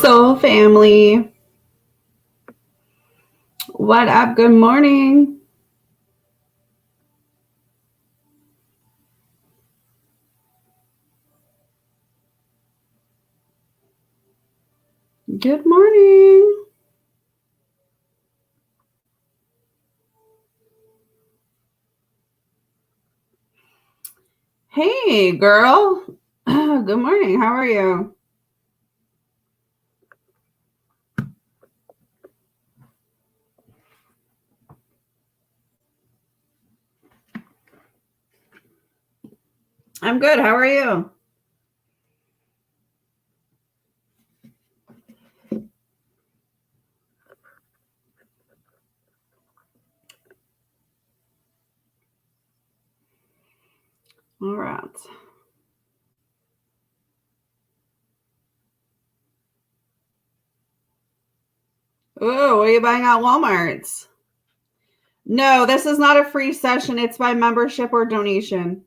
Soul family. What up? Good morning. Good morning. Hey, girl. Good morning. How are you? I'm good. How are you? All right. Oh, what are you buying at Walmart? No, this is not a free session. It's by membership or donation.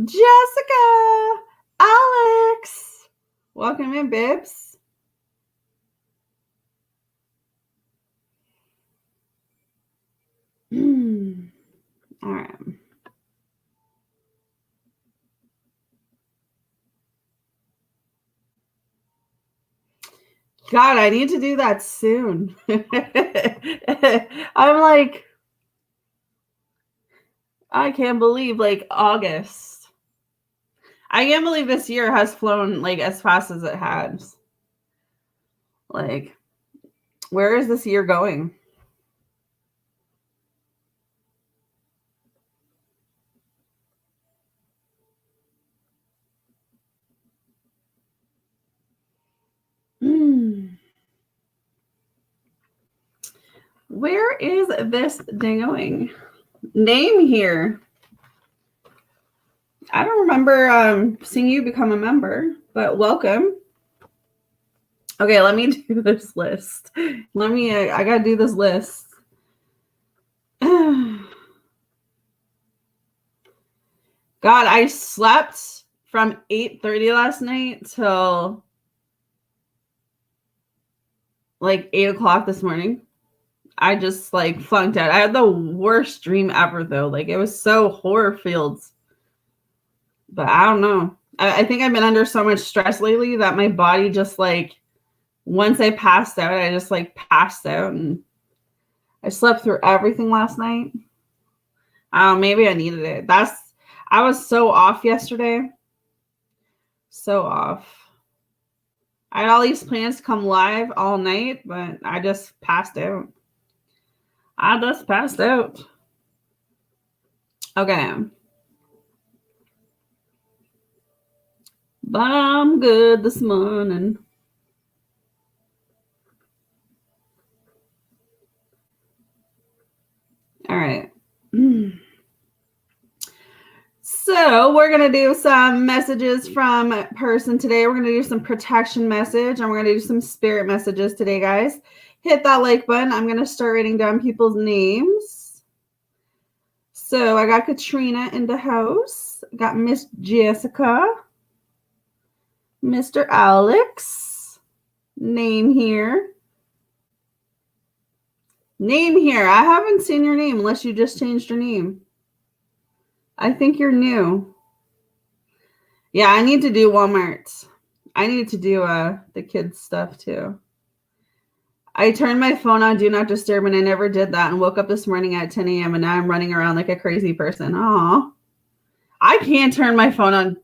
Jessica, Alex, welcome in, Bibs. All right. God, I need to do that soon. I'm like, I can't believe like August. I can't believe this year has flown like as fast as it has. Like, where is this year going? Where is this thing going? Name here. I don't remember seeing you become a member, but welcome. Okay, let me do this list. I gotta do this list. God, I slept from 8:30 last night till like 8 o'clock this morning. I just like flunked out. I had the worst dream ever though. Like it was so horror filled. But I don't know. I think I've been under so much stress lately that my body just like once I passed out, I just like passed out and I slept through everything last night. Maybe I needed it. I was so off yesterday. So off. I had all these plans to come live all night, but I just passed out. Okay. But I'm good this morning. All right. So we're going to do some messages from a person today. We're going to do some protection message and we're going to do some spirit messages today, guys. Hit that like button. I'm going to start writing down people's names. So I got Katrina in the house. I got Miss Jessica. Mr. Alex. Name here. Name here. I haven't seen your name unless you just changed your name. I think you're new. Yeah, I need to do Walmart. I need to do the kids stuff too. I turned my phone on Do Not Disturb and I never did that and woke up this morning at 10 a.m. and now I'm running around like a crazy person. Aw. I can't turn my phone on.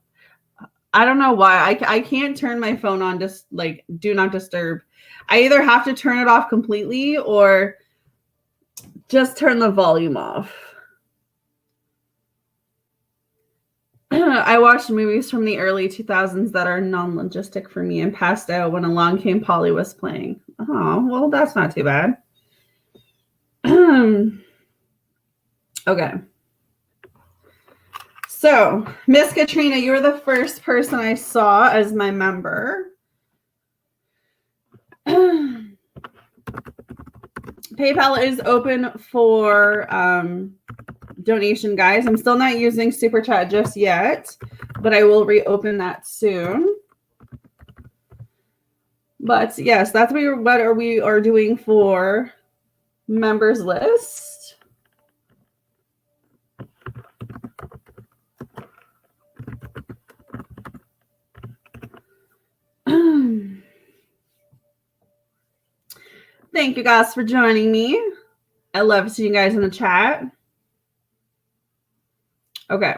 I don't know why. I can't turn my phone on just like Do Not Disturb. I either have to turn it off completely or just turn the volume off. I watched movies from the early 2000s that are non-logistic for me and passed out when Along Came Polly was playing. Oh, well, that's not too bad. Okay. So, Miss Katrina, you're the first person I saw as my member. PayPal is open for donation, guys. I'm still not using Super Chat just yet, but I will reopen that soon. But yes, that's what we are doing for members list. Thank you guys for joining me. I love seeing you guys in the chat. Okay.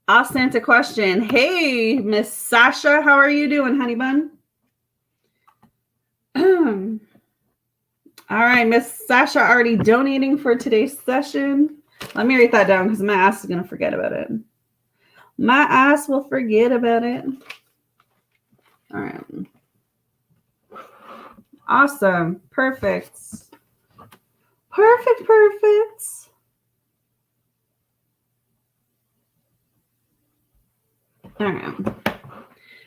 I'll send a question. Hey, Miss Sasha, how are you doing, honey bun? All right, Miss Sasha already donating for today's session. Let me write that down because my ass is going to forget about it. My ass will forget about it. All right. Awesome. Perfect. Perfect. All right.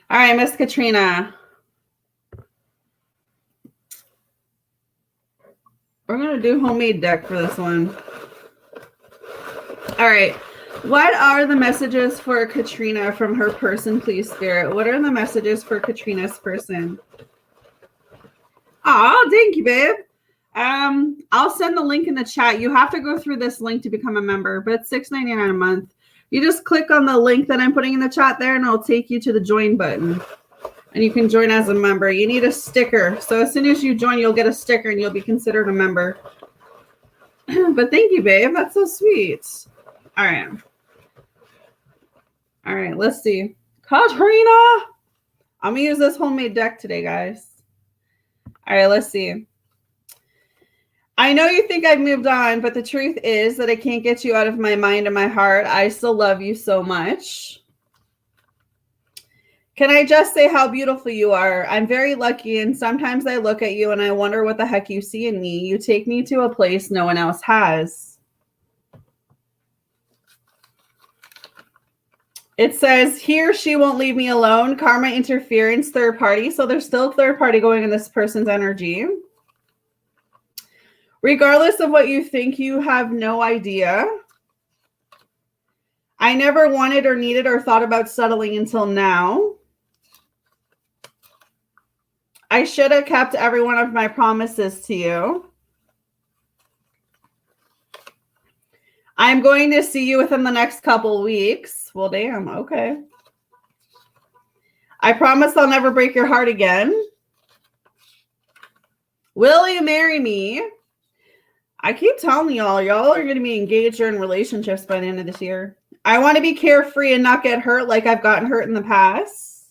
All right, Miss Katrina. We're going to do homemade deck for this one. All right. What are the messages for Katrina from her person, please, Spirit? What are the messages for Katrina's person? Oh, thank you, babe. I'll send the link in the chat. You have to go through this link to become a member, but it's $6.99 a month. You just click on the link that I'm putting in the chat there, and it'll take you to the join button. And you can join as a member. You need a sticker. So as soon as you join, you'll get a sticker, and you'll be considered a member. But thank you, babe. That's so sweet. All right. All right, let's see. Katrina! I'm going to use this homemade deck today, guys. All right, let's see. I know you think I've moved on, but the truth is that I can't get you out of my mind and my heart. I still love you so much. Can I just say how beautiful you are? I'm very lucky, and sometimes I look at you and I wonder what the heck you see in me. You take me to a place no one else has. It says, he or she won't leave me alone. Karma, interference, third party. So there's still third party going in this person's energy. Regardless of what you think, you have no idea. I never wanted or needed or thought about settling until now. I should have kept every one of my promises to you. I'm going to see you within the next couple weeks. Well, damn, okay. I promise I'll never break your heart again. Will you marry me? I keep telling y'all are going to be engaged or in relationships by the end of this year. I want to be carefree and not get hurt like I've gotten hurt in the past.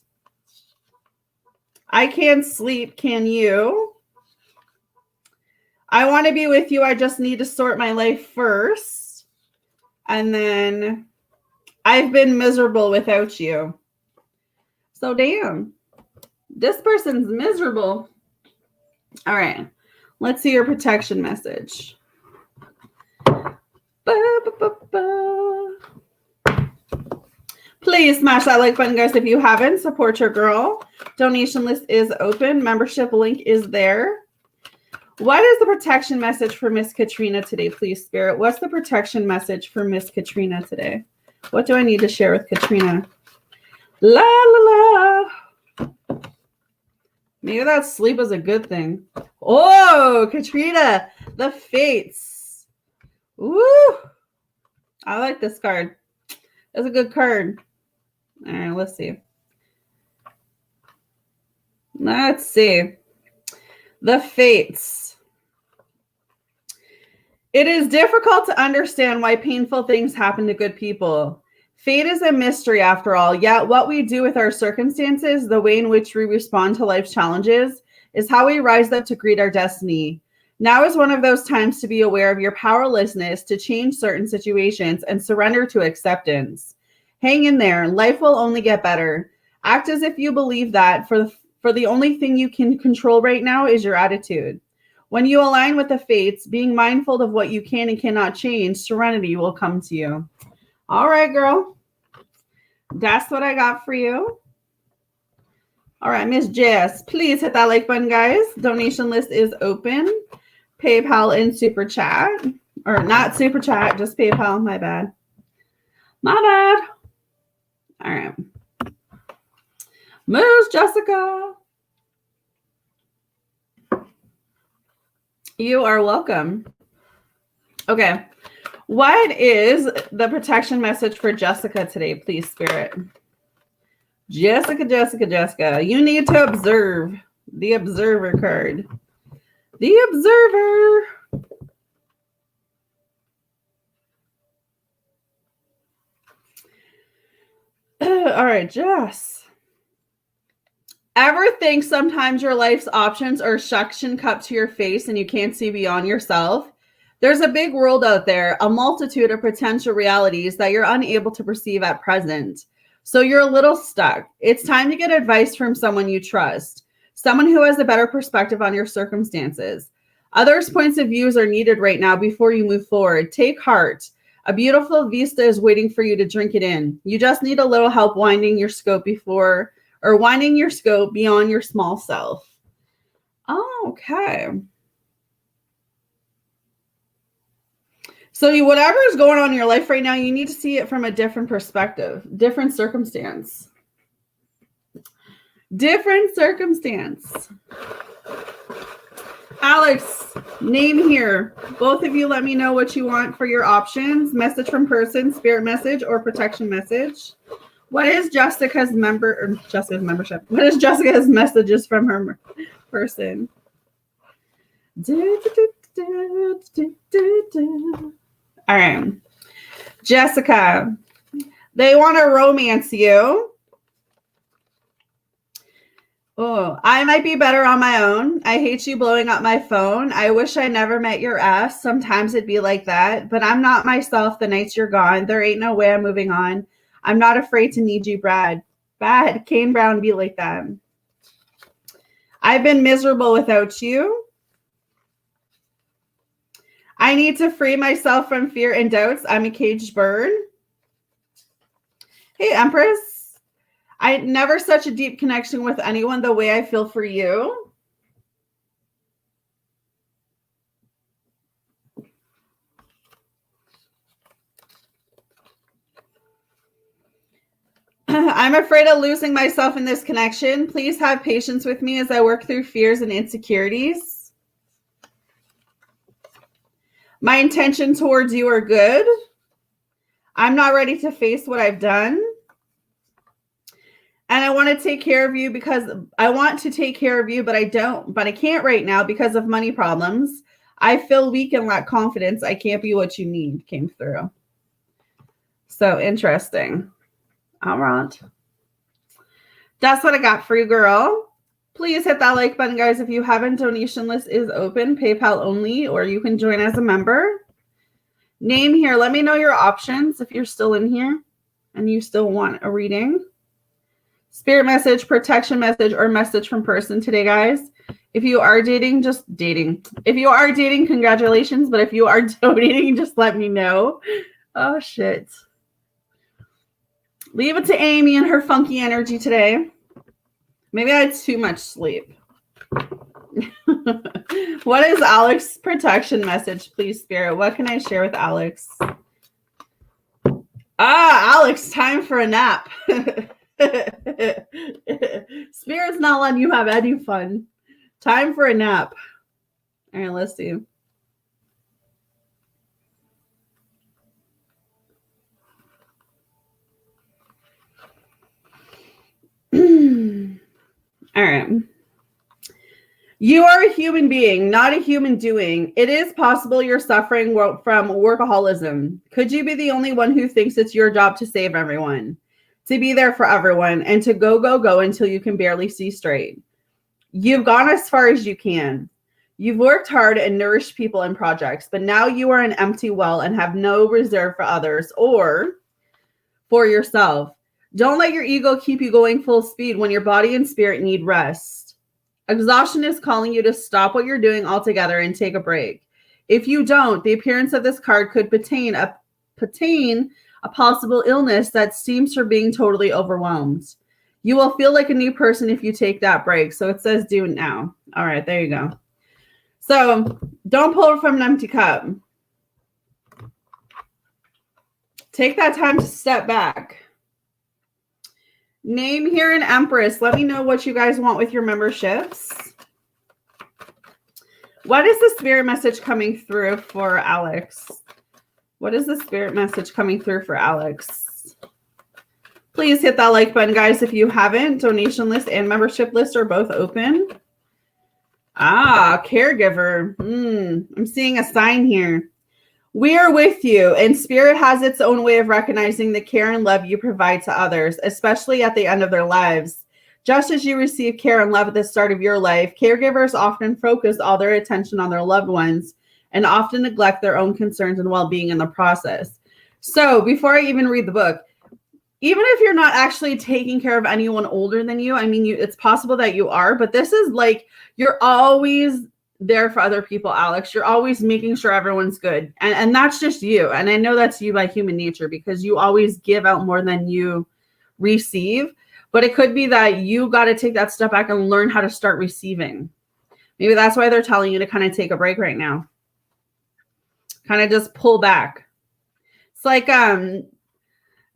I can't sleep, can you? I want to be with you. I just need to sort my life first. And then I've been miserable without you. So damn. This person's miserable. All right. Let's see your protection message. Please smash that like button, guys, if you haven't. Support your girl. Donation list is open. Membership link is there. What is the protection message for Miss Katrina today, please, Spirit? What's the protection message for Miss Katrina today? What do I need to share with Katrina? La, la, la. Maybe that sleep is a good thing. Oh, Katrina, the fates. Woo! I like this card. That's a good card. All right, let's see. Let's see. The fates. It is difficult to understand why painful things happen to good people. Fate is a mystery after all, yet what we do with our circumstances, the way in which we respond to life's challenges, is how we rise up to greet our destiny. Now is one of those times to be aware of your powerlessness to change certain situations and surrender to acceptance. Hang in there. Life will only get better. Act as if you believe that for the only thing you can control right now is your attitude. When you align with the fates, being mindful of what you can and cannot change, serenity will come to you. All right, girl. That's what I got for you. All right, Miss Jess, please hit that like button, guys. Donation list is open. PayPal and Super Chat Or not super chat, just PayPal. My bad. My bad. All right. Moose Jessica. You are welcome. Okay. What is the protection message for Jessica today, please, Spirit? Jessica. You need to observe. The Observer card. The Observer. All right, Jess. Ever think sometimes your life's options are suction cupped to your face and you can't see beyond yourself? There's a big world out there, a multitude of potential realities that you're unable to perceive at present. So you're a little stuck. It's time to get advice from someone you trust, someone who has a better perspective on your circumstances. Others' points of views are needed right now before you move forward. Take heart. A beautiful vista is waiting for you to drink it in. You just need a little help winding your scope beyond your small self. Okay. So whatever is going on in your life right now, you need to see it from a different perspective, different circumstance. Alex, name here. Both of you let me know what you want for your options. Message from person, spirit message, or protection message. What is Jessica's membership? What is Jessica's messages from her person? All right. Jessica, they want to romance you. Oh, I might be better on my own. I hate you blowing up my phone. I wish I never met your ass. Sometimes it'd be like that, but I'm not myself the nights you're gone. There ain't no way I'm moving on. I'm not afraid to need you, Brad. Bad. Kane Brown be like that. I've been miserable without you. I need to free myself from fear and doubts. I'm a caged bird. Hey, Empress. I never such a deep connection with anyone the way I feel for you. I'm afraid of losing myself in this connection. Please have patience with me as I work through fears and insecurities. My intentions towards you are good. I'm not ready to face what I've done. And I want to take care of you because I want to take care of you, but I can't right now because of money problems. I feel weak and lack confidence. I can't be what you need came through. So interesting. All right. That's what I got for you, girl. Please hit that like button, guys. If you haven't, donation list is open, PayPal only, or you can join as a member. Name here. Let me know your options if you're still in here and you still want a reading. Spirit message, protection message, or message from person today, guys. If you are dating, just dating. If you are dating, congratulations. But if you are donating, just let me know. Oh, shit. Leave it to Amy and her funky energy today. Maybe I had too much sleep. What is Alex's protection message, please, Spirit? What can I share with Alex? Alex, time for a nap. Spirit's not letting you have any fun. Time for a nap. All right, let's see. All right. You are a human being, not a human doing. It is possible you're suffering from workaholism. Could you be the only one who thinks it's your job to save everyone, to be there for everyone, and to go until you can barely see straight? You've gone as far as you can. You've worked hard and nourished people and projects, but now you are an empty well and have no reserve for others or for yourself. Don't let your ego keep you going full speed when your body and spirit need rest. Exhaustion is calling you to stop what you're doing altogether and take a break. If you don't, the appearance of this card could pertain a possible illness that stems from being totally overwhelmed. You will feel like a new person if you take that break. So it says do it now. All right, there you go. So don't pull from an empty cup. Take that time to step back. Name here an Empress. Let me know what you guys want with your memberships. What is the spirit message coming through for Alex? What is the spirit message coming through for Alex? Please hit that like button, guys, if you haven't. Donation list and membership list are both open. Ah, caregiver. I'm seeing a sign here. We are with you, and spirit has its own way of recognizing the care and love you provide to others, especially at the end of their lives. Just as you receive care and love at the start of your life, caregivers often focus all their attention on their loved ones and often neglect their own concerns and well-being in the process. So before I even read the book, even if you're not actually taking care of anyone older than you, I mean, it's possible that you are, but this is like, you're always there for other people, Alex. You're always making sure everyone's good. And that's just you. And I know that's you by human nature because you always give out more than you receive. But it could be that you got to take that step back and learn how to start receiving. Maybe that's why they're telling you to kind of take a break right now. Kind of just pull back. It's like, I'm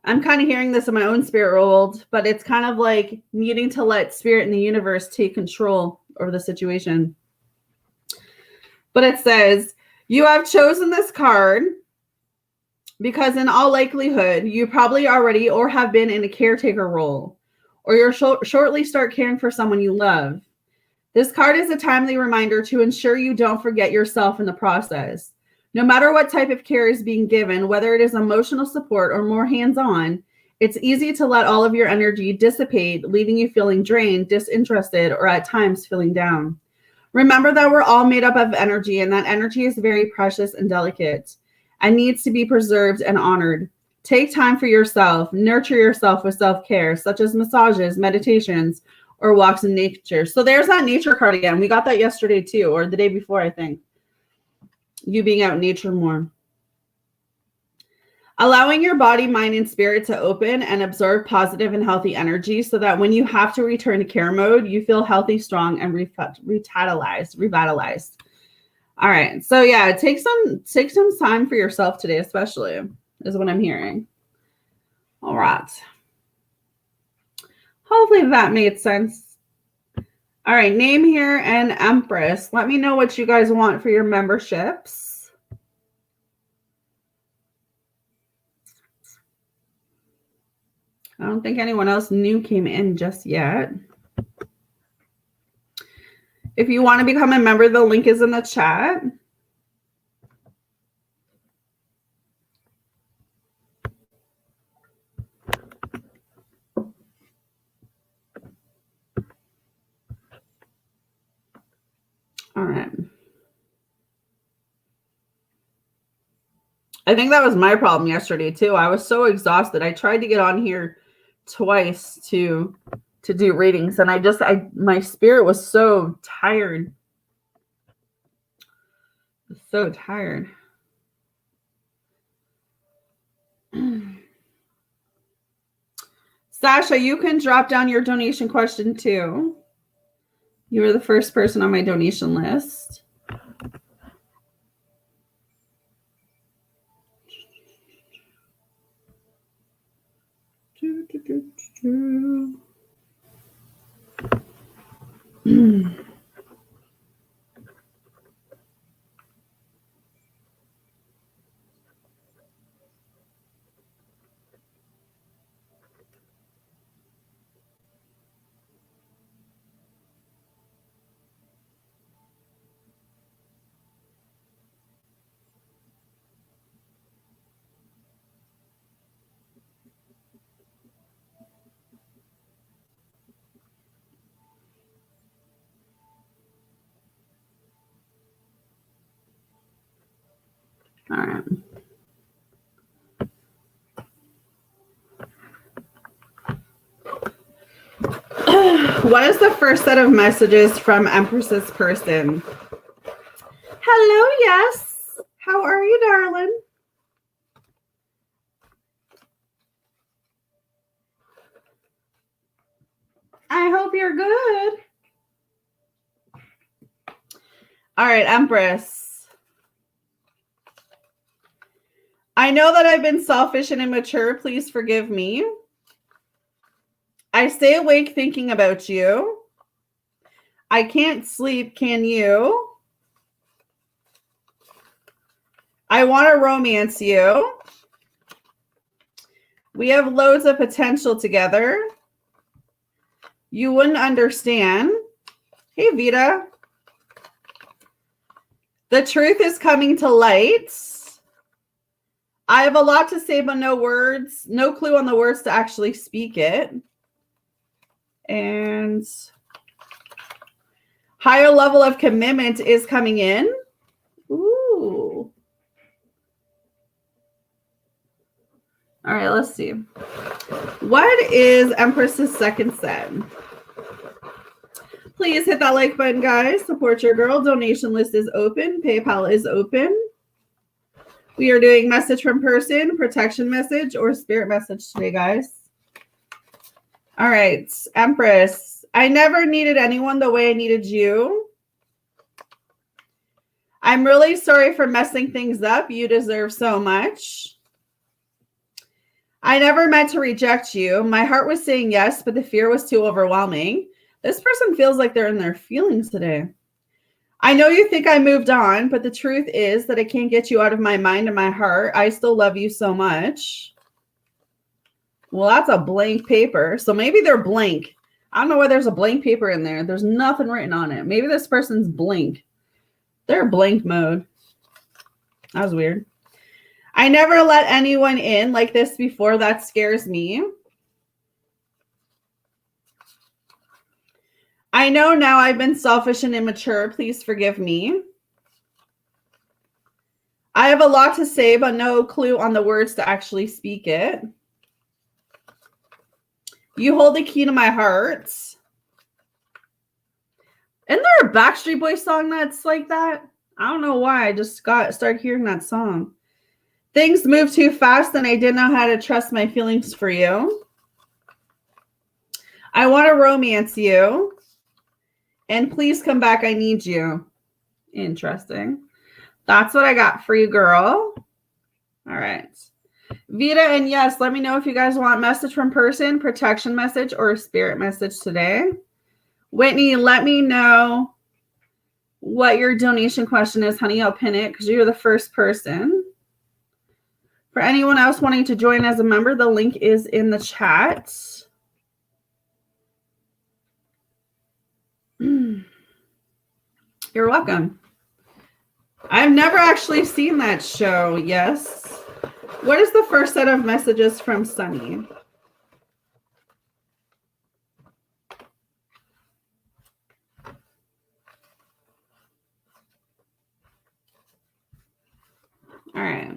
kind of hearing this in my own spirit world, but it's kind of like needing to let spirit and the universe take control over the situation. But it says, you have chosen this card because in all likelihood, you probably already or have been in a caretaker role, or you'll shortly start caring for someone you love. This card is a timely reminder to ensure you don't forget yourself in the process. No matter what type of care is being given, whether it is emotional support or more hands-on, it's easy to let all of your energy dissipate, leaving you feeling drained, disinterested, or at times feeling down. Remember that we're all made up of energy, and that energy is very precious and delicate and needs to be preserved and honored. Take time for yourself. Nurture yourself with self-care, such as massages, meditations, or walks in nature. So there's that nature card again. We got that yesterday too, or the day before, I think. You being out in nature more. Allowing your body, mind, and spirit to open and absorb positive and healthy energy so that when you have to return to care mode, you feel healthy, strong, and revitalized. All right. So yeah, take some time for yourself today, especially, is what I'm hearing. All right. Hopefully that made sense. All right. Name here and Empress. Let me know what you guys want for your memberships. I don't think anyone else new came in just yet. If you want to become a member, the link is in the chat. All right. I think that was my problem yesterday too. I was so exhausted. I tried to get on here twice to do readings, and my spirit was so tired. So tired. Sasha, you can drop down your donation question too. You were the first person on my donation list. All right. What is the first set of messages from Empress's person? Hello, yes. How are you, darling? I hope you're good. All right, Empress. I know that I've been selfish and immature. Please forgive me. I stay awake thinking about you. I can't sleep, can you? I want to romance you. We have loads of potential together. You wouldn't understand. Hey, Vita. The truth is coming to light. I have a lot to say, but no words, no clue on the words to actually speak it. And higher level of commitment is coming in. Ooh. All right, let's see. What is Empress's second set? Please hit that like button, guys. Support your girl. Donation list is open. PayPal is open. We are doing message from person, protection message, or spirit message today, guys. All right, Empress. I never needed anyone the way I needed you. I'm really sorry for messing things up. You deserve so much. I never meant to reject you. My heart was saying yes, but the fear was too overwhelming. This person feels like they're in their feelings today. I know you think I moved on, but the truth is that I can't get you out of my mind and my heart. I still love you so much. Well, that's a blank paper. So maybe they're blank. I don't know why there's a blank paper in there. There's nothing written on it. Maybe this person's blank. They're blank mode. That was weird. I never let anyone in like this before. That scares me. I know now I've been selfish and immature. Please forgive me. I have a lot to say, but no clue on the words to actually speak it. You hold the key to my heart. Isn't there a Backstreet Boys song that's like that? I don't know why. I just started hearing that song. Things move too fast and I didn't know how to trust my feelings for you. I want to romance you. And please come back. I need you. Interesting. That's what I got for you, girl. All right. Vita and yes, let me know if you guys want message from person, protection message, or a spirit message today. Whitney, let me know what your donation question is, honey. I'll pin it because you're the first person. For anyone else wanting to join as a member, the link is in the chat. You're welcome. I've never actually seen that show. Yes. What is the first set of messages from Sunny? All right.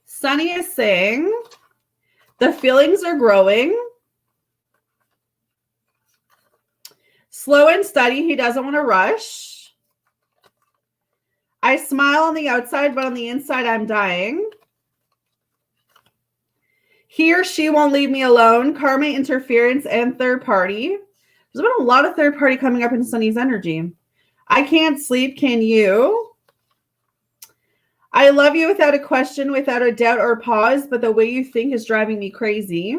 Sunny is saying, the feelings are growing. Slow and steady. He doesn't want to rush. I smile on the outside, but on the inside, I'm dying. He or she won't leave me alone. Karma, interference, and third party. There's been a lot of third party coming up in Sunny's energy. I can't sleep. Can you? I love you without a question, without a doubt or pause, but the way you think is driving me crazy.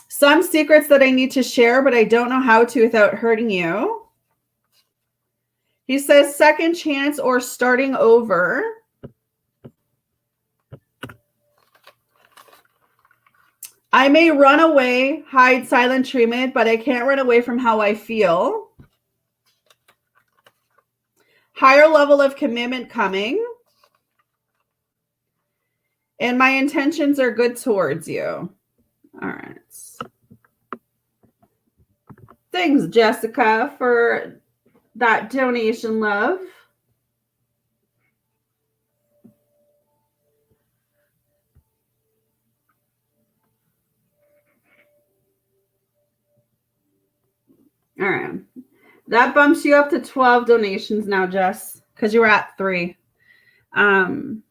Some secrets that I need to share, but I don't know how to without hurting you. He says second chance or starting over. I may run away, hide silent treatment, but I can't run away from how I feel. Higher level of commitment coming. And my intentions are good towards you. All right. Thanks, Jessica, for that donation, love. All right. That bumps you up to 12 donations now, Jess, because you were at 3. Do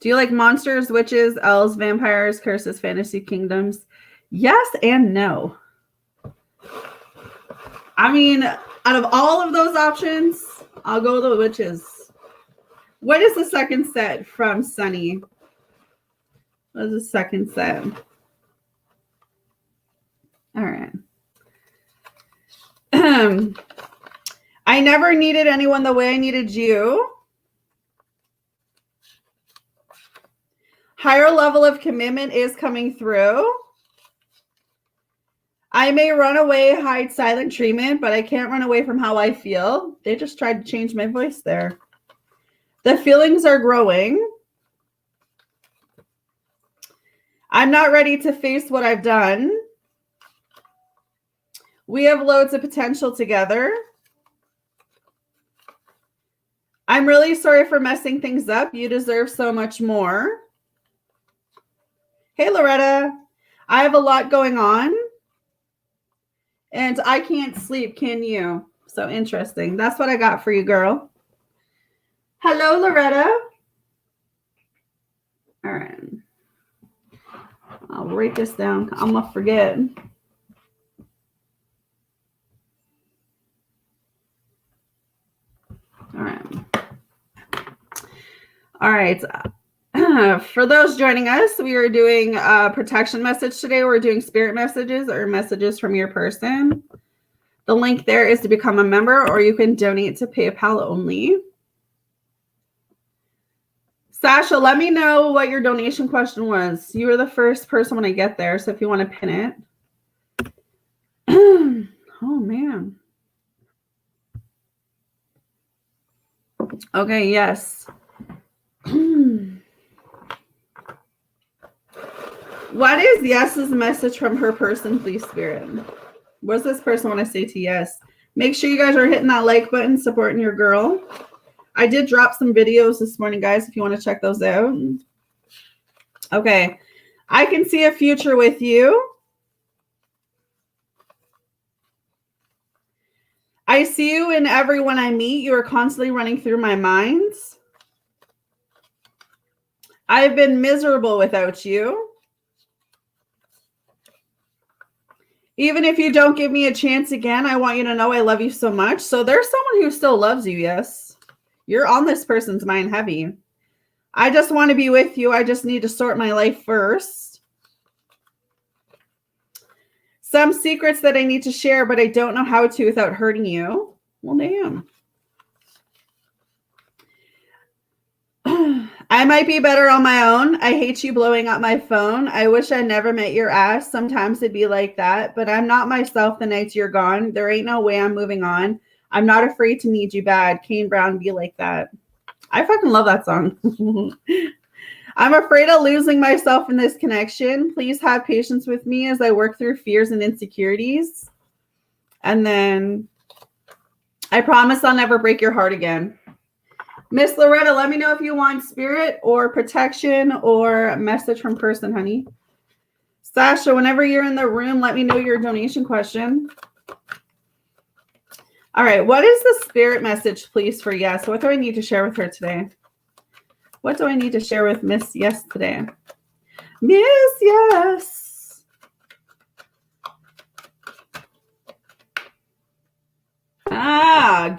you like monsters, witches, elves, vampires, curses, fantasy kingdoms? Yes and no. I mean, out of all of those options, I'll go with the witches. What is the second set from Sunny? What is the second set? All right. I never needed anyone the way I needed you. Higher level of commitment is coming through. I may run away, hide silent treatment, but I can't run away from how I feel. They just tried to change my voice there. The feelings are growing. I'm not ready to face what I've done. We have loads of potential together. I'm really sorry for messing things up. You deserve so much more. Hey, Loretta. I have a lot going on. And I can't sleep, can you? So interesting. That's what I got for you, girl. Hello, Loretta. All right. I'll write this down. I'm going to forget. All right. All right. For those joining us, we are doing a protection message today. We're doing spirit messages or messages from your person. The link there is to become a member, or you can donate to PayPal only. Sasha, let me know what your donation question was. You were the first person when I get there, so if you want to pin it. Oh, man. Okay, yes. What is Yes's message from her person, please, Spirit? What does this person want to say to Yes? Make sure you guys are hitting that like button, supporting your girl. I did drop some videos this morning, guys, if you want to check those out. Okay. I can see a future with you. I see you in everyone I meet. You are constantly running through my mind. I've been miserable without you. Even if you don't give me a chance again, I want you to know I love you so much. So there's someone who still loves you, Yes. You're on this person's mind heavy. I just want to be with you. I just need to sort my life first. Some secrets that I need to share, but I don't know how to without hurting you. Well, damn. I might be better on my own. I hate you blowing up my phone. I wish I never met your ass. Sometimes it'd be like that, but I'm not myself the nights you're gone. There ain't no way I'm moving on. I'm not afraid to need you bad. Kane Brown, be like that. I fucking love that song. I'm afraid of losing myself in this connection. Please have patience with me as I work through fears and insecurities. And then I promise I'll never break your heart again. Miss Loretta, let me know if you want spirit or protection or a message from person, honey. Sasha, whenever you're in the room, let me know your donation question. All right. What is the spirit message, please, for Yes? What do I need to share with her today? What do I need to share with Miss Yes today? Miss Yes.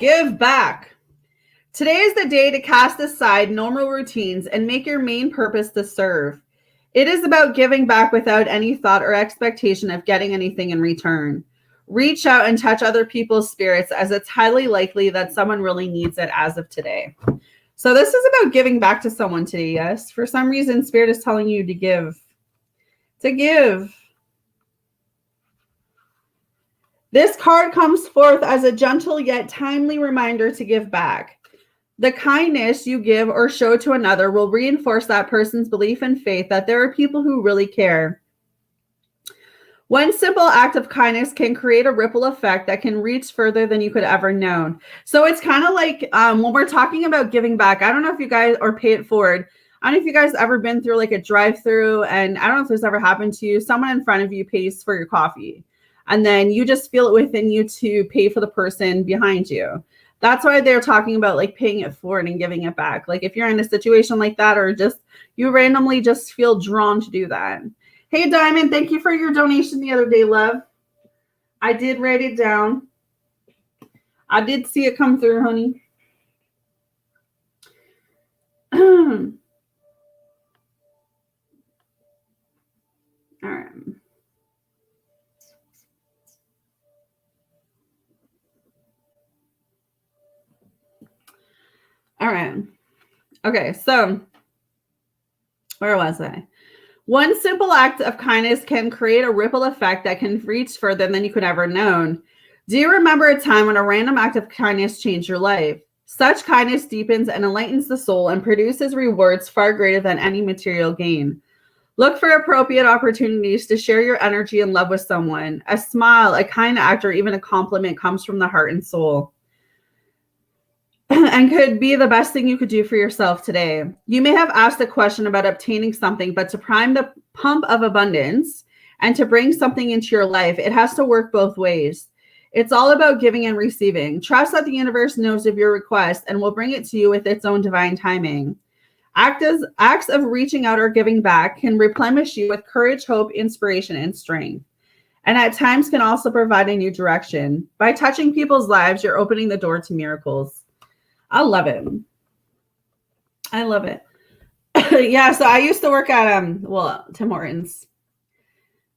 Give back. Today is the day to cast aside normal routines and make your main purpose to serve. It is about giving back without any thought or expectation of getting anything in return. Reach out and touch other people's spirits, as it's highly likely that someone really needs it as of today. So this is about giving back to someone today, Yes. For some reason, Spirit is telling you to give. To give. This card comes forth as a gentle yet timely reminder to give back. The kindness you give or show to another will reinforce that person's belief and faith that there are people who really care. One simple act of kindness can create a ripple effect that can reach further than you could ever known. So it's kind of like when we're talking about giving back, I don't know if you guys, or pay it forward, I don't know if you guys ever been through like a drive-through, and I don't know if this ever happened to you. Someone in front of you pays for your coffee, and then you just feel it within you to pay for the person behind you. That's why they're talking about like paying it forward and giving it back. Like if you're in a situation like that, or just you randomly just feel drawn to do that. Hey, Diamond, thank you for your donation the other day, love. I did write it down. I did see it come through, honey. All right. All right. Okay, so where was I? One simple act of kindness can create a ripple effect that can reach further than you could ever known. Do you remember a time when a random act of kindness changed your life? Such kindness deepens and enlightens the soul and produces rewards far greater than any material gain. Look for appropriate opportunities to share your energy and love with someone. A smile, a kind act, or even a compliment comes from the heart and soul and could be the best thing you could do for yourself today. You may have asked a question about obtaining something, but to prime the pump of abundance and to bring something into your life, it has to work both ways. It's all about giving and receiving. Trust that the universe knows of your request and will bring it to you with its own divine timing. Acts of reaching out or giving back can replenish you with courage, hope, inspiration, and strength. And at times can also provide a new direction. By touching people's lives, you're opening the door to miracles. I love it. I love it. Yeah, so I used to work at Tim Hortons.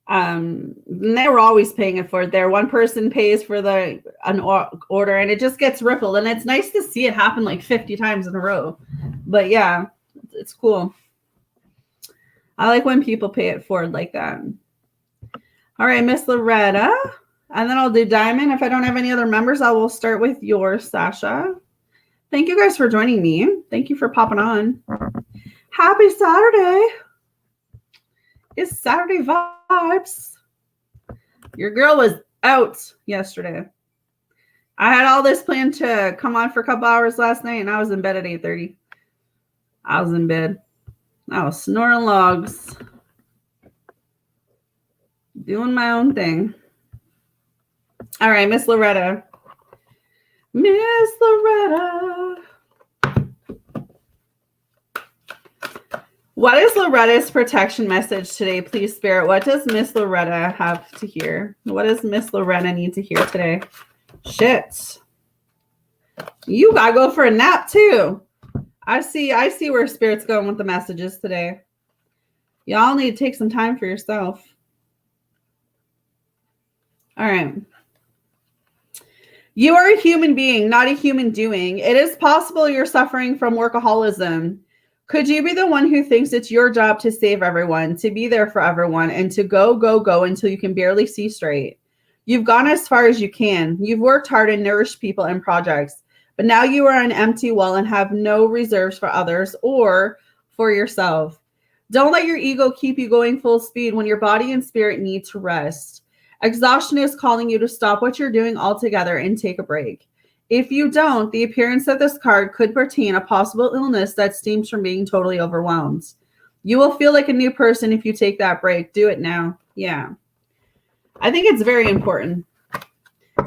They were always paying it for it there. One person pays for an order and it just gets rippled. And it's nice to see it happen like 50 times in a row. But yeah, it's cool. I like when people pay it forward like that. All right, Miss Loretta. And then I'll do Diamond. If I don't have any other members, I will start with yours, Sasha. Thank you guys for joining me. Thank you for popping on. Happy Saturday. It's Saturday vibes. Your girl was out yesterday. I had all this planned to come on for a couple hours last night, and I was in bed at 8:30. I was in bed. I was snoring logs. Doing my own thing. All right, Miss Loretta. Miss Loretta. What is Loretta's protection message today, please, Spirit? What does Miss Loretta have to hear? What does Miss Loretta need to hear today? Shit. You gotta go for a nap too. I see where Spirit's going with the messages today. Y'all need to take some time for yourself. All right. You are a human being, not a human doing. It is possible you're suffering from workaholism. Could you be the one who thinks it's your job to save everyone, to be there for everyone, and to go, go, go until you can barely see straight? You've gone as far as you can. You've worked hard and nourished people and projects, but now you are an empty well and have no reserves for others or for yourself. Don't let your ego keep you going full speed when your body and spirit need to rest. Exhaustion is calling you to stop what you're doing altogether and take a break. If you don't, the appearance of this card could pertain a possible illness that stems from being totally overwhelmed. You will feel like a new person if you take that break. Do it now. Yeah. I think it's very important.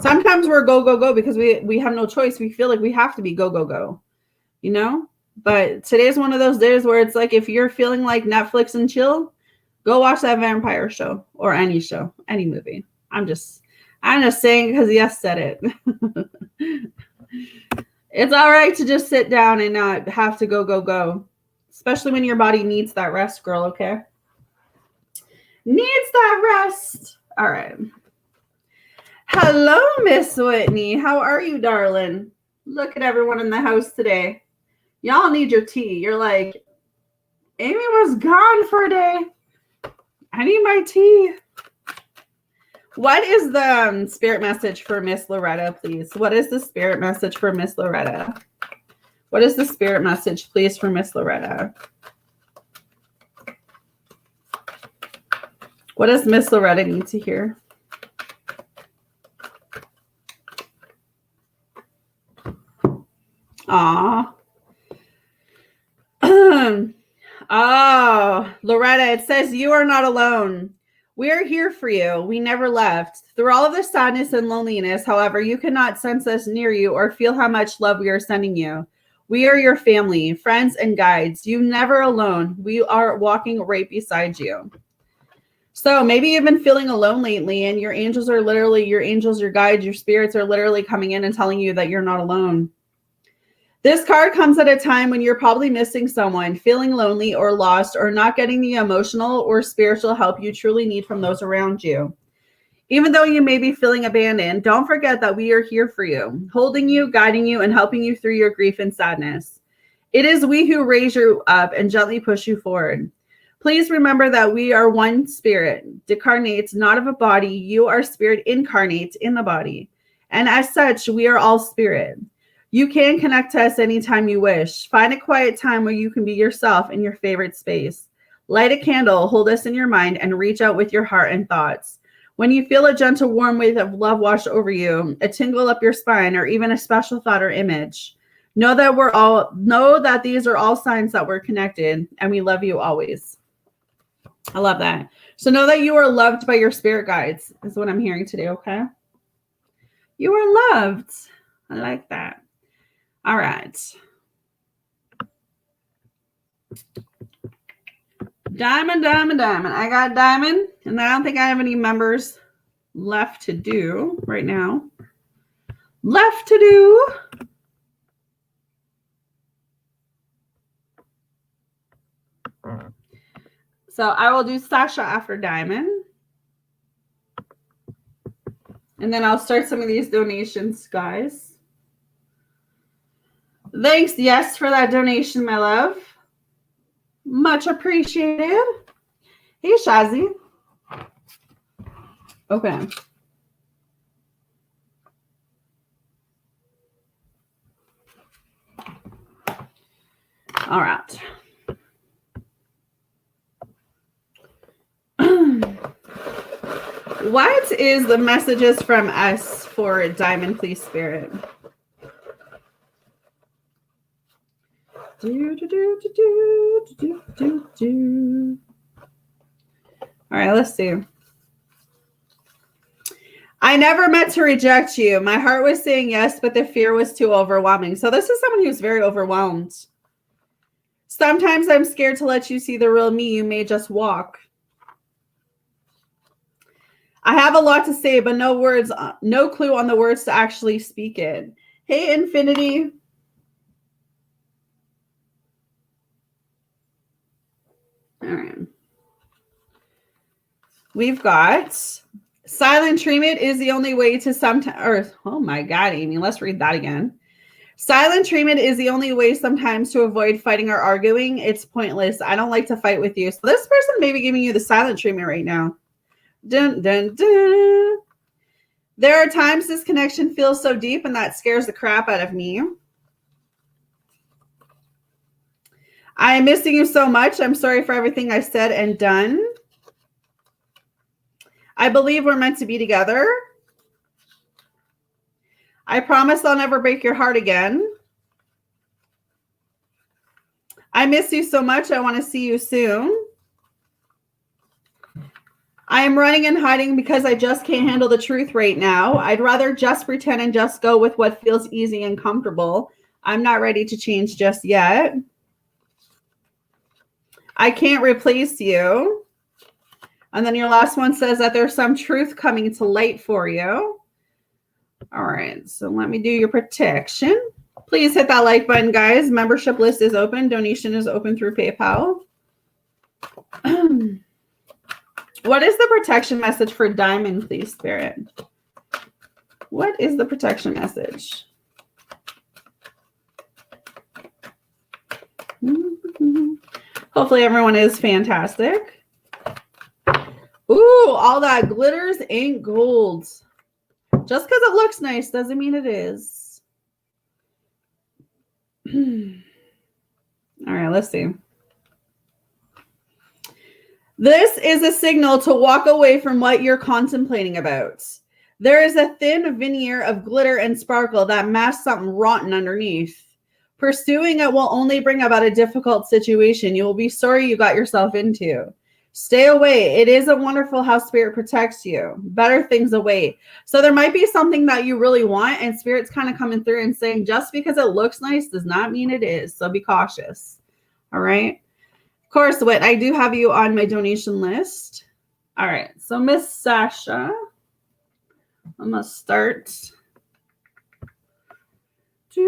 Sometimes we're go, go, go because we have no choice. We feel like we have to be go, go, go, you know? But today's one of those days where it's like if you're feeling like Netflix and chill, go watch that vampire show or any show, any movie. I'm just saying because Yes said it. It's all right to just sit down and not have to go, go, go. Especially when your body needs that rest, girl, okay? Needs that rest. All right. Hello, Miss Whitney. How are you, darling? Look at everyone in the house today. Y'all need your tea. You're like, Amy was gone for a day. I need my tea. What is the spirit message for Miss Loretta, please? What is the spirit message for Miss Loretta? What is the spirit message, please, for Miss Loretta? What does Miss Loretta need to hear? Aw. Oh, Loretta, it says you are not alone. We are here for you. We never left. Through all of the sadness and loneliness, however, you cannot sense us near you or feel how much love we are sending you. We are your family, friends, and guides. You never alone. We are walking right beside you. So maybe you've been feeling alone lately and your angels, your guides, your spirits are literally coming in and telling you that you're not alone. This card comes at a time when you're probably missing someone, feeling lonely or lost, or not getting the emotional or spiritual help you truly need from those around you. Even though you may be feeling abandoned, don't forget that we are here for you, holding you, guiding you, and helping you through your grief and sadness. It is we who raise you up and gently push you forward. Please remember that we are one spirit, decarnates not of a body. You are spirit incarnate in the body. And as such, we are all spirit. You can connect to us anytime you wish. Find a quiet time where you can be yourself in your favorite space. Light a candle, hold us in your mind, and reach out with your heart and thoughts. When you feel a gentle, warm wave of love wash over you, a tingle up your spine, or even a special thought or image, know that these are all signs that we're connected, and we love you always. I love that. So know that you are loved by your spirit guides, is what I'm hearing today, okay? You are loved. I like that. All right. Diamond, diamond, diamond. I got diamond, and I don't think I have any members left to do right now. Left to do. So I will do Sasha after diamond. And then I'll start some of these donations, guys. Thanks, yes, for that donation, my love. Much appreciated. Hey, Shazi. Okay. All right. What is the messages from us for Diamond, please, Spirit? All right, let's see. I never meant to reject you. My heart was saying yes, but the fear was too overwhelming. So this is someone who's very overwhelmed. Sometimes I'm scared to let you see the real me. You may just walk. I have a lot to say, but no words, no clue on the words to actually speak it. Hey, Infinity. All right. We've got silent treatment is the only way to sometimes, oh my God, Amy, let's read that again. Silent treatment is the only way sometimes to avoid fighting or arguing. It's pointless. I don't like to fight with you. So this person may be giving you the silent treatment right now. Dun, dun, dun. There are times this connection feels so deep and that scares the crap out of me. I am missing you so much. I'm sorry for everything I said and done. I believe we're meant to be together. I promise I'll never break your heart again. I miss you so much. I want to see you soon. I am running and hiding because I just can't handle the truth right now. I'd rather just pretend and just go with what feels easy and comfortable. I'm not ready to change just yet. I can't replace you. And then your last one says that there's some truth coming to light for you. All right, so let me do your protection. Please hit that like button, guys. Membership list is open. Donation is open through PayPal. What is the protection message for Diamond, please, Spirit? What is the protection message? Hopefully everyone is fantastic. Ooh, all that glitters ain't gold. Just because it looks nice doesn't mean it is. All right, let's see. This is a signal to walk away from what you're contemplating about. There is a thin veneer of glitter and sparkle that masks something rotten underneath. Pursuing it will only bring about a difficult situation you will be sorry you got yourself into. Stay away. It isn't wonderful how Spirit protects you. Better things await. So there might be something that you really want, and Spirit's kind of coming through and saying, just because it looks nice does not mean it is. So be cautious. All right. Of course, Whit, I do have you on my donation list. All right. So Miss Sasha, I'm going to start. Let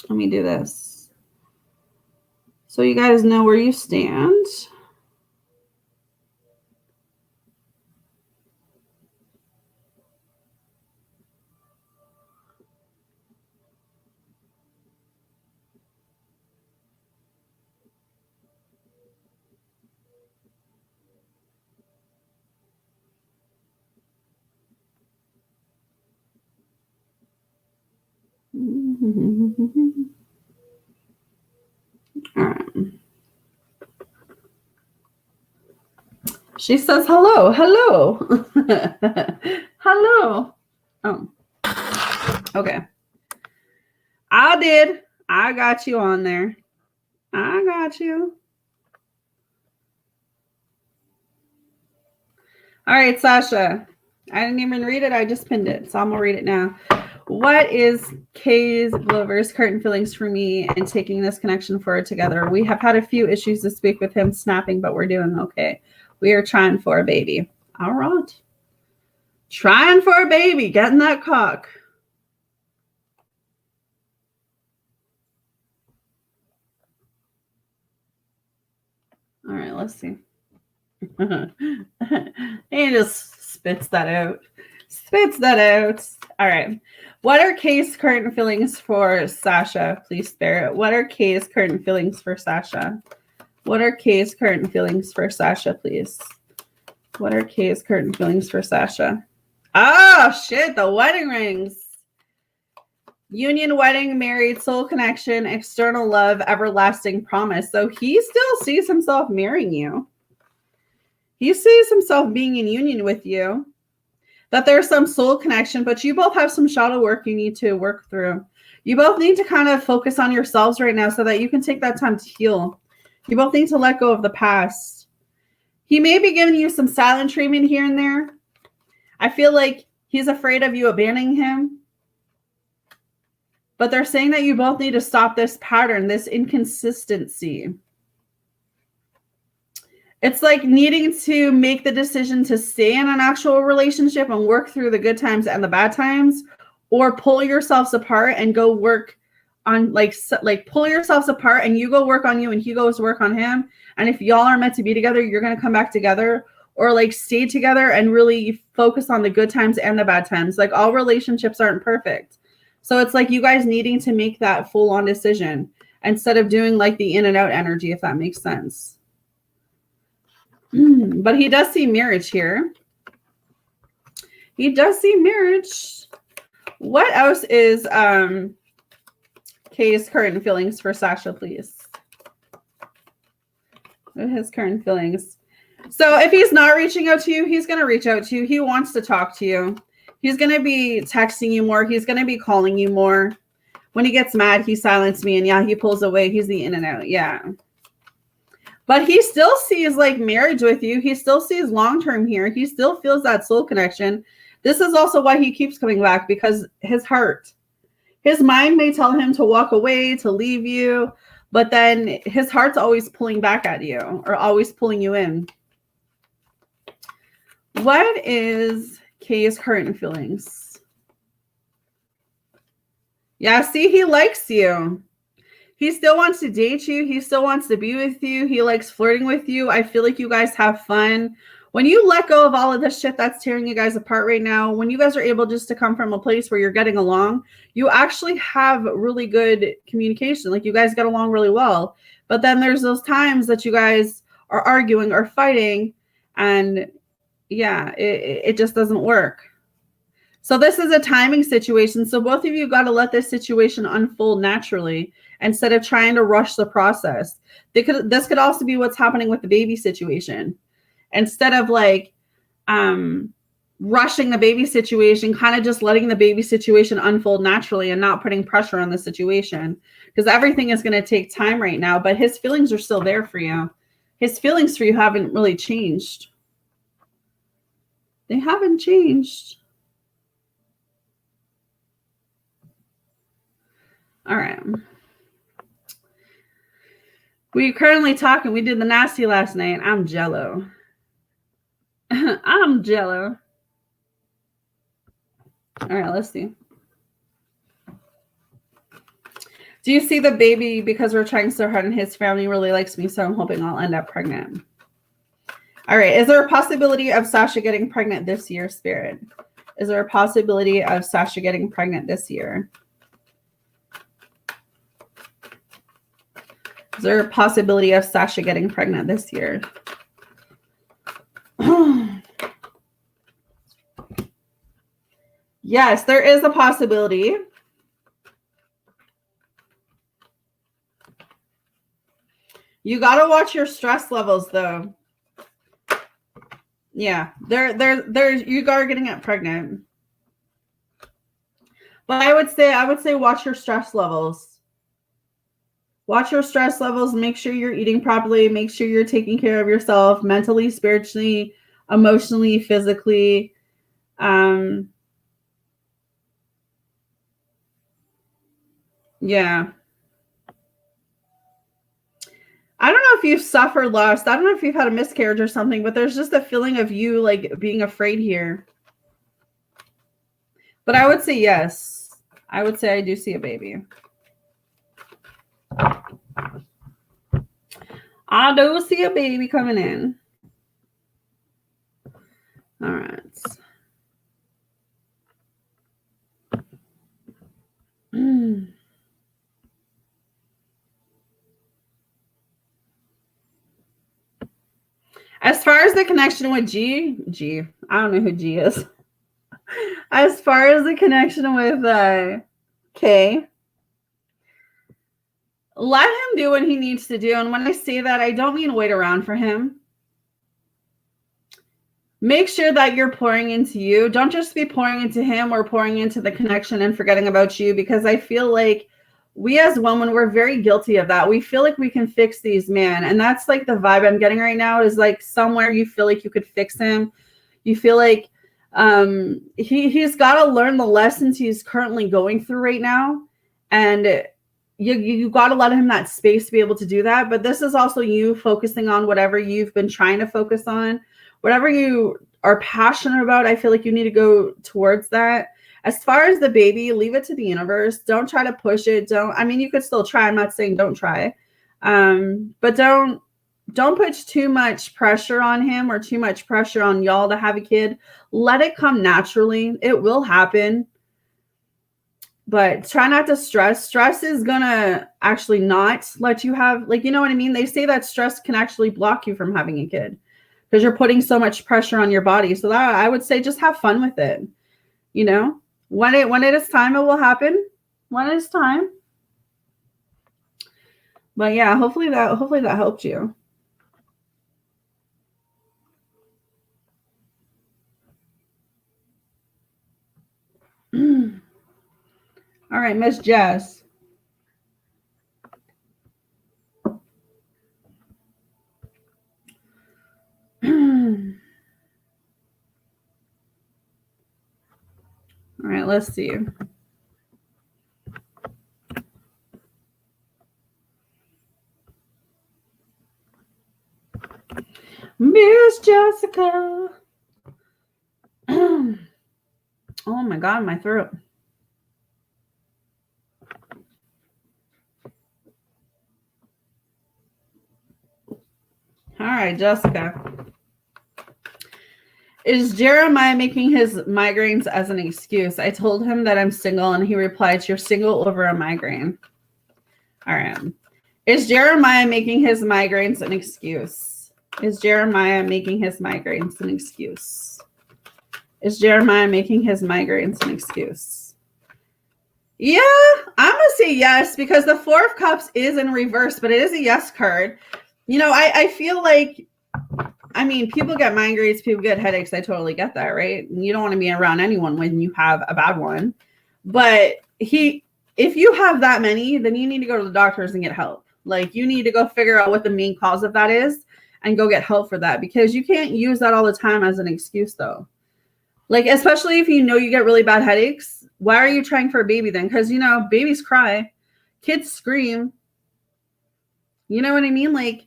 me do this. So you guys know where you stand. All right. She says hello. Hello. Hello. Oh. Okay. I did. I got you on there. I got you. All right, Sasha. I didn't even read it. I just pinned it. So I'm going to read it now. What is Kay's Glover's current feelings for me and taking this connection forward together? We have had a few issues this week with him snapping, but we're doing okay. We are trying for a baby. All right. Trying for a baby. Getting that cock. All right, let's see. He just spits that out. Spits that out. All right. What are Kay's current feelings for Sasha? Please spare it. What are Kay's current feelings for Sasha? What are Kay's current feelings for Sasha, please? What are Kay's current feelings for Sasha? Oh, shit. The wedding rings. Union, wedding, married, soul connection, external love, everlasting promise. So he still sees himself marrying you. He sees himself being in union with you. That there's some soul connection, but you both have some shadow work you need to work through. You both need to kind of focus on yourselves right now so that you can take that time to heal. You both need to let go of the past. He may be giving you some silent treatment here and there. I feel like he's afraid of you abandoning him. But they're saying that you both need to stop this pattern, this inconsistency. It's like needing to make the decision to stay in an actual relationship and work through the good times and the bad times, or pull yourselves apart and go work on like pull yourselves apart and you go work on you and he goes work on him. And if y'all are meant to be together, you're going to come back together, or like stay together and really focus on the good times and the bad times. Like all relationships aren't perfect. So it's like you guys needing to make that full on decision instead of doing like the in and out energy, if that makes sense. But he does see marriage here. He does see marriage. What else is Kay's current feelings for Sasha, please? What are his current feelings? So if he's not reaching out to you, he's going to reach out to you. He wants to talk to you. He's going to be texting you more. He's going to be calling you more. When he gets mad, he silences me. And yeah, he pulls away. He's the in and out. Yeah. But he still sees like marriage with you. He still sees long-term here. He still feels that soul connection. This is also why he keeps coming back, because his heart, his mind may tell him to walk away, to leave you, but then his heart's always pulling back at you or always pulling you in. What is Kay's current feelings? Yeah, see, he likes you. He still wants to date you. He still wants to be with you. He likes flirting with you. I feel like you guys have fun. When you let go of all of this shit that's tearing you guys apart right now, when you guys are able just to come from a place where you're getting along, you actually have really good communication. Like you guys get along really well. But then there's those times that you guys are arguing or fighting, and yeah, it just doesn't work. So this is a timing situation. So both of you got to let this situation unfold naturally instead of trying to rush the process. This could also be what's happening with the baby situation. Instead of like rushing the baby situation, kind of just letting the baby situation unfold naturally and not putting pressure on the situation, because everything is going to take time right now. But his feelings are still there for you. His feelings for you haven't really changed. They haven't changed. All right. We currently talking. We did the nasty last night. I'm jello. I'm Jello. All right, let's see. Do you see the baby? Because we're trying so hard and his family really likes me, so I'm hoping I'll end up pregnant. All right. Is there a possibility of Sasha getting pregnant this year, Spirit? Is there a possibility of Sasha getting pregnant this year? Is there a possibility of Sasha getting pregnant this year? Yes, there is a possibility. You got to watch your stress levels, though. Yeah, you are getting pregnant. But I would say watch your stress levels. Watch your stress levels. Make sure you're eating properly. Make sure you're taking care of yourself mentally, spiritually, emotionally, physically. Yeah. I don't know if you've suffered loss. I don't know if you've had a miscarriage or something, but there's just a feeling of you like being afraid here. But I would say yes. I would say I do see a baby. I do see a baby coming in. All right. As far as the connection with G, I don't know who G is. As far as the connection with K, let him do what he needs to do. And when I say that, I don't mean wait around for him. Make sure that you're pouring into you. Don't just be pouring into him or pouring into the connection and forgetting about you, because I feel like we as women, we're very guilty of that. We feel like we can fix these men. And that's like the vibe I'm getting right now is like somewhere you feel like you could fix him. You feel like he's got to learn the lessons he's currently going through right now. And you got to let him that space to be able to do that. But this is also you focusing on whatever you've been trying to focus on. Whatever you are passionate about, I feel like you need to go towards that. As far as the baby, leave it to the universe. Don't try to push it. You could still try. I'm not saying don't try. But don't put too much pressure on him or too much pressure on y'all to have a kid. Let it come naturally. It will happen. But try not to stress. Stress is going to actually not let you have, like, you know what I mean? They say that stress can actually block you from having a kid, because you're putting so much pressure on your body. So that I would say just have fun with it. You know, when it is time, it will happen. When it is time. But yeah, hopefully that helped you. All right, Miss Jess. All right, let's see. Miss Jessica. Oh my God, my throat. All right, Jessica. Is Jeremiah making his migraines as an excuse? I told him that I'm single, and he replied, "You're single over a migraine." All right. Is Jeremiah making his migraines an excuse? Is Jeremiah making his migraines an excuse? Is Jeremiah making his migraines an excuse? Yeah, I'm going to say yes, because the Four of Cups is in reverse, but it is a yes card. You know, I feel like, people get migraines, people get headaches. I totally get that, right? You don't want to be around anyone when you have a bad one. But if you have that many, then you need to go to the doctors and get help. Like, you need to go figure out what the main cause of that is and go get help for that, because you can't use that all the time as an excuse, though. Like, especially if you know you get really bad headaches. Why are you trying for a baby then? Because, babies cry. Kids scream. You know what I mean? Like,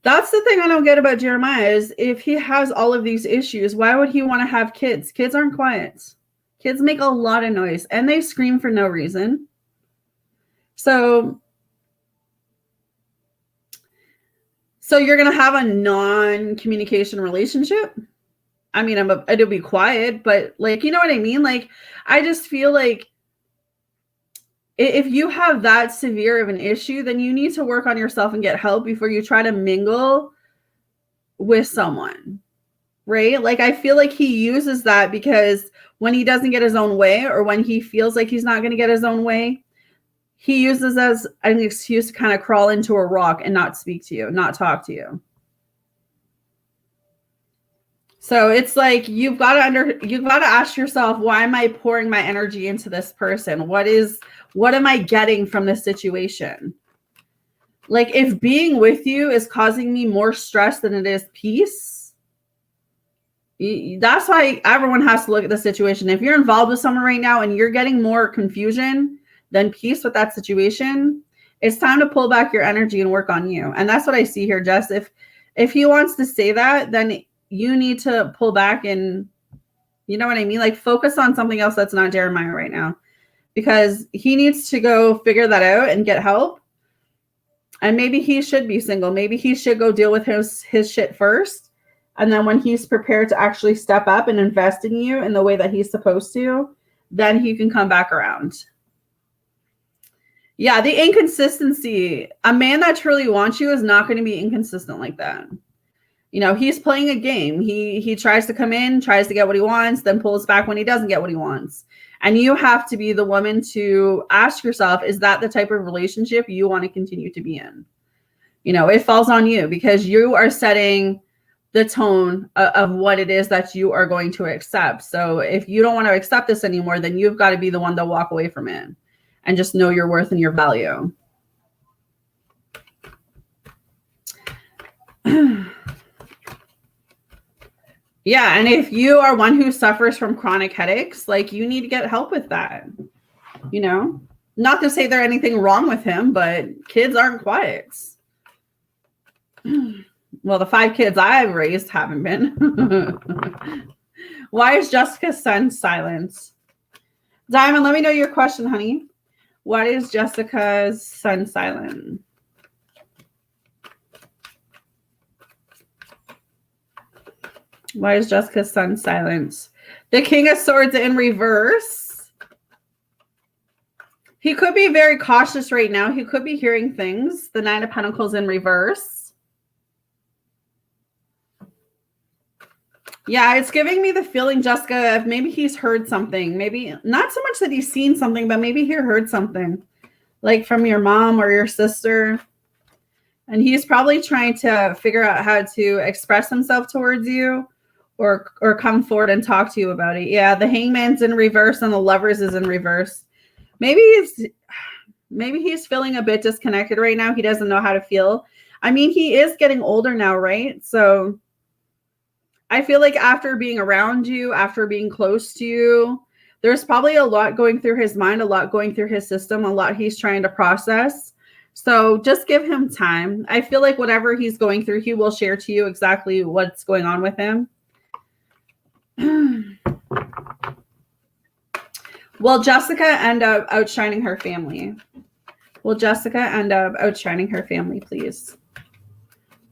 That's the thing I don't get about Jeremiah is if he has all of these issues, why would he want to have kids? Kids aren't quiet. Kids make a lot of noise and they scream for no reason. So you're going to have a non-communication relationship? I mean, it'll be quiet, but like, you know what I mean? Like, I just feel like if you have that severe of an issue, then you need to work on yourself and get help before you try to mingle with someone, right? Like, I feel like he uses that because when he doesn't get his own way or when he feels like he's not going to get his own way, he uses as an excuse to kind of crawl into a rock and not speak to you, not talk to you. So it's like you've got to ask yourself, why am I pouring my energy into this person? What am I getting from this situation? Like, if being with you is causing me more stress than it is peace, that's why everyone has to look at the situation. If you're involved with someone right now and you're getting more confusion than peace with that situation, it's time to pull back your energy and work on you. And that's what I see here, Jess. If he wants to say that, then you need to pull back and, you know what I mean? Like, focus on something else that's not Jeremiah right now, because he needs to go figure that out and get help. And maybe he should be single. Maybe he should go deal with his shit first. And then when he's prepared to actually step up and invest in you in the way that he's supposed to, then he can come back around. Yeah, the inconsistency. A man that truly wants you is not going to be inconsistent like that. You know, he's playing a game. He tries to come in, tries to get what he wants, then pulls back when he doesn't get what he wants. And you have to be the woman to ask yourself, is that the type of relationship you want to continue to be in? You know, it falls on you because you are setting the tone of what it is that you are going to accept. So if you don't want to accept this anymore, then you've got to be the one to walk away from it and just know your worth and your value. Yeah, and if you are one who suffers from chronic headaches, like, you need to get help with that. You know, not to say there's anything wrong with him, but kids aren't quiet. Well, the 5 kids I've raised haven't been. Why is Jessica's son silent? Diamond, let me know your question, honey. Why is Jessica's son silent? Why is Jessica's son silent? The King of Swords in reverse. He could be very cautious right now. He could be hearing things. The Nine of Pentacles in reverse. Yeah, it's giving me the feeling, Jessica, of maybe he's heard something. Maybe not so much that he's seen something, but maybe he heard something, like from your mom or your sister. And he's probably trying to figure out how to express himself towards you or come forward and talk to you about it. Yeah, the Hangman's in reverse and the Lovers is in reverse. Maybe he's feeling a bit disconnected right now. He doesn't know how to feel. I mean, he is getting older now, right? So I feel like after being around you, after being close to you, there's probably a lot going through his mind, a lot going through his system, a lot he's trying to process. So just give him time. I feel like whatever he's going through, he will share to you exactly what's going on with him. Will Jessica end up outshining her family? Will Jessica end up outshining her family, please?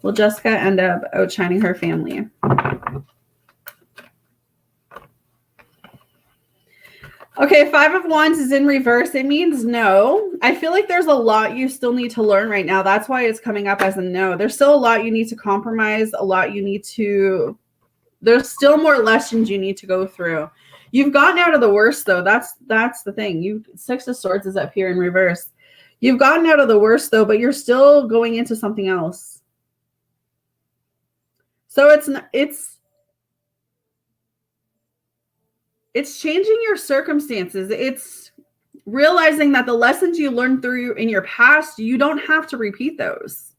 Will Jessica end up outshining her family? Okay, 5 of Wands is in reverse. It means no. I feel like there's a lot you still need to learn right now. That's why it's coming up as a no. There's still a lot you need to compromise, a lot you need to... There's still more lessons you need to go through. You've gotten out of the worst, though. That's the thing. 6 of Swords is up here in reverse. You've gotten out of the worst, though, but you're still going into something else. So it's changing your circumstances. It's realizing that the lessons you learned through in your past, you don't have to repeat those.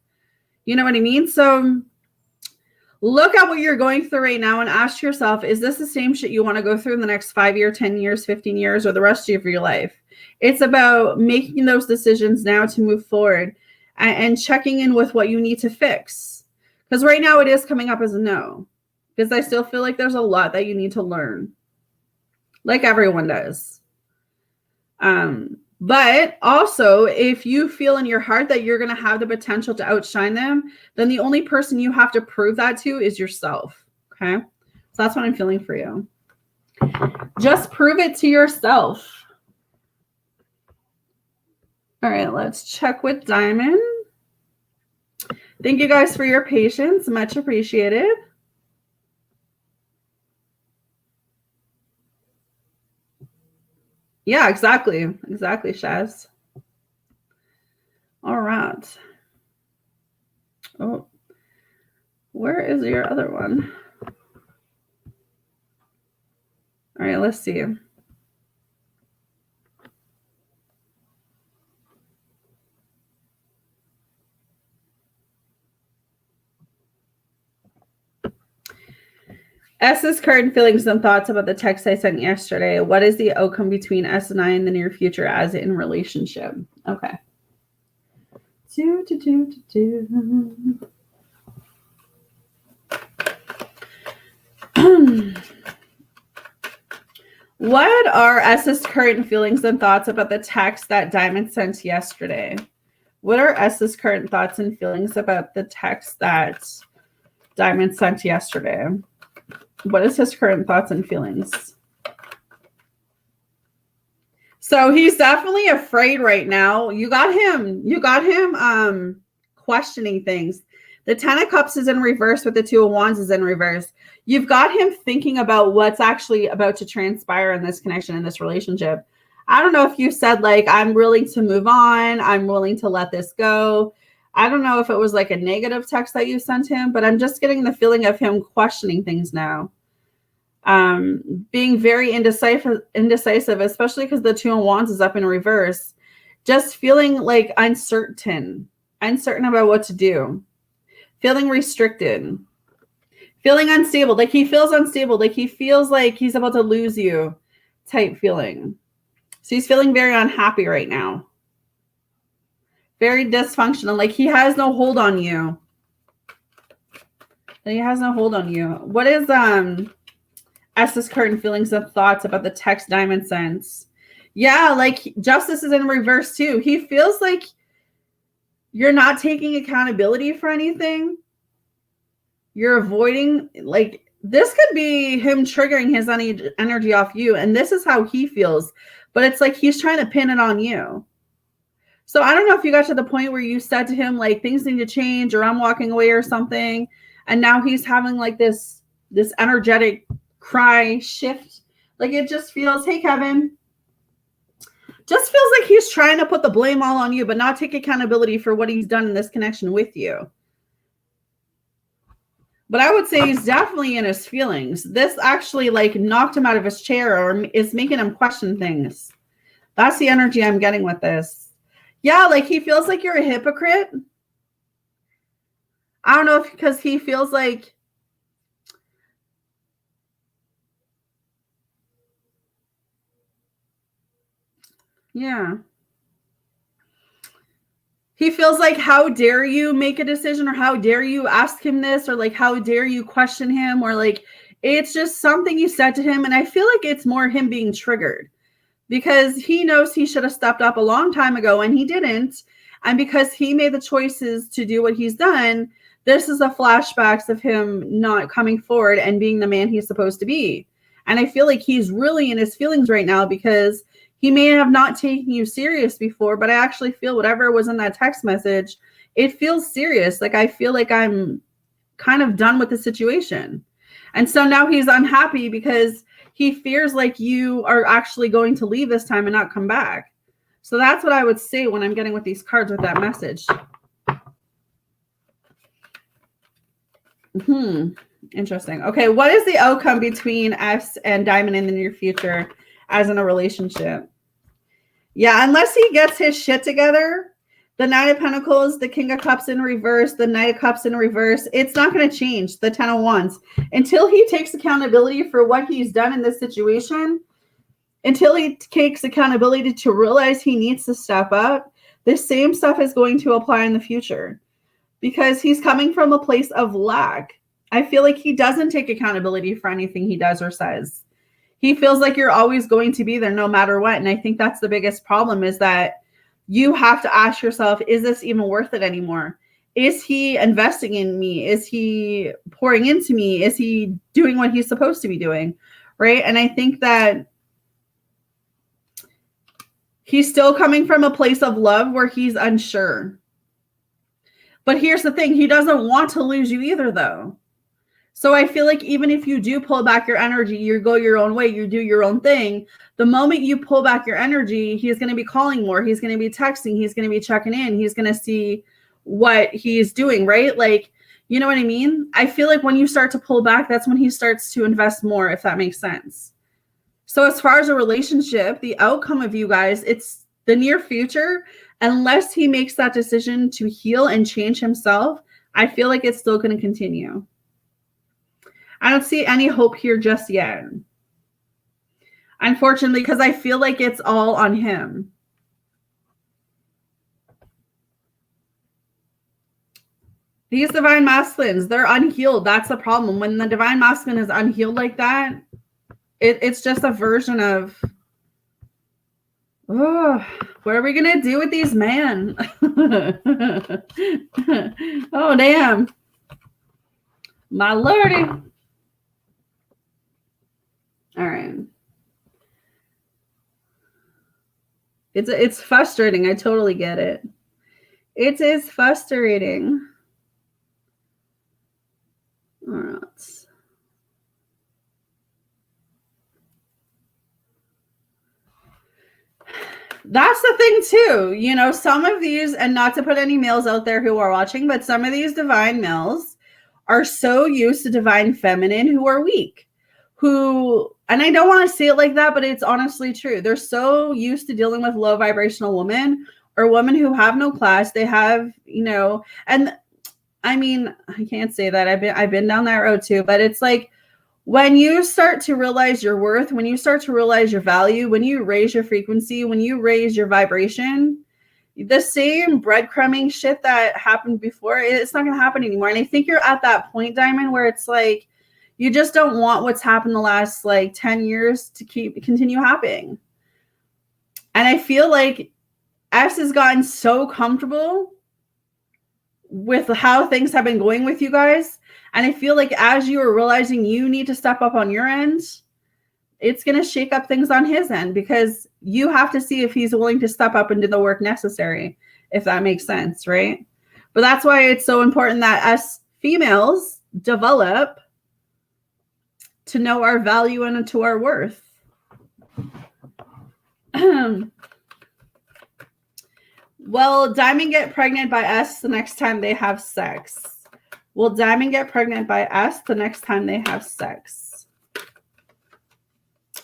You know what I mean? So look at what you're going through right now and ask yourself, is this the same shit you want to go through in the next 5 years, 10 years, 15 years, or the rest of your life? It's about making those decisions now to move forward and checking in with what you need to fix. Because right now it is coming up as a no. Because I still feel like there's a lot that you need to learn. Like everyone does. But also, if you feel in your heart that you're going to have the potential to outshine them, then the only person you have to prove that to is yourself. Okay? So that's what I'm feeling for you. Just prove it to yourself. All right, let's check with Diamond. Thank you guys for your patience. Much appreciated. Yeah, exactly. Exactly, Shaz. All right. Oh, where is your other one? All right, let's see. S's current feelings and thoughts about the text I sent yesterday. What is the outcome between S and I in the near future as in relationship? Okay. What are S's current feelings and thoughts about the text that Diamond sent yesterday? What are S's current thoughts and feelings about the text that Diamond sent yesterday? What is his current thoughts and feelings? So he's definitely afraid right now. You got him questioning things. The 10 of Cups is in reverse with the 2 of Wands is in reverse. You've got him thinking about what's actually about to transpire in this connection, in this relationship. I don't know if you said like, I'm willing to move on. I'm willing to let this go. I don't know if it was like a negative text that you sent him, but I'm just getting the feeling of him questioning things now. Being very indecisive, especially because the 2 of Wands is up in reverse. Just feeling like uncertain about what to do. Feeling restricted. Feeling unstable. Like he feels unstable. Like he feels like he's about to lose you type feeling. So he's feeling very unhappy right now. Very dysfunctional. Like he has no hold on you. He has no hold on you. What is S's current feelings and thoughts about the text Diamond sends? Yeah, like Justice is in reverse too. He feels like you're not taking accountability for anything. You're avoiding, like, this could be him triggering his energy off you, and this is how he feels. But it's like he's trying to pin it on you. So I don't know if you got to the point where you said to him, like, things need to change or I'm walking away or something. And now he's having like this energetic cry shift. Like it just feels, hey, Kevin. Just feels like he's trying to put the blame all on you, but not take accountability for what he's done in this connection with you. But I would say he's definitely in his feelings. This actually like knocked him out of his chair or is making him question things. That's the energy I'm getting with this. Yeah, like he feels like you're a hypocrite. I don't know if because he feels like yeah. He feels like, how dare you make a decision, or how dare you ask him this, or like, how dare you question him, or like, it's just something you said to him. And I feel like it's more him being triggered because he knows he should have stepped up a long time ago and he didn't. And because he made the choices to do what he's done, this is a flashbacks of him not coming forward and being the man he's supposed to be. And I feel like he's really in his feelings right now because he may have not taken you serious before, but I actually feel whatever was in that text message, it feels serious. Like I feel like I'm kind of done with the situation. And so now he's unhappy because he fears like you are actually going to leave this time and not come back. So that's what I would say when I'm getting with these cards with that message. Interesting. Okay, what is the outcome between S and Diamond in the near future as in a relationship? Yeah, unless he gets his shit together, the 9 of Pentacles, the King of Cups in reverse, the Knight of Cups in reverse, it's not going to change, the 10 of Wands. Until he takes accountability for what he's done in this situation, until he takes accountability to realize he needs to step up, the same stuff is going to apply in the future. because he's coming from a place of lack. I feel like he doesn't take accountability for anything he does or says. He feels like you're always going to be there no matter what. And I think that's the biggest problem, is that you have to ask yourself, is this even worth it anymore? Is he investing in me? Is he pouring into me? Is he doing what he's supposed to be doing? Right? And I think that he's still coming from a place of love where he's unsure. But here's the thing, he doesn't want to lose you either, though. So I feel like even if you do pull back your energy, you go your own way, you do your own thing, the moment you pull back your energy, he's going to be calling more. He's going to be texting. He's going to be checking in. He's going to see what he's doing, right? Like, you know what I mean? I feel like when you start to pull back, that's when he starts to invest more, if that makes sense. So as far as a relationship, the outcome of you guys, it's the near future. Unless he makes that decision to heal and change himself, I feel like it's still going to continue. I don't see any hope here just yet. Unfortunately, because I feel like it's all on him. These divine masculines, they're unhealed. That's the problem. When the divine masculine is unhealed like that, it's just a version of, oh, what are we going to do with these men? Oh, damn. My lordy. All right. It's frustrating. I totally get it. It is frustrating. All right. That's the thing too. You know, some of these, and not to put any males out there who are watching, but some of these divine males are so used to divine feminine who are weak. And I don't want to say it like that, but it's honestly true. They're so used to dealing with low vibrational women or women who have no class. They have, you know, and I mean, I can't say that. I've been down that road too, but it's like when you start to realize your worth, when you start to realize your value, when you raise your frequency, when you raise your vibration, the same breadcrumbing shit that happened before, it's not going to happen anymore. And I think you're at that point, Diamond, where it's like, you just don't want what's happened the last like 10 years to continue happening. And I feel like S has gotten so comfortable with how things have been going with you guys. And I feel like as you are realizing you need to step up on your end, it's going to shake up things on his end, because you have to see if he's willing to step up and do the work necessary, if that makes sense, right? But that's why it's so important that us females develop to know our value and to our worth. Will Diamond get pregnant by S the next time they have sex? Will Diamond get pregnant by S the next time they have sex?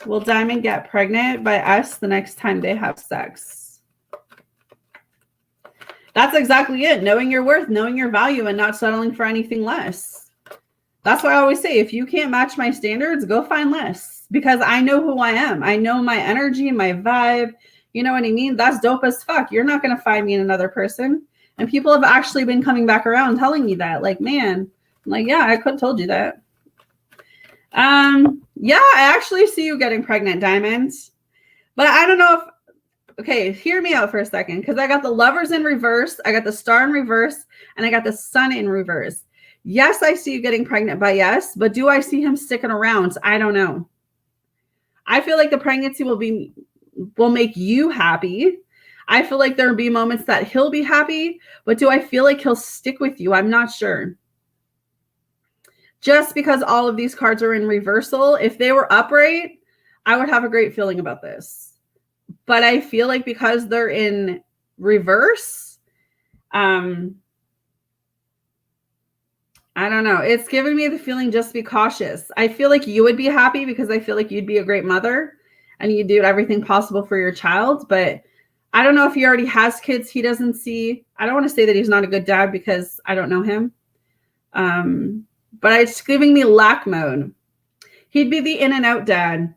Will Diamond get pregnant by S the next time they have sex? That's exactly it. Knowing your worth, knowing your value, and not settling for anything less. That's why I always say, if you can't match my standards, go find less, because I know who I am. I know my energy, my vibe. You know what I mean? That's dope as fuck. You're not going to find me in another person. And people have actually been coming back around telling me that. Like, man, I'm like, yeah, I could have told you that. Yeah, I actually see you getting pregnant, Diamonds. But I don't know if, okay, hear me out for a second, because I got the Lovers in reverse, I got the Star in reverse, and I got the Sun in reverse. Yes, I see you getting pregnant by yes, but do I see him sticking around? I don't know. I feel like the pregnancy will make you happy. I feel like there'll be moments that he'll be happy, but do I feel like he'll stick with you? I'm not sure. Just because all of these cards are in reversal, if they were upright, I would have a great feeling about this. But I feel like because they're in reverse, I don't know. It's giving me the feeling just be cautious. I feel like you would be happy because I feel like you'd be a great mother and you do everything possible for your child. But I don't know if he already has kids he doesn't see. I don't want to say that he's not a good dad because I don't know him. But it's giving me lack mode. He'd be the in and out dad.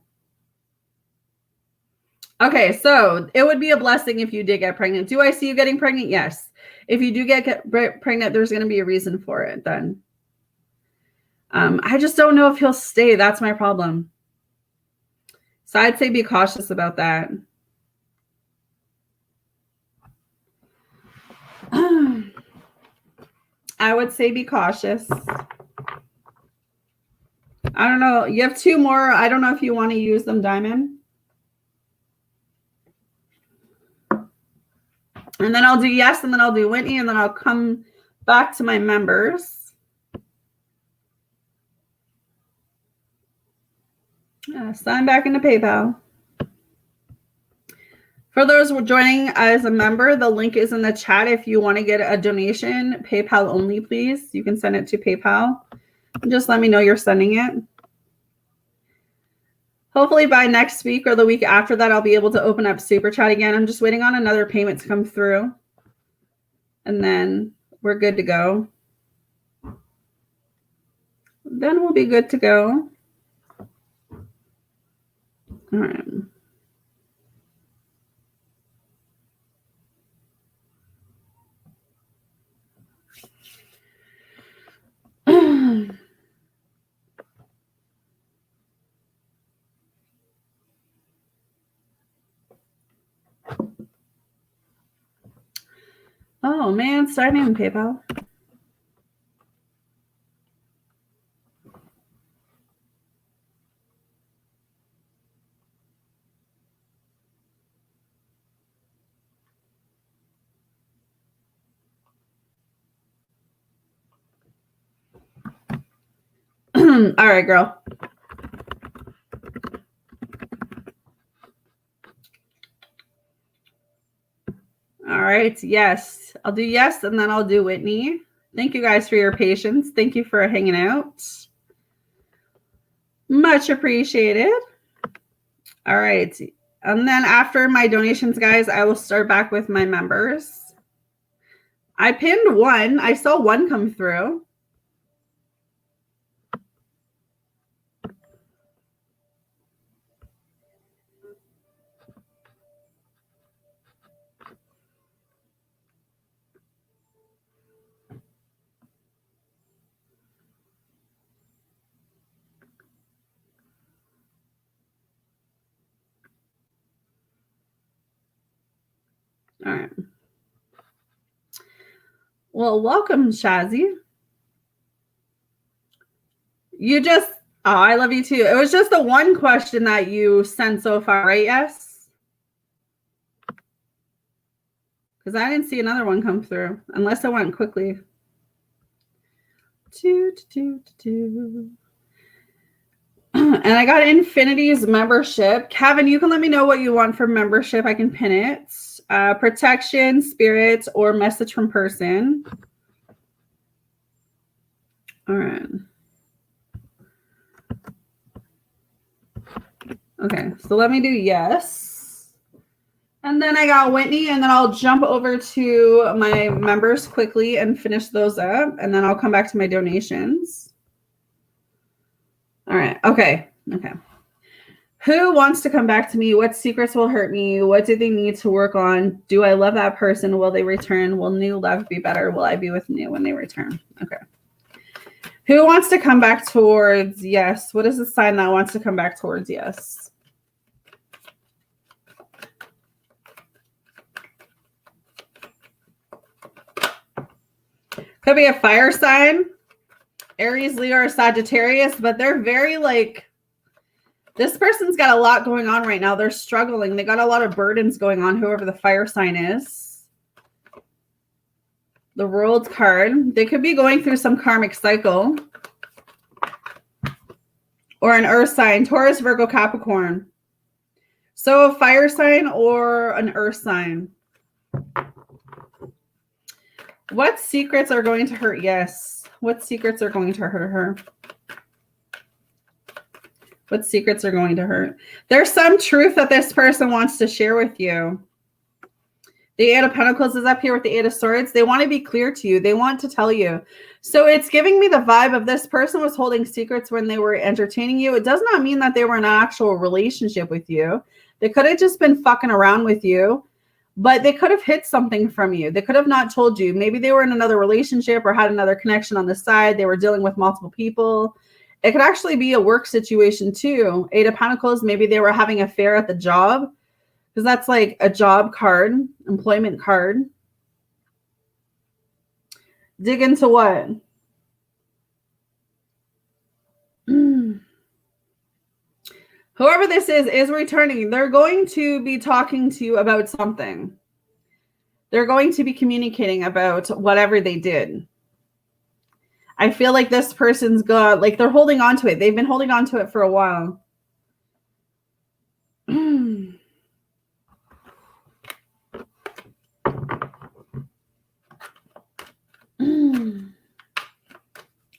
Okay, so it would be a blessing if you did get pregnant. Do I see you getting pregnant? Yes. if you do get pregnant, there's going to be a reason for it then. I just don't know if he'll stay. That's my problem. So I'd say be cautious about that. I would say be cautious. I don't know. You have 2 more. I don't know if you want to use them, Diamond. And then I'll do yes, and then I'll do Whitney, and then I'll come back to my members. Sign back into PayPal. For those joining as a member, the link is in the chat. If you want to get a donation, PayPal only, please. You can send it to PayPal. Just let me know you're sending it. Hopefully by next week or the week after that, I'll be able to open up Super Chat again. I'm just waiting on another payment to come through. And then we're good to go. Then we'll be good to go. All right. Oh man, sign in PayPal. All right, girl. All right. Yes. I'll do yes, and then I'll do Whitney. Thank you guys for your patience. Thank you for hanging out. Much appreciated. All right. And then after my donations, guys, I will start back with my members. I pinned 1. I saw 1 come through. All right. Well, welcome, Shazzy. You just, oh, I love you too. It was just the 1 question that you sent so far, right? Yes? Because I didn't see another one come through, unless I went quickly. And I got Infinity's membership. Kevin, you can let me know what you want for membership. I can pin it. Protection, spirit, or message from person. All right. Okay, so let me do yes. And then I got Whitney, and then I'll jump over to my members quickly and finish those up, and then I'll come back to my donations. All right, okay. Who wants to come back to me? What secrets will hurt me? What do they need to work on? Do I love that person? Will they return? Will new love be better? Will I be with new when they return? Okay. Who wants to come back towards yes? What is the sign that wants to come back towards yes? Could be a fire sign, Aries, Leo, or Sagittarius, but they're very like, this person's got a lot going on right now. They're struggling. They got a lot of burdens going on, whoever the fire sign is. The World card. They could be going through some karmic cycle. Or an earth sign, Taurus, Virgo, Capricorn. So a fire sign or an earth sign. What secrets are going to hurt? Yes. What secrets are going to hurt her? What secrets are going to hurt? There's some truth that this person wants to share with you. The 8 of Pentacles is up here with the 8 of Swords. They want to be clear to you. They want to tell you. So it's giving me the vibe of this person was holding secrets when they were entertaining you. It does not mean that they were in an actual relationship with you. They could have just been fucking around with you. but they could have hid something from you. They could have not told you. Maybe they were in another relationship or had another connection on the side. They were dealing with multiple people. It could actually be a work situation too. 8 of Pentacles, maybe they were having an affair at the job, because that's like a job card, employment card. Dig into what? Whoever this is returning. They're going to be talking to you about something. They're going to be communicating about whatever they did. I feel like this person's got, like, they're holding on to it. They've been holding on to it for a while.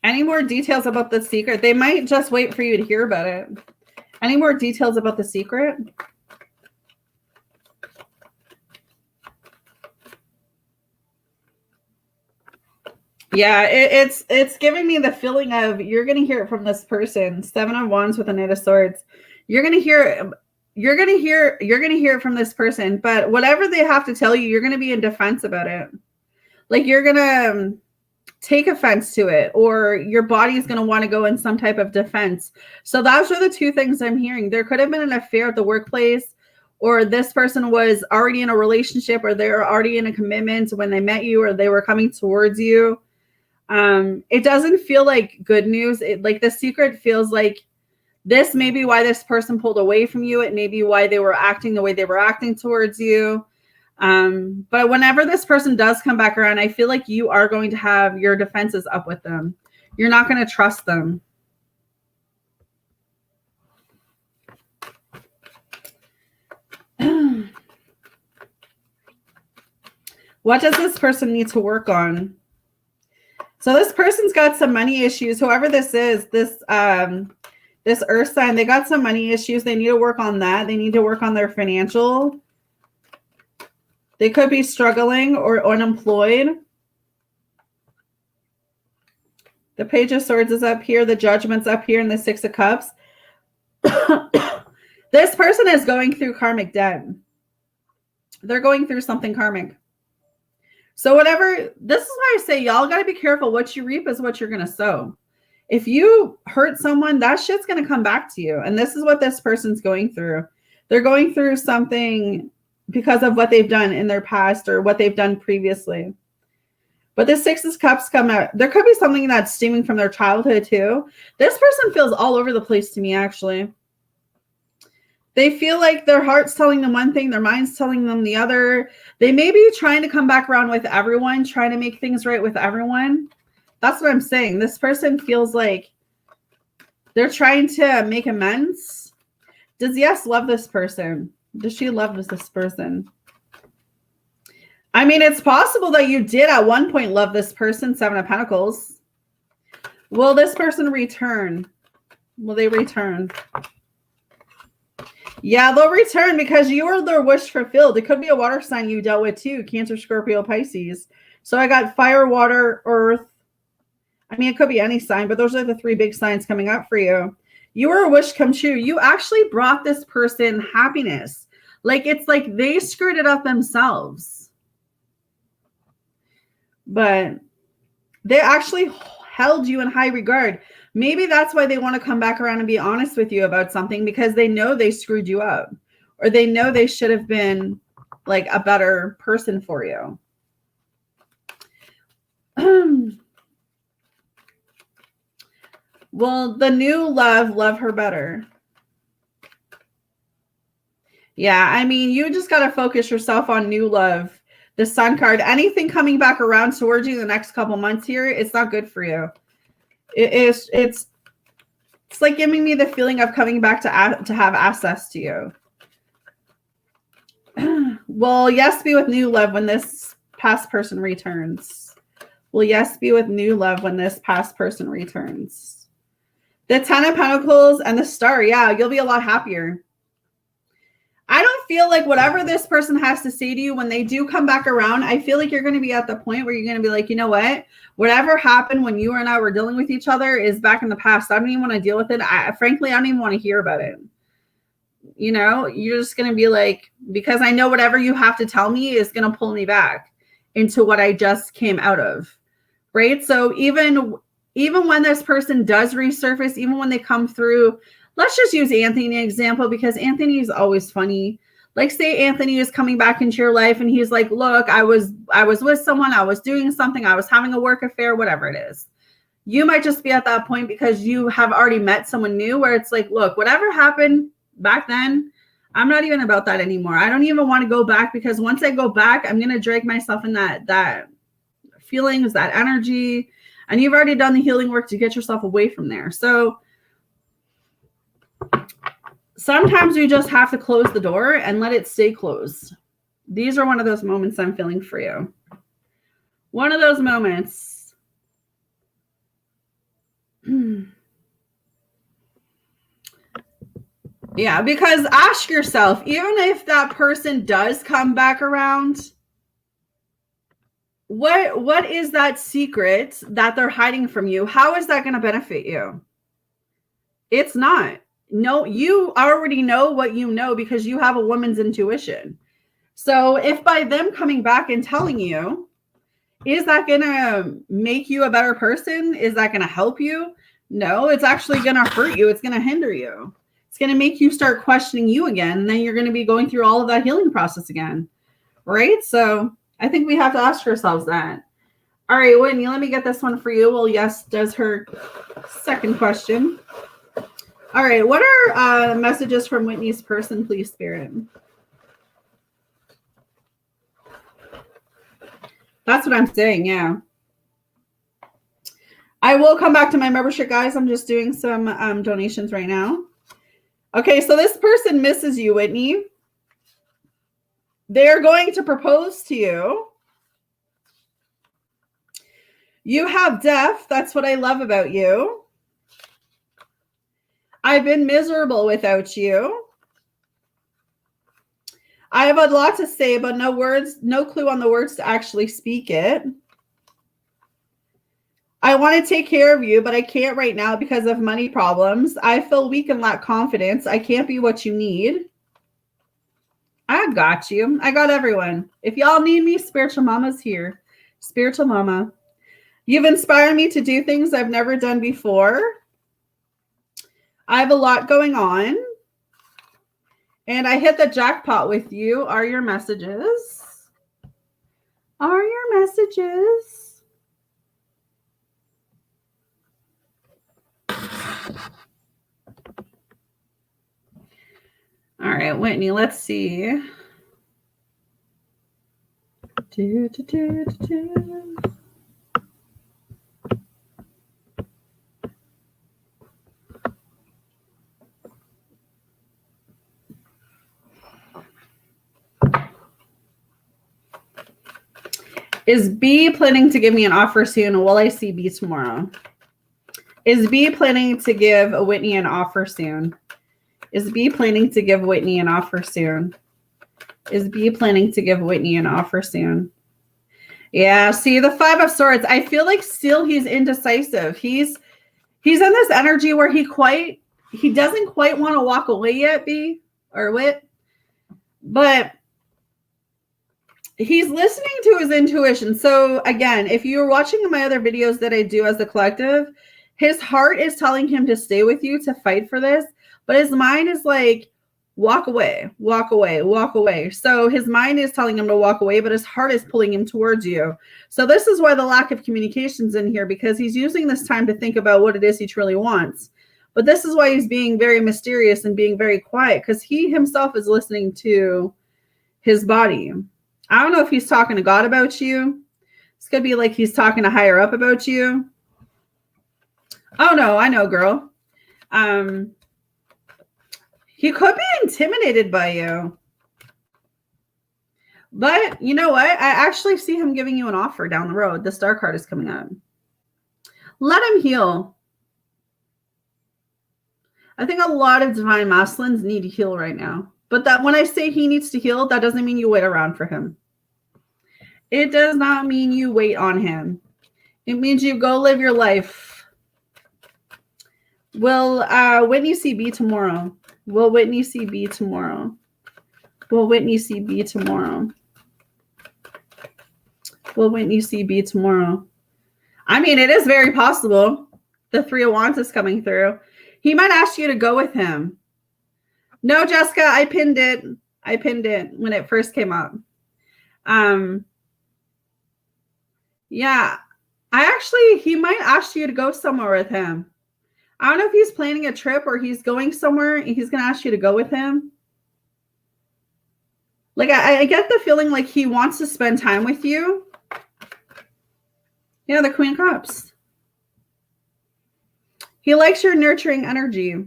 Any more details about the secret? They might just wait for you to hear about it. Any more details about the secret? Yeah, it's giving me the feeling of you're going to hear it from this person. 7 of Wands with a Knight of Swords. You're going to hear it from this person, but whatever they have to tell you, you're going to be in defense about it. Like, you're going to take offense to it, or your body is going to want to go in some type of defense. So those are the two things I'm hearing. There could have been an affair at the workplace, or this person was already in a relationship, or they're already in a commitment when they met you, or they were coming towards you. It doesn't feel like good news. Like, the secret feels like this may be why this person pulled away from you. It may be why they were acting the way they were acting towards you. But whenever this person does come back around, I feel like you are going to have your defenses up with them. You're not going to trust them. What does this person need to work on? So this person's got some money issues. Whoever this is, this earth sign, they got some money issues. They need to work on that. They need to work on their financial. They could be struggling or unemployed. The Page of Swords is up here. The Judgment's up here, and the 6 of Cups. This person is going through karmic debt. They're going through something karmic. So whatever, this is why I say y'all got to be careful. What you reap is what you're going to sow. If you hurt someone, that shit's going to come back to you. And this is what this person's going through. They're going through something because of what they've done in their past or what they've done previously. But the 6 of Cups come out. There could be something that's stemming from their childhood too. This person feels all over the place to me, actually. They feel like their heart's telling them one thing, their mind's telling them the other. They may be trying to come back around with everyone, trying to make things right with everyone. That's what I'm saying. This person feels like they're trying to make amends. Does Yes love this person? Does she love this person? I mean, it's possible that you did at one point love this person. 7 of Pentacles. Will this person return? Will they return? Yeah, they'll return because you were their wish fulfilled. It could be a water sign you dealt with too. Cancer, Scorpio, Pisces. So I got fire, water, earth. I mean, it could be any sign, but those are the 3 big signs coming up for you. You were a wish come true. You actually brought this person happiness. Like, it's like they screwed it up themselves. But they actually held you in high regard. Maybe that's why they want to come back around and be honest with you about something, because they know they screwed you up, or they know they should have been like a better person for you. Well, the new love her better. Yeah, I mean, you just got to focus yourself on new love. The Sun card, anything coming back around towards you the next couple months here, it's not good for you. It's like giving me the feeling of coming back to have access to you. Well, yes, be with new love when this past person returns. Will yes be with new love when this past person returns? The 10 of Pentacles and the Star. Yeah, you'll be a lot happier. I don't feel like whatever this person has to say to you when they do come back around, I feel like you're going to be at the point where you're going to be like, you know what? Whatever happened when you and I were dealing with each other is back in the past. I don't even want to deal with it. Frankly, I don't even want to hear about it. You know, you're just going to be like, because I know whatever you have to tell me is going to pull me back into what I just came out of. Right. So even when this person does resurface, even when they come through, let's just use Anthony example, because Anthony is always funny. Like, say Anthony is coming back into your life and he's like, look, I was with someone, I was doing something, I was having a work affair, whatever it is. You might just be at that point because you have already met someone new where it's like, look, whatever happened back then, I'm not even about that anymore. I don't even want to go back, because once I go back, I'm going to drag myself in that feelings, that energy, and you've already done the healing work to get yourself away from there. So sometimes we just have to close the door and let it stay closed. These are one of those moments I'm feeling for you. One of those moments. Yeah, because ask yourself, even if that person does come back around, what is that secret that they're hiding from you? How is that going to benefit you? It's not. No, you already know what you know because you have a woman's intuition. So if by them coming back and telling you, is that going to make you a better person? Is that going to help you? No, it's actually going to hurt you. It's going to hinder you. It's going to make you start questioning you again. And then you're going to be going through all of that healing process again. Right? So I think we have to ask ourselves that. All right, Whitney, let me get this one for you. Well, yes, does her second question. All right, what are messages from Whitney's person, please, Spirit? That's what I'm saying, yeah. I will come back to my membership, guys. I'm just doing some donations right now. Okay, so this person misses you, Whitney. They're going to propose to you. You have death. That's what I love about you. I've been miserable without you. I have a lot to say, but no words, no clue on the words to actually speak it. I want to take care of you, but I can't right now because of money problems. I feel weak and lack confidence. I can't be what you need. I got you. I got everyone. If y'all need me, Spiritual Mama's here. Spiritual Mama. You've inspired me to do things I've never done before. I have a lot going on. And I hit the jackpot with you. Are your messages? Are your messages? All right, Whitney, let's see. Is B planning to give me an offer soon? Will I see B tomorrow? Is B planning to give Whitney an offer soon? Is B planning to give Whitney an offer soon? Is B planning to give Whitney an offer soon? Yeah, see, the Five of Swords, I feel like still he's indecisive. He's in this energy where he doesn't quite want to walk away yet, B or Whit. But he's listening to his intuition. So again, if you're watching my other videos that I do as a collective, his heart is telling him to stay with you, to fight for this. But his mind is like, walk away, walk away, walk away. So his mind is telling him to walk away, but his heart is pulling him towards you. So this is why the lack of communication's in here, because he's using this time to think about what it is he truly wants. But this is why he's being very mysterious and being very quiet, because he himself is listening to his body. I don't know if he's talking to God about you. This could be like he's talking to higher up about you. Oh, no, I know, girl. He could be intimidated by you. But you know what? I actually see him giving you an offer down the road. The Star card is coming up. Let him heal. I think a lot of divine masculines need to heal right now. But that when I say he needs to heal, that doesn't mean you wait around for him. It does not mean you wait on him. It means you go live your life. Will Whitney C be tomorrow? Will Whitney C be tomorrow? Will Whitney C be tomorrow? Will Whitney C be tomorrow? I mean, it is very possible. The Three of Wands is coming through. He might ask you to go with him. No, Jessica, I pinned it. I pinned it when it first came up. Yeah, he might ask you to go somewhere with him. I don't know if he's planning a trip or he's going somewhere and he's going to ask you to go with him. Like, I get the feeling like he wants to spend time with you. Yeah, the Queen of Cups. He likes your nurturing energy.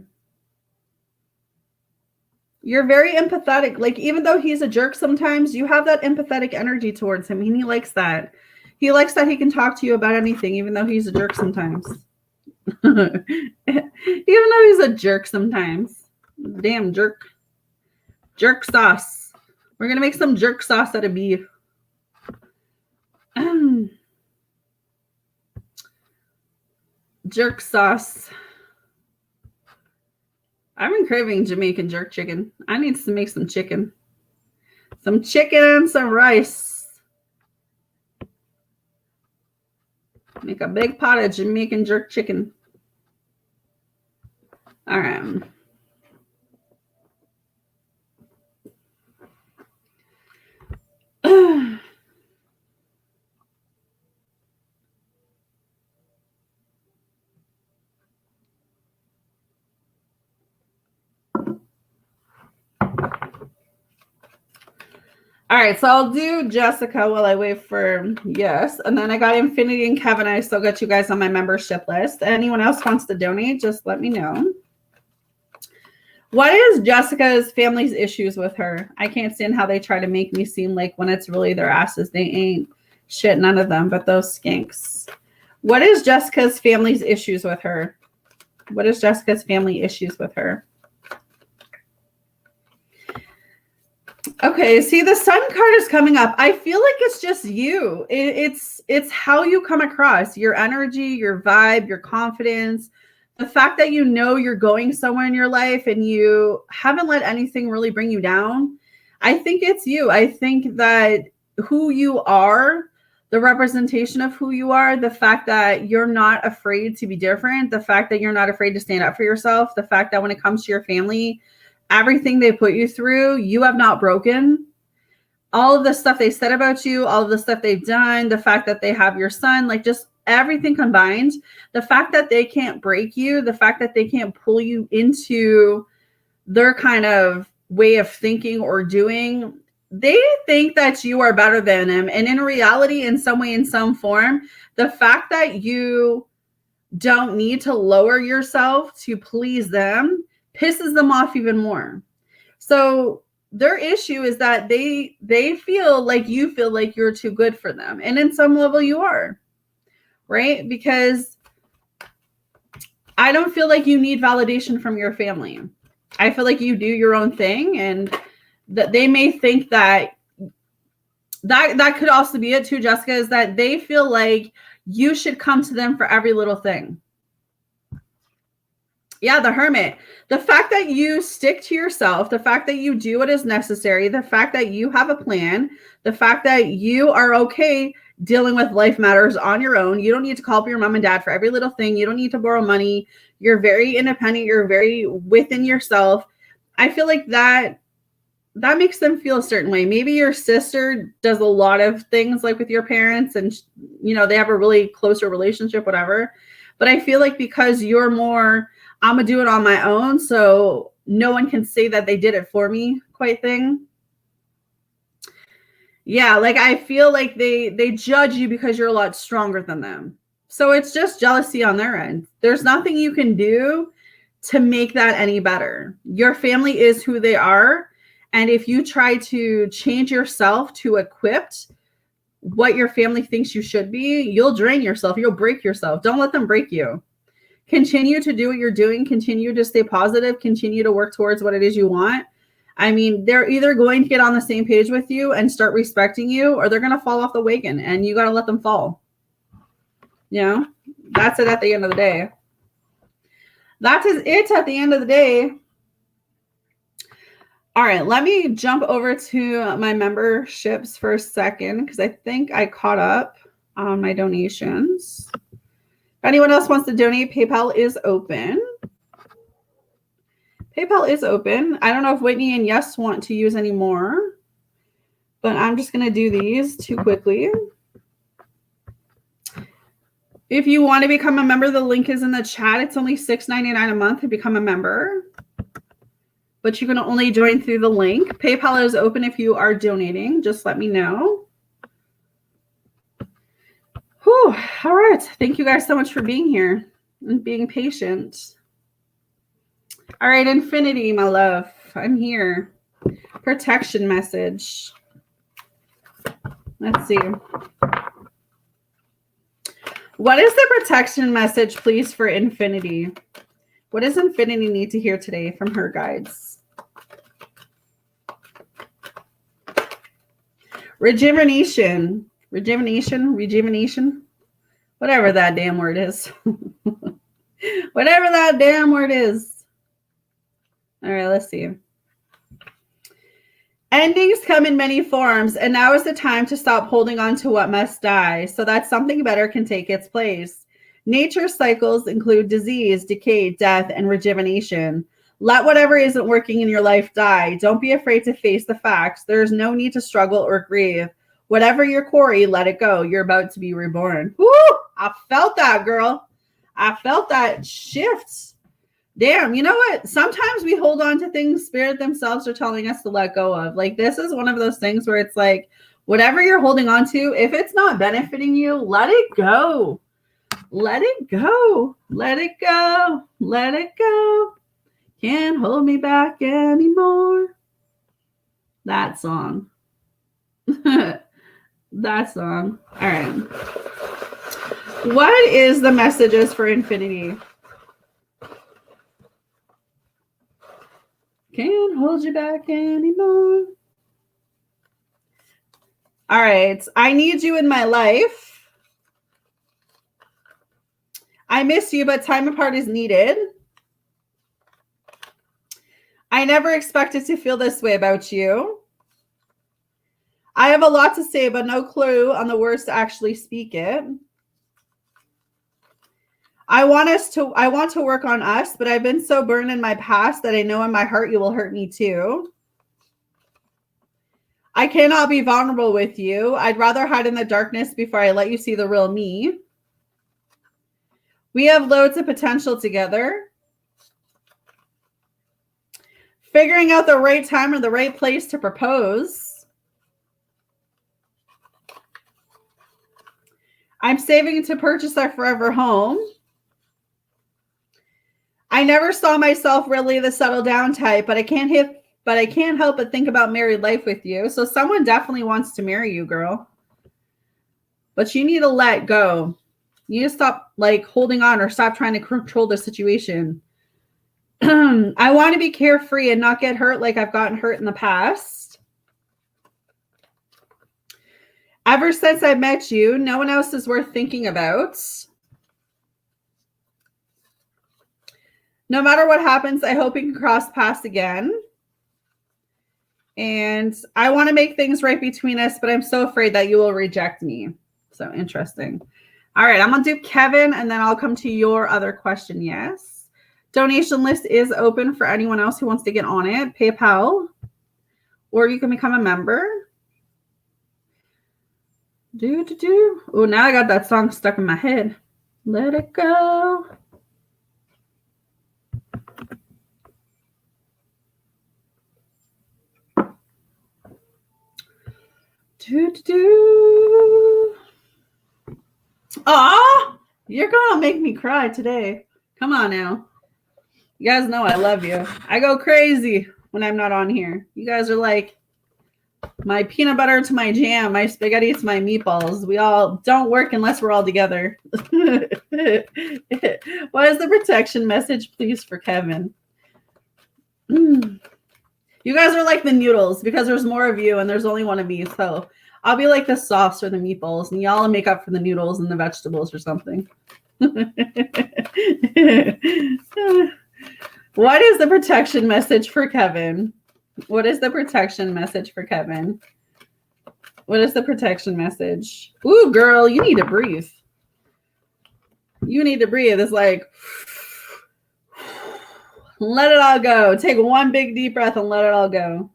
You're very empathetic. Like, even though he's a jerk sometimes, you have that empathetic energy towards him, and he likes that. He likes that he can talk to you about anything, even though he's a jerk sometimes. Even though he's a jerk sometimes. Damn jerk. Jerk sauce. We're going to make some jerk sauce out of beef. Jerk sauce. I've been craving Jamaican jerk chicken. I need to make some chicken. Some chicken and some rice. Make a big pot of Jamaican jerk chicken. All right. All right, so I'll do Jessica while I wait for yes. And then I got Infinity and Kevin. I still got you guys on my membership list. Anyone else wants to donate, just let me know. What is Jessica's family's issues with her? I can't stand how they try to make me seem like when it's really their asses, they ain't shit, none of them, but those skinks. What is Jessica's family's issues with her? What is Jessica's family issues with her? Okay, see, the Sun card is coming up. I feel like it's just you. It's how you come across, your energy, your vibe, your confidence, the fact that you know you're going somewhere in your life and you haven't let anything really bring you down. I think it's you. I think that who you are, the representation of who you are, the fact that you're not afraid to be different, the fact that you're not afraid to stand up for yourself, the fact that when it comes to your family, everything they put you through, you have not broken. All of the stuff they said about you, all of the stuff they've done, the fact that they have your son, like just everything combined, the fact that they can't break you, the fact that they can't pull you into their kind of way of thinking or doing, they think that you are better than them. And in reality, in some way, in some form, the fact that you don't need to lower yourself to please them pisses them off even more. So their issue is that they feel like you feel like you're too good for them. And in some level you are, right? Because I don't feel like you need validation from your family. I feel like you do your own thing, and that they may think that could also be it too, Jessica, is that they feel like you should come to them for every little thing. Yeah, the Hermit. The fact that you stick to yourself, the fact that you do what is necessary, the fact that you have a plan, the fact that you are okay dealing with life matters on your own. You don't need to call up your mom and dad for every little thing. You don't need to borrow money. You're very independent. You're very within yourself. I feel like that makes them feel a certain way. Maybe your sister does a lot of things like with your parents and, they have a really closer relationship, whatever. But I feel like because you're more, I'm going to do it on my own, so no one can say that they did it for me quite thing. Yeah, like I feel like they judge you because you're a lot stronger than them. So it's just jealousy on their end. There's nothing you can do to make that any better. Your family is who they are. And if you try to change yourself to equip what your family thinks you should be, you'll drain yourself. You'll break yourself. Don't let them break you. Continue to do what you're doing. Continue to stay positive. Continue to work towards what it is you want. I mean, they're either going to get on the same page with you and start respecting you, or they're going to fall off the wagon, and you got to let them fall. That's it at the end of the day. That is it at the end of the day. All right, let me jump over to my memberships for a second because I think I caught up on my donations. If anyone else wants to donate, PayPal is open. PayPal is open. I don't know if Whitney and Yes want to use any more, but I'm just going to do these too quickly. If you want to become a member, the link is in the chat. It's only $6.99 a month to become a member, but you can only join through the link. PayPal is open if you are donating. Just let me know. Whew. All right. Thank you guys so much for being here and being patient. All right, Infinity, my love. I'm here. Protection message. Let's see. What is the protection message, please, for Infinity? What does Infinity need to hear today from her guides? Rejuvenation. Rejuvenation. Whatever that damn word is. Whatever that damn word is. All right, let's see. Endings come in many forms, and now is the time to stop holding on to what must die so that something better can take its place. Nature's cycles include disease, decay, death, and rejuvenation. Let whatever isn't working in your life die. Don't be afraid to face the facts. There is no need to struggle or grieve. Whatever your quarry, let it go. You're about to be reborn. Woo! I felt that, girl. I felt that shift. Damn, you know what? Sometimes we hold on to things Spirit themselves are telling us to let go of. Like, this is one of those things where it's like, whatever you're holding on to, if it's not benefiting you, let it go. Let it go. Let it go. Let it go. Can't hold me back anymore. That song. That song. All right. What is the messages for Infinity? Can't hold you back anymore. All right. I need you in my life. I miss you, but time apart is needed. I never expected to feel this way about you. I have a lot to say, but no clue on the words to actually speak it. I want to work on us, but I've been so burned in my past that I know in my heart you will hurt me too. I cannot be vulnerable with you. I'd rather hide in the darkness before I let you see the real me. We have loads of potential together. Figuring out the right time or the right place to propose. I'm saving to purchase our forever home. I never saw myself really the settle down type, but I can't help but think about married life with you. So someone definitely wants to marry you, girl. But you need to let go. You need to stop like holding on or stop trying to control the situation. I want to be carefree and not get hurt like I've gotten hurt in the past. Ever since I met you, no one else is worth thinking about. No matter what happens, I hope we can cross paths again. And I want to make things right between us, but I'm so afraid that you will reject me. So interesting. All right, I'm going to do Kevin, and then I'll come to your other question. Yes. Donation list is open for anyone else who wants to get on it. PayPal, or you can become a member. Oh, now I got that song stuck in my head. Let it go. Aw, you're gonna make me cry today. Come on now. You guys know I love you. I go crazy when I'm not on here. You guys are like my peanut butter to my jam, my spaghetti to my meatballs. We all don't work unless we're all together. What is the protection message, please, for Kevin? You guys are like the noodles because there's more of you and there's only one of me. So I'll be like the sauce or the meatballs and y'all make up for the noodles and the vegetables or something. What is the protection message for Kevin? What is the protection message for Kevin? What is the protection message? Ooh, girl, you need to breathe. You need to breathe. It's like, let it all go. Take one big deep breath and let it all go.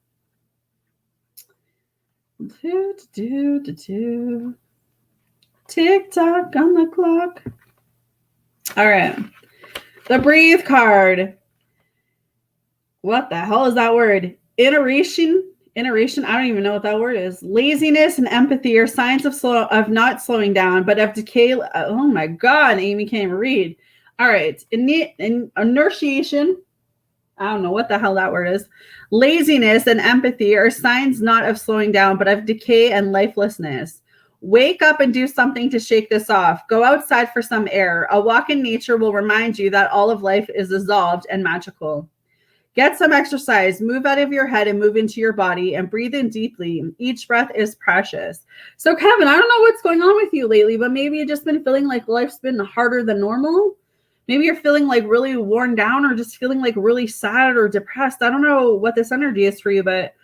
Tick tock on the clock. All right. The breathe card. What the hell is that word? Iteration. I don't even know what that word is. Laziness and empathy are signs of not slowing down, but of decay. Oh my God, Amy can't even read. All right. Inertiation. I don't know what the hell that word is. Laziness and empathy are signs not of slowing down, but of decay and lifelessness. Wake up and do something to shake this off. Go outside for some air. A walk in nature will remind you that all of life is dissolved and magical. Get some exercise, move out of your head and move into your body and breathe in deeply. Each breath is precious. So Kevin, I don't know what's going on with you lately, but maybe you've just been feeling like life's been harder than normal. Maybe you're feeling like really worn down or just feeling like really sad or depressed. I don't know what this energy is for you, but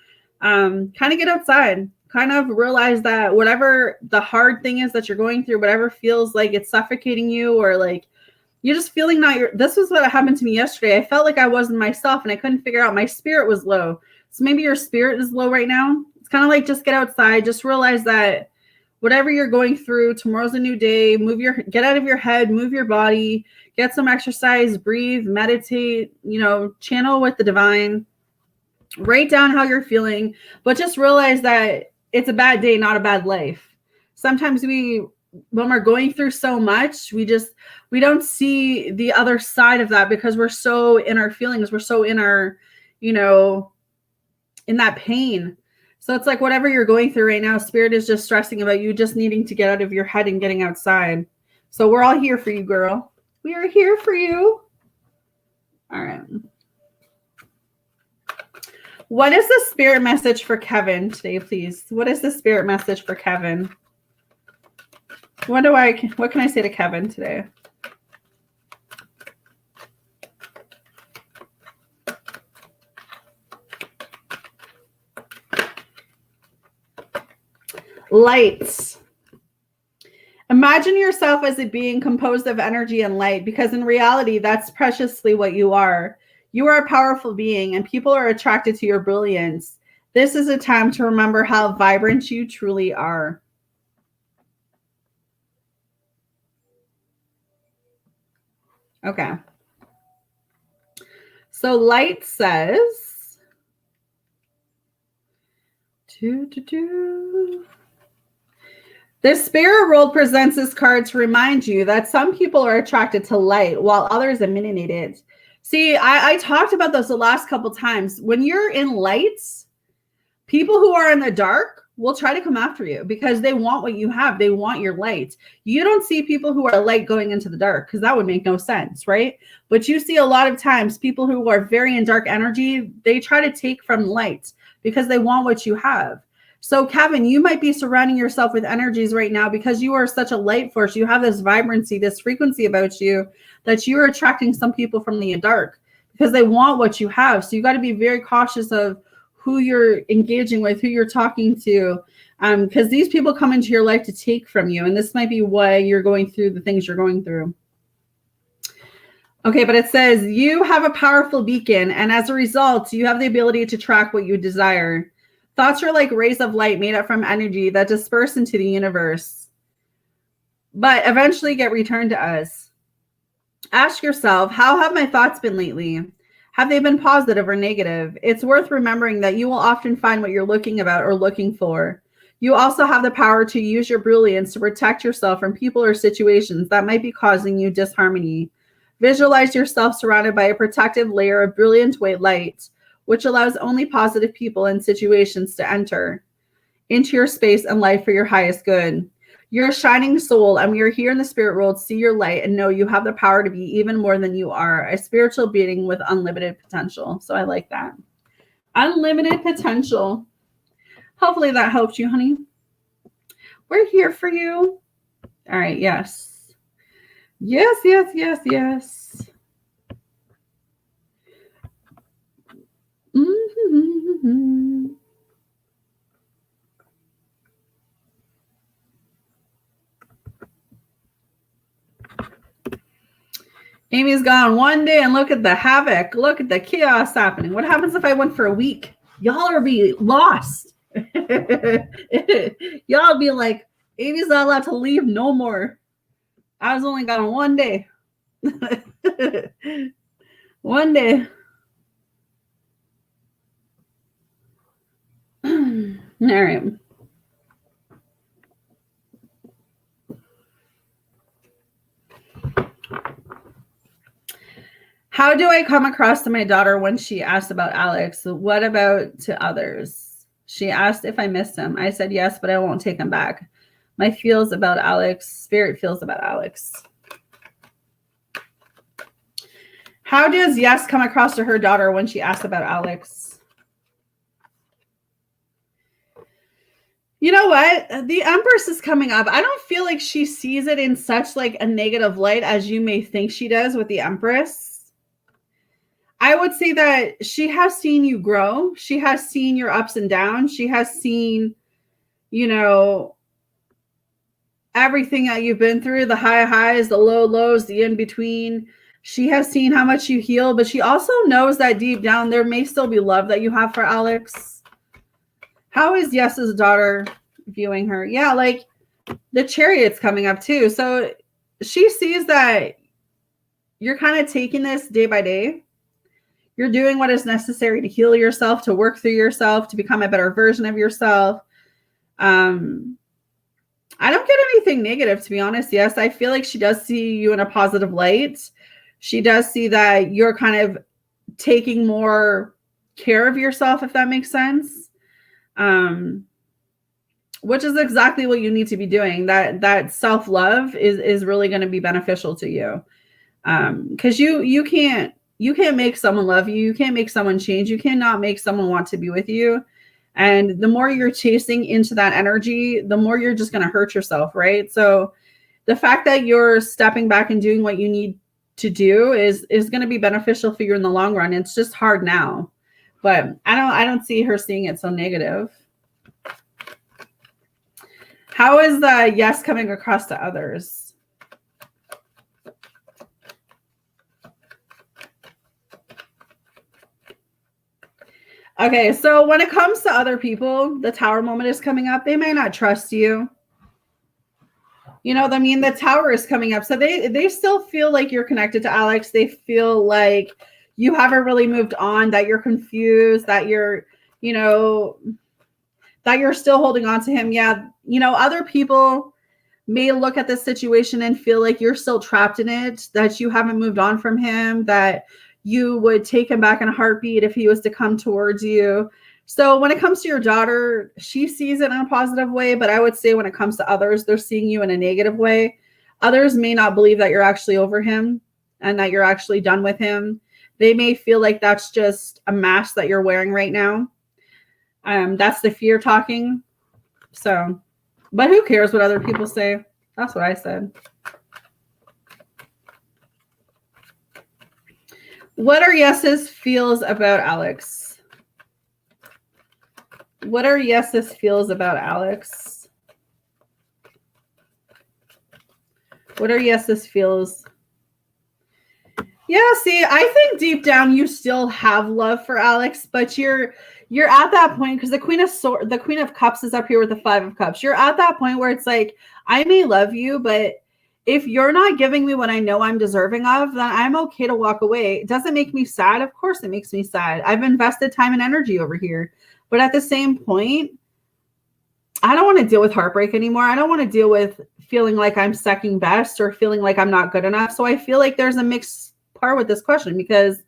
kind of get outside. Kind of realize that whatever the hard thing is that you're going through, whatever feels like it's suffocating you or like you're just feeling this was what happened to me yesterday. I felt like I wasn't myself and I couldn't figure out my spirit was low. So maybe your spirit is low right now. It's kind of like just get outside. Just realize that whatever you're going through, tomorrow's a new day. Get out of your head, move your body, get some exercise, breathe, meditate, channel with the divine. Write down how you're feeling, but just realize that it's a bad day, not a bad life. Sometimes when we're going through so much, we don't see the other side of that because we're so in our feelings. We're so in our, in that pain. So it's like whatever you're going through right now, spirit is just stressing about you just needing to get out of your head and getting outside. So we're all here for you, girl. We are here for you. All right. What is the spirit message for Kevin today, please? What is the spirit message for Kevin? What can I say to Kevin today? Lights. Imagine yourself as a being composed of energy and light, because in reality, that's preciously what you are. You are a powerful being, and people are attracted to your brilliance. This is a time to remember how vibrant you truly are. Okay. So light says, the spirit world presents this card to remind you that some people are attracted to light while others eliminate it. See, I talked about this the last couple times. When you're in lights, people who are in the dark will try to come after you because they want what you have. They want your light. You don't see people who are light going into the dark because that would make no sense, right? But you see a lot of times people who are very in dark energy, they try to take from light because they want what you have. So Kevin, you might be surrounding yourself with energies right now because you are such a light force. You have this vibrancy, this frequency about you that you're attracting some people from the dark because they want what you have. So you got to be very cautious of who you're engaging with, who you're talking to, because these people come into your life to take from you. And this might be why you're going through the things you're going through. Okay, but it says you have a powerful beacon, and as a result, you have the ability to track what you desire. Thoughts are like rays of light made up from energy that disperse into the universe, but eventually get returned to us. Ask yourself, how have my thoughts been lately? Have they been positive or negative? It's worth remembering that you will often find what you're looking about or looking for. You also have the power to use your brilliance to protect yourself from people or situations that might be causing you disharmony. Visualize yourself surrounded by a protective layer of brilliant white light, which allows only positive people and situations to enter into your space and life for your highest good. You're a shining soul, and we are here in the spirit world to see your light and know you have the power to be even more than you are, a spiritual being with unlimited potential. So I like that. Unlimited potential. Hopefully that helped you, honey. We're here for you. All right, yes. Yes, yes, yes, yes. Mm-hmm. Amy's gone one day and look at the havoc. Look at the chaos happening. What happens if I went for a week? Y'all are be lost. Y'all be like, Amy's not allowed to leave no more. I was only gone one day. One day. All right. How do I come across to my daughter when she asked about Alex? What about to others? She asked if I missed him. I said yes, but I won't take him back. My feels about Alex, spirit feels about Alex. How does yes come across to her daughter when she asked about Alex? You know what? The Empress is coming up. I don't feel like she sees it in such like a negative light as you may think she does with the Empress. I would say that she has seen you grow. She has seen your ups and downs. She has seen, you know, everything that you've been through, the high highs, the low lows, the in between. She has seen how much you heal, but she also knows that deep down there may still be love that you have for Alex. How is Yes's daughter viewing her? Yeah, like the Chariot's coming up too. So she sees that you're kind of taking this day by day. You're doing what is necessary to heal yourself, to work through yourself, to become a better version of yourself. I don't get anything negative, to be honest. Yes, I feel like she does see you in a positive light. She does see that you're kind of taking more care of yourself, if that makes sense. Which is exactly what you need to be doing. That self-love is really going to be beneficial to you. Because you can't make someone love you. You can't make someone change. You cannot make someone want to be with you. And the more you're chasing into that energy, the more you're just going to hurt yourself, right? So the fact that you're stepping back and doing what you need to do is going to be beneficial for you in the long run. It's just hard now, but I don't see her seeing it so negative. How is the yes coming across to others? Okay, so when it comes to other people, the Tower moment is coming up. They may not trust you. You know what I mean? The Tower is coming up. So they still feel like you're connected to Alex. They feel like you haven't really moved on, that you're confused, that you're, you know, that you're still holding on to him. Yeah, you know, other people may look at this situation and feel like you're still trapped in it, that you haven't moved on from him, that you would take him back in a heartbeat if he was to come towards you. So when it comes to your daughter, she sees it in a positive way, but I would say when it comes to others, they're seeing you in a negative way. Others may not believe that you're actually over him and that you're actually done with him. They may feel like that's just a mask that you're wearing right now. That's the fear talking. So, but who cares what other people say? That's what I said. What are Yes's feels about Alex? What are Yes's feels about Alex? What are Yes's feels? Yeah, see, I think deep down you still have love for Alex, but you're at that point because the Queen of Cups is up here with the Five of Cups. You're at that point where it's like, I may love you, but if you're not giving me what I know I'm deserving of, then I'm okay to walk away. It doesn't make me sad. Of course it makes me sad. I've invested time and energy over here. But at the same point, I don't want to deal with heartbreak anymore. I don't want to deal with feeling like I'm second best or feeling like I'm not good enough. So I feel like there's a mixed part with this question because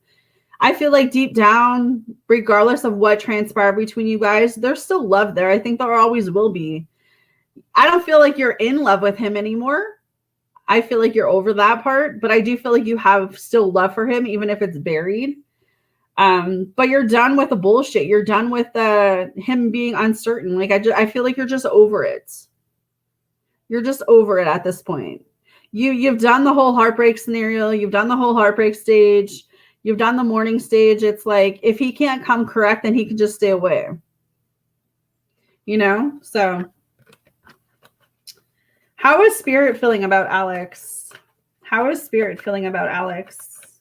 I feel like deep down, regardless of what transpired between you guys, there's still love there. I think there always will be. I don't feel like you're in love with him anymore. I feel like you're over that part, but I do feel like you have still love for him, even if it's buried. But you're done with the bullshit. You're done with him being uncertain. Like I feel like you're just over it. You're just over it at this point. You've done the whole heartbreak scenario. You've done the whole heartbreak stage. You've done the mourning stage. It's like, if he can't come correct, then he can just stay away. You know? So how is Spirit feeling about Alex? How is Spirit feeling about Alex?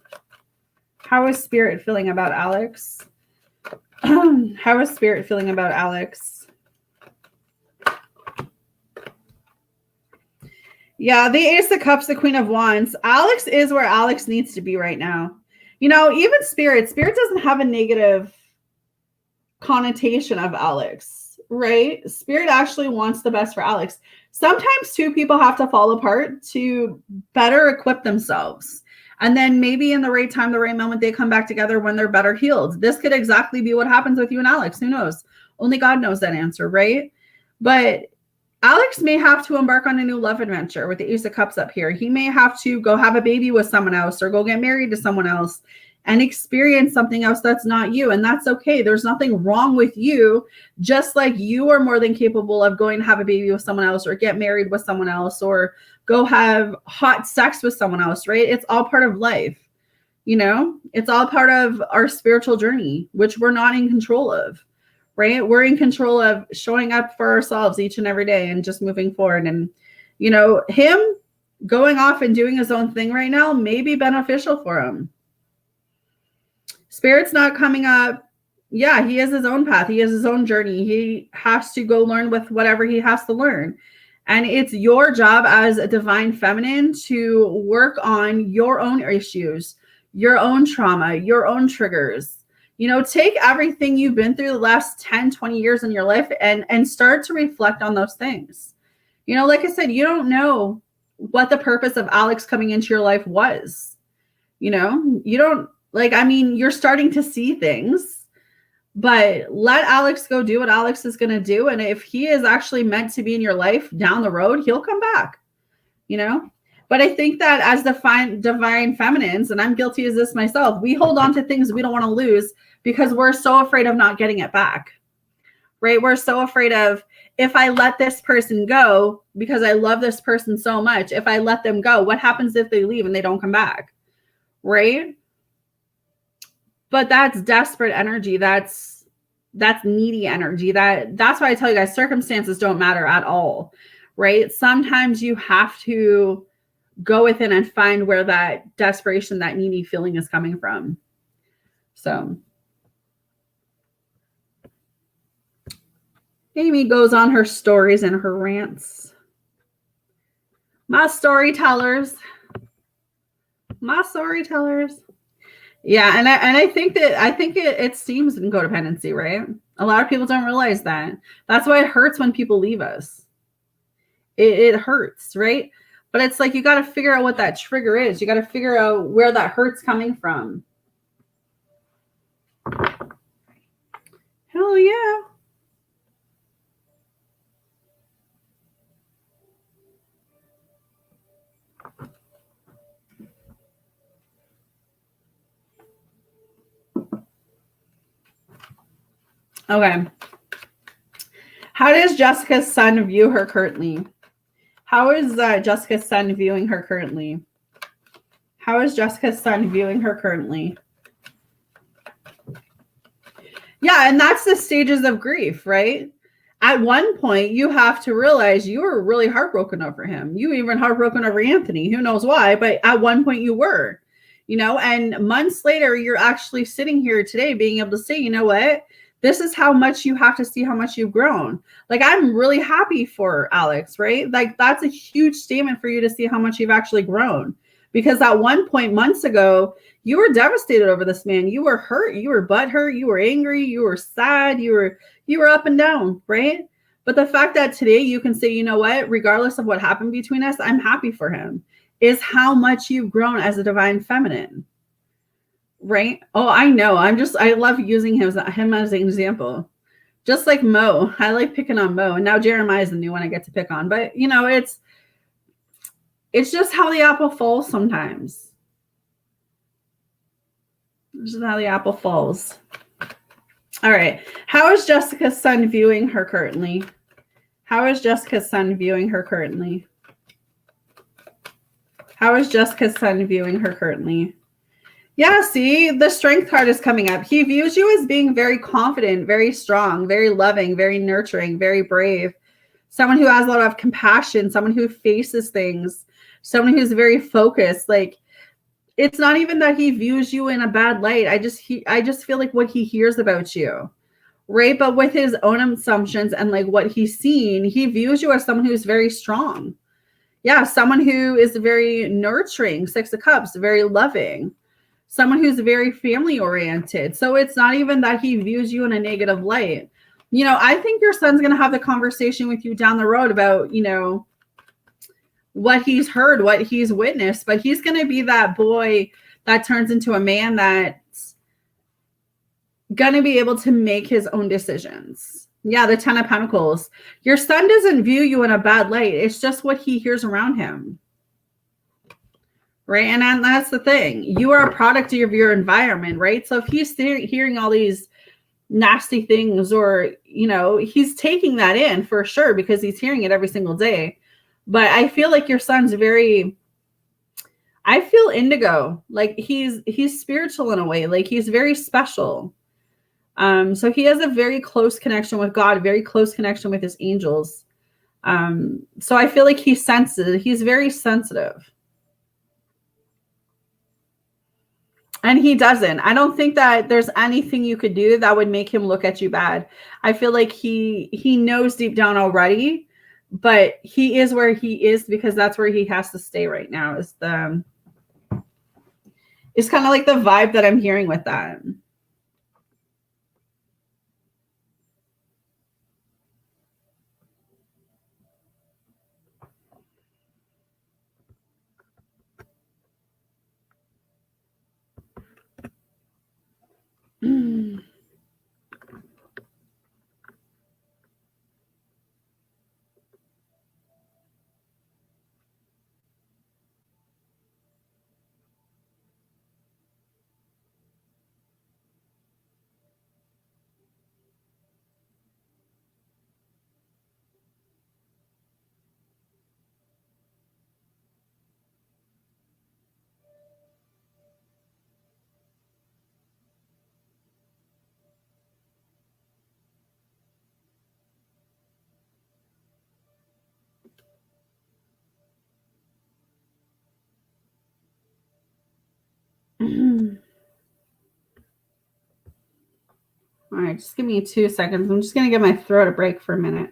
How is Spirit feeling about Alex? How is Spirit feeling about Alex? Yeah, the Ace of Cups, the Queen of Wands. Alex is where Alex needs to be right now. You know, even Spirit doesn't have a negative connotation of Alex, right? Spirit actually wants the best for Alex. Sometimes two people have to fall apart to better equip themselves. And then maybe in the right time, the right moment, they come back together when they're better healed. This could exactly be what happens with you and Alex. Who knows? Only God knows that answer, right? But Alex may have to embark on a new love adventure with the Ace of Cups up here. He may have to go have a baby with someone else or go get married to someone else and experience something else that's not you. And that's okay. There's nothing wrong with you. Just like you are more than capable of going to have a baby with someone else or get married with someone else or go have hot sex with someone else, right? It's all part of life. You know, it's all part of our spiritual journey, which we're not in control of. Right? We're in control of showing up for ourselves each and every day and just moving forward. And, you know, him going off and doing his own thing right now may be beneficial for him. Spirit's not coming up. Yeah, he has his own path. He has his own journey. He has to go learn with whatever he has to learn. And it's your job as a divine feminine to work on your own issues, your own trauma, your own triggers. You know, take everything you've been through the last 10, 20 years in your life and start to reflect on those things. You know, like I said, you don't know what the purpose of Alex coming into your life was. You know, you don't you're starting to see things, but let Alex go do what Alex is going to do. And if he is actually meant to be in your life down the road, he'll come back, you know? But I think that as divine feminines, and I'm guilty as this myself, we hold on to things we don't want to lose because we're so afraid of not getting it back, right? We're so afraid of, if I let this person go because I love this person so much, if I let them go, what happens if they leave and they don't come back, right? But that's desperate energy. That's needy energy. That's why I tell you guys, circumstances don't matter at all, right? Sometimes you have to go within and find where that desperation, that needy feeling is coming from. So Amy goes on her stories and her rants. My storytellers. Yeah, and I think it steams in codependency, right? A lot of people don't realize that. That's why it hurts when people leave us. It hurts, right? But it's like, you got to figure out what that trigger is. You got to figure out where that hurt's coming from. Hell yeah. Okay. How does Jessica's son view her currently? How is Jessica's son viewing her currently? How is Jessica's son viewing her currently? Yeah, and that's the stages of grief, right? At one point, you have to realize you were really heartbroken over him. You even heartbroken over Anthony. Who knows why? But at one point you were, you know, and months later, you're actually sitting here today being able to say, you know what? This is how much you have to see how much you've grown. Like, I'm really happy for Alex, right? Like, that's a huge statement for you to see how much you've actually grown. Because at one point months ago, you were devastated over this man. You were hurt. You were butthurt. You were angry. You were sad. You were up and down, right? But the fact that today you can say, you know what, regardless of what happened between us, I'm happy for him, is how much you've grown as a divine feminine. Right? Oh, I know. I love using him as an example. Just like Mo. I like picking on Mo. And now Jeremiah is the new one I get to pick on. But, you know, it's just how the apple falls sometimes. This is how the apple falls. All right. How is Jessica's son viewing her currently? How is Jessica's son viewing her currently? How is Jessica's son viewing her currently? Yeah, see, the strength card is coming up. He views you as being very confident, very strong, very loving, very nurturing, very brave. Someone who has a lot of compassion, someone who faces things, someone who's very focused. Like, it's not even that he views you in a bad light. I just feel like what he hears about you, right? But with his own assumptions and like what he's seen, he views you as someone who's very strong. Yeah, someone who is very nurturing, Six of Cups, very loving, someone who's very family oriented. So it's not even that he views you in a negative light. You know, I think your son's going to have the conversation with you down the road about, you know, what he's heard, what he's witnessed, but he's going to be that boy that turns into a man that's going to be able to make his own decisions. Yeah, the 10 of Pentacles. Your son doesn't view you in a bad light. It's just what he hears around him. Right. And that's the thing. You are a product of your environment, right? So if he's hearing all these nasty things, or, you know, he's taking that in for sure because he's hearing it every single day. But I feel like your son's I feel indigo. Like he's spiritual in a way. Like he's very special. So he has a very close connection with God, very close connection with his angels. So I feel like he's sensitive. He's very sensitive. And he doesn't. I don't think that there's anything you could do that would make him look at you bad. I feel like he knows deep down already, but he is where he is because that's where he has to stay right now. It's kind of like the vibe that I'm hearing with that. All right, just give me 2 seconds. I'm just going to give my throat a break for a minute.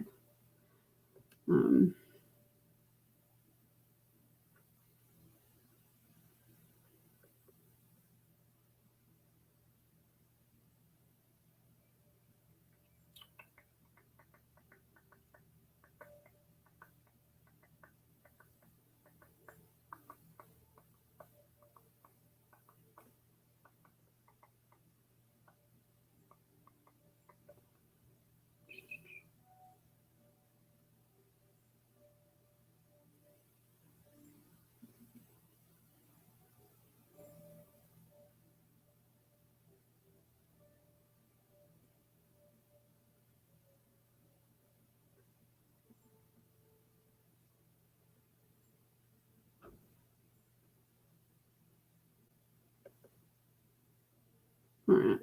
All right.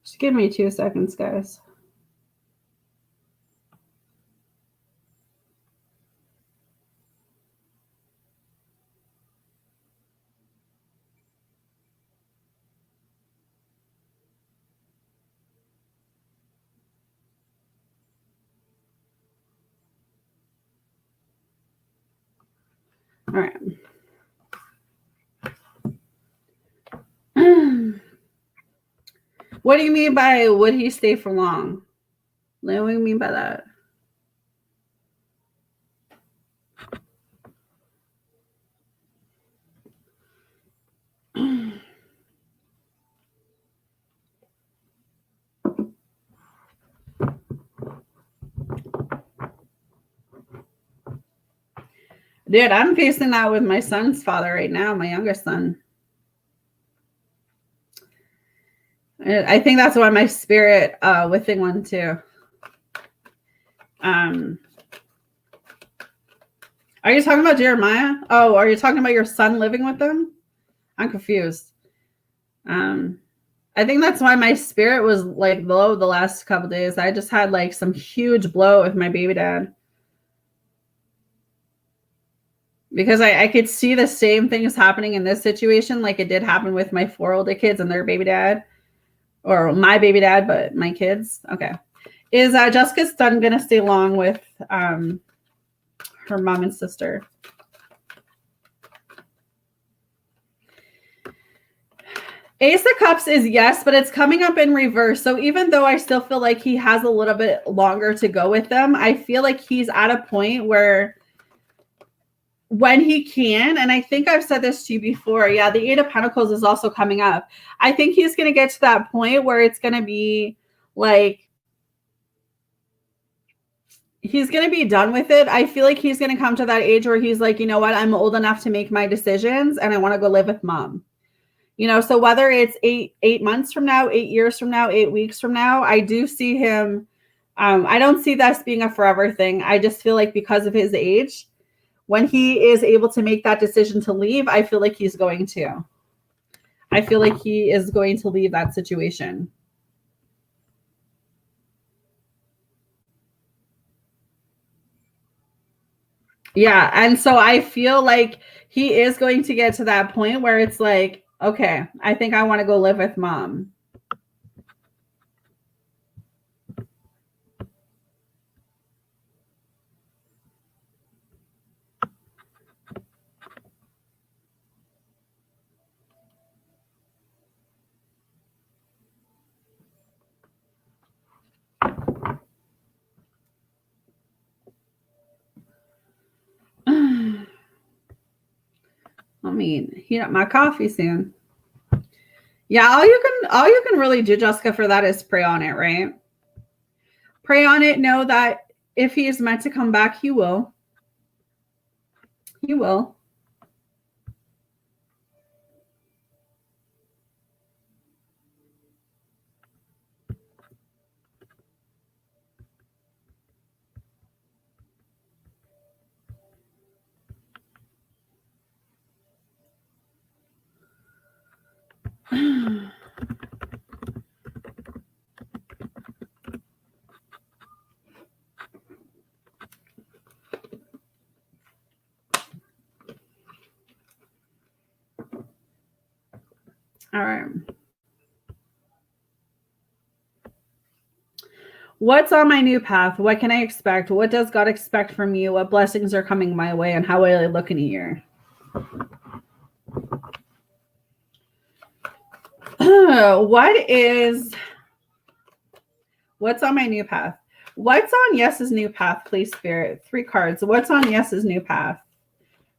Just give me 2 seconds, guys. All right. What do you mean by would he stay for long? Like, what do you mean by that? Dude, I'm facing that with my son's father right now, my youngest son. I think that's why my spirit within one too. Are you talking about Jeremiah? Oh, are you talking about your son living with them? I'm confused. I think that's why my spirit was like low the last couple days. I just had like some huge blow with my baby dad. Because I could see the same things happening in this situation like it did happen with my 4 older kids and their baby dad. Or my baby dad, but my kids. Okay. Is Jessica's son going to stay long with her mom and sister? Ace of Cups is yes, but it's coming up in reverse. So even though I still feel like he has a little bit longer to go with them, I feel like he's at a point where when he can, and I think I've said this to you before, yeah, the 8 of Pentacles is also coming up. I think he's going to get to that point where it's going to be like, he's going to be done with it. I feel like he's going to come to that age where he's like, you know what, I'm old enough to make my decisions and I want to go live with mom. You know, so whether it's 8 months from now, 8 years from now, 8 weeks from now, I do see him. I don't see this being a forever thing. I just feel like because of his age, when he is able to make that decision to leave, I feel like he's going to. I feel like he is going to leave that situation. Yeah. And so I feel like he is going to get to that point where it's like, okay, I think I want to go live with mom. Let me heat up my coffee soon. Yeah, all you can really do, Jessica, for that is pray on it, right? Pray on it. Know that if he is meant to come back, he will. He will. All right. What's on my new path? What can I expect? What does God expect from you? What blessings are coming my way? And how will I look in a year? What's on my new path? What's on Yes's new path, please, Spirit? 3 cards. What's on Yes's new path?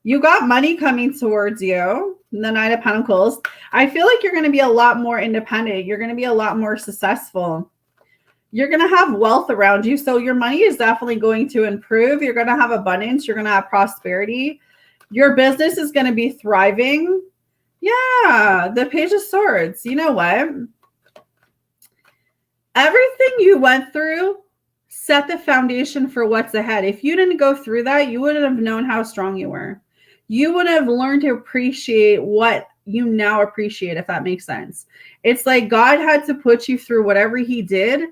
You got money coming towards you. The 9 of Pentacles. I feel like you're going to be a lot more independent. You're going to be a lot more successful. You're going to have wealth around you. So your money is definitely going to improve. You're going to have abundance. You're going to have prosperity. Your business is going to be thriving. Yeah, the Page of Swords. You know what? Everything you went through set the foundation for what's ahead. If you didn't go through that, you wouldn't have known how strong you were. You would have learned to appreciate what you now appreciate, if that makes sense. It's like God had to put you through whatever he did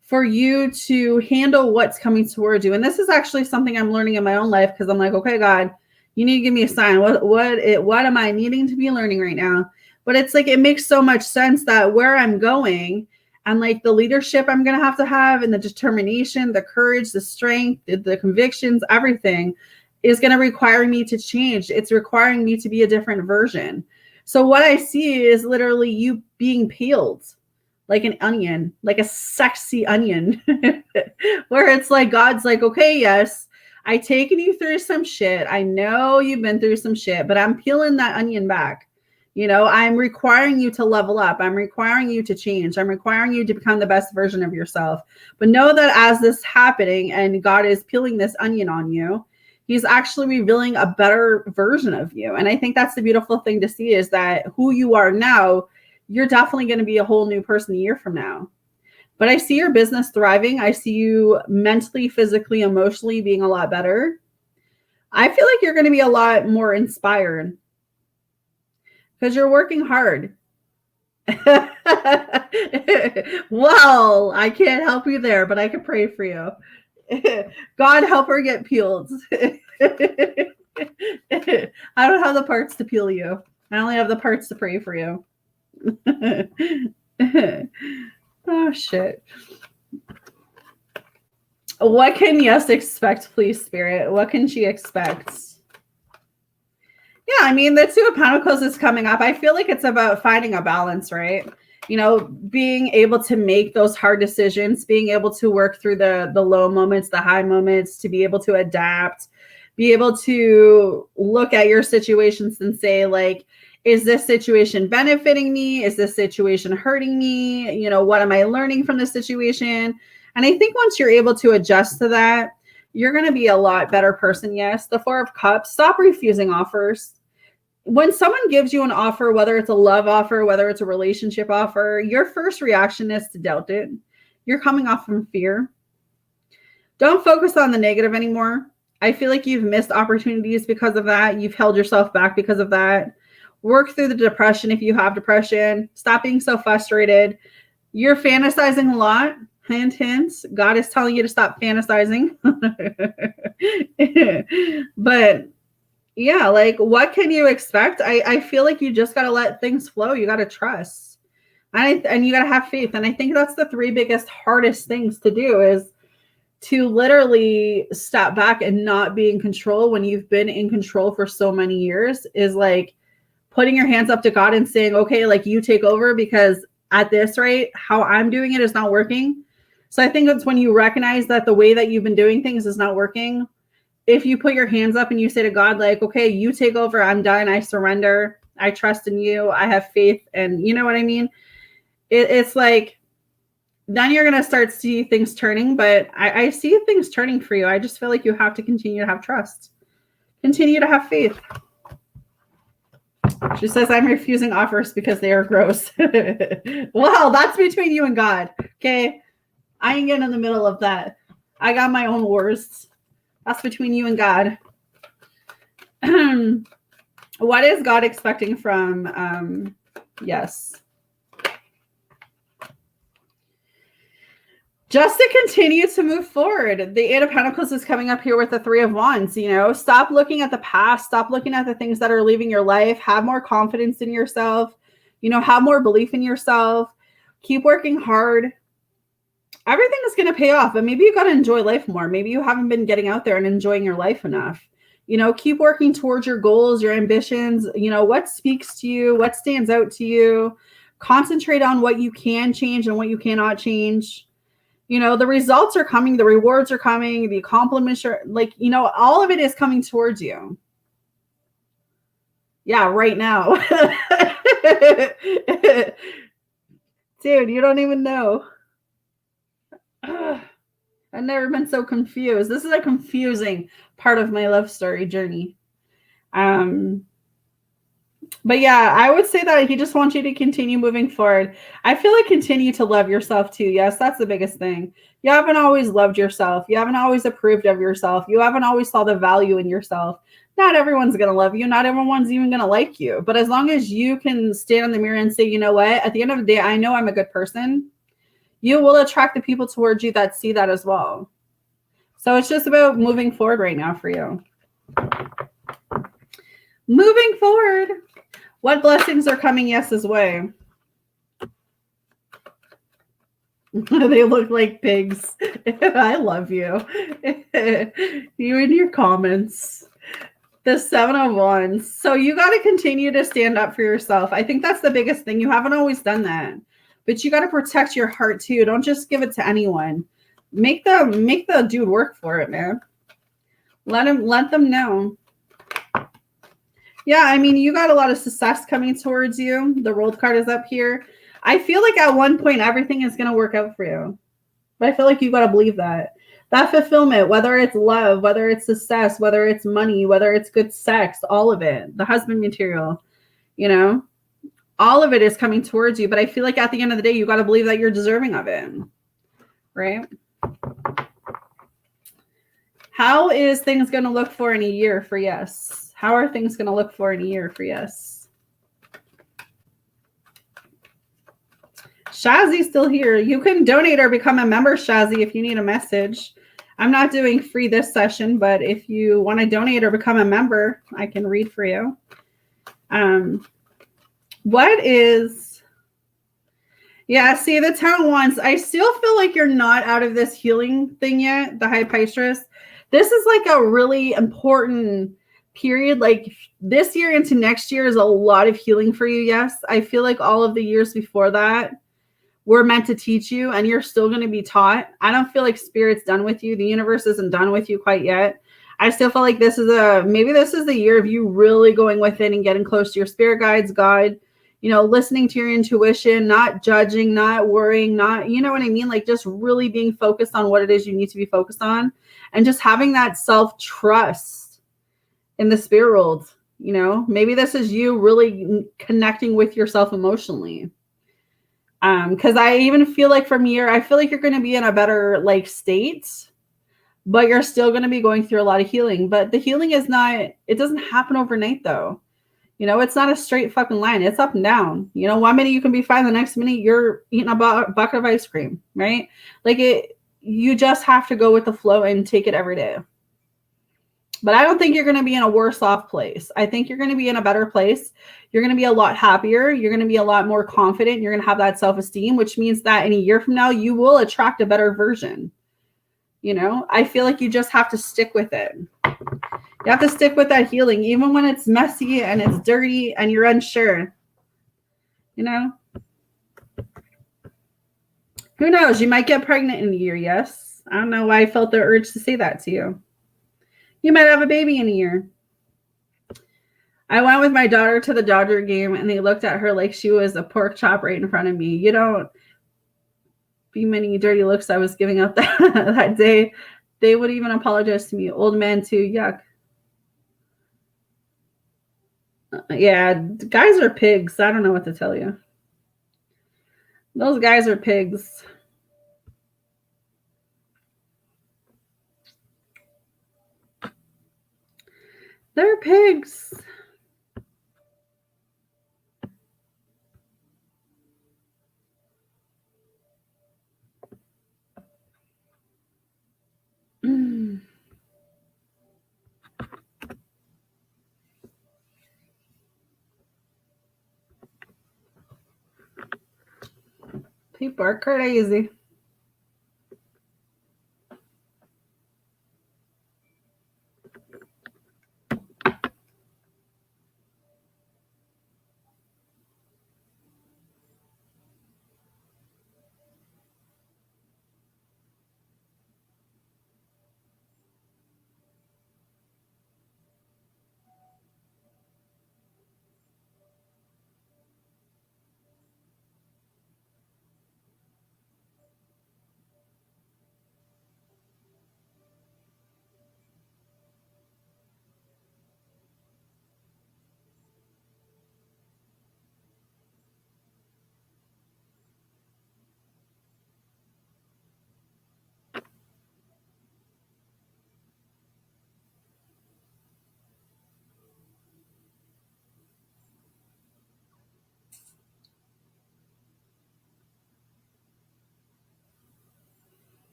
for you to handle what's coming towards you. And this is actually something I'm learning in my own life because I'm like, okay, God, you need to give me a sign. What am I needing to be learning right now? But it's like, it makes so much sense that where I'm going and like the leadership I'm going to have and the determination, the courage, the strength, the convictions, everything is going to require me to change. It's requiring me to be a different version. So what I see is literally you being peeled like an onion, like a sexy onion, where it's like, God's like, okay, yes, I've taken you through some shit. I know you've been through some shit, but I'm peeling that onion back. You know, I'm requiring you to level up. I'm requiring you to change. I'm requiring you to become the best version of yourself. But know that as this is happening and God is peeling this onion on you, he's actually revealing a better version of you. And I think that's the beautiful thing to see, is that who you are now, you're definitely going to be a whole new person a year from now. But I see your business thriving. I see you mentally, physically, emotionally being a lot better. I feel like you're going to be a lot more inspired because you're working hard. Well, I can't help you there, but I can pray for you. God, help her get peeled. I don't have the parts to peel you. I only have the parts to pray for you. Oh, shit. What can Yes expect, please, Spirit? What can she expect? Yeah, I mean, the Two of Pentacles is coming up. I feel like it's about finding a balance, right? You know, being able to make those hard decisions, being able to work through the low moments, the high moments, to be able to adapt, be able to look at your situations and say, like, is this situation benefiting me? Is this situation hurting me? You know, what am I learning from this situation? And I think once you're able to adjust to that, you're going to be a lot better person. Yes. The Four of Cups. Stop refusing offers. When someone gives you an offer, whether it's a love offer, whether it's a relationship offer, your first reaction is to doubt it. You're coming off from fear. Don't focus on the negative anymore. I feel like you've missed opportunities because of that. You've held yourself back because of that. Work through the depression if you have depression. Stop being so frustrated. You're fantasizing a lot. Hint, hint. God is telling you to stop fantasizing. But yeah, like, what can you expect? I feel like you just got to let things flow. You got to trust. And you got to have faith. And I think that's the three biggest, hardest things to do, is to literally step back and not be in control when you've been in control for so many years, is like putting your hands up to God and saying, okay, like, you take over, because at this rate, how I'm doing it is not working. So I think it's when you recognize that the way that you've been doing things is not working. If you put your hands up and you say to God, like, okay, you take over, I'm done, I surrender, I trust in you, I have faith, and you know what I mean? It's like, then you're going to start to see things turning, but I see things turning for you. I just feel like you have to continue to have trust. Continue to have faith. She says, I'm refusing offers because they are gross. Well, that's between you and God, okay? I ain't getting in the middle of that. I got my own wars. That's between you and God. What is God expecting from Yes? Just to continue to move forward. The Eight of Pentacles is coming up here with the Three of Wands. You know, stop looking at the past. Stop looking at the things that are leaving your life. Have more confidence in yourself. You know, have more belief in yourself. Keep working hard. Everything is going to pay off, but maybe you got to enjoy life more. Maybe you haven't been getting out there and enjoying your life enough. You know, keep working towards your goals, your ambitions. You know, what speaks to you, what stands out to you. Concentrate on what you can change and what you cannot change. You know, the results are coming, the rewards are coming, the compliments are, like, you know, all of it is coming towards you. Yeah, right now. Dude, you don't even know. I've never been so confused. This is a confusing part of my love story journey. But yeah, I would say that he just wants you to continue moving forward. I feel like continue to love yourself too. Yes, that's the biggest thing. You haven't always loved yourself. You haven't always approved of yourself. You haven't always saw the value in yourself. Not everyone's going to love you. Not everyone's even going to like you. But as long as you can stand in the mirror and say, you know what, at the end of the day, I know I'm a good person, you will attract the people towards you that see that as well. So it's just about moving forward right now for you. Moving forward. What blessings are coming Yes's way? They look like pigs. I love you. You and your comments. The Seven of Wands. So you got to continue to stand up for yourself. I think that's the biggest thing. You haven't always done that. But you got to protect your heart too. Don't just give it to anyone. Make the dude work for it, man. Let them know. Yeah, I mean, you got a lot of success coming towards you. The world card is up here. I feel like at one point everything is going to work out for you. But I feel like you got to believe that. That fulfillment, whether it's love, whether it's success, whether it's money, whether it's good sex, all of it, the husband material, you know, all of it is coming towards you. But I feel like at the end of the day, you got to believe that you're deserving of it. Right? How is things going to look for in a year for yes? How are things going to look for in a year for yes? Shazzy's still here. You can donate or become a member, Shazzy, if you need a message. I'm not doing free this session, but if you want to donate or become a member, I can read for you. What is... Yeah, see, the town wants... I still feel like you're not out of this healing thing yet, the High Pisces. This is like a really important period. Like this year into next year is a lot of healing for you, yes. I feel like all of the years before that we're meant to teach you, and you're still going to be taught. I don't feel like Spirit's done with you. The universe isn't done with you quite yet. I still feel like this is maybe this is the year of you really going within and getting close to your spirit guides, God, you know, listening to your intuition, not judging, not worrying, not, you know what I mean? Like just really being focused on what it is you need to be focused on, and just having that self-trust in the spirit world. You know, maybe this is you really connecting with yourself emotionally. Because I even feel like from here, I feel like you're going to be in a better like state, but you're still going to be going through a lot of healing. But the healing is not, it doesn't happen overnight though. You know, it's not a straight fucking line. It's up and down. You know, one minute you can be fine, the next minute you're eating a bucket of ice cream, right? Like you just have to go with the flow and take it every day. But I don't think you're going to be in a worse off place. I think you're going to be in a better place. You're going to be a lot happier. You're going to be a lot more confident. You're going to have that self-esteem, which means that in a year from now, you will attract a better version. You know, I feel like you just have to stick with it. You have to stick with that healing, even when it's messy and it's dirty and you're unsure. You know? Who knows? You might get pregnant in a year, yes. I don't know why I felt the urge to say that to you. You might have a baby in a year. I went with my daughter to the Dodger game, and they looked at her like she was a pork chop right in front of me. You don't be many dirty looks I was giving out that day. They would even apologize to me. Old man too. Yuck. Yeah, guys are pigs. I don't know what to tell you. Those guys are pigs. They're pigs. People are crazy.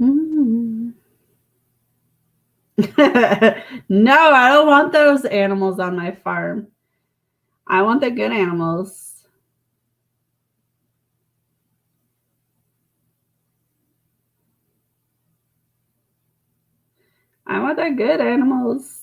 Mm. No, I don't want those animals on my farm. I want the good animals. I want the good animals.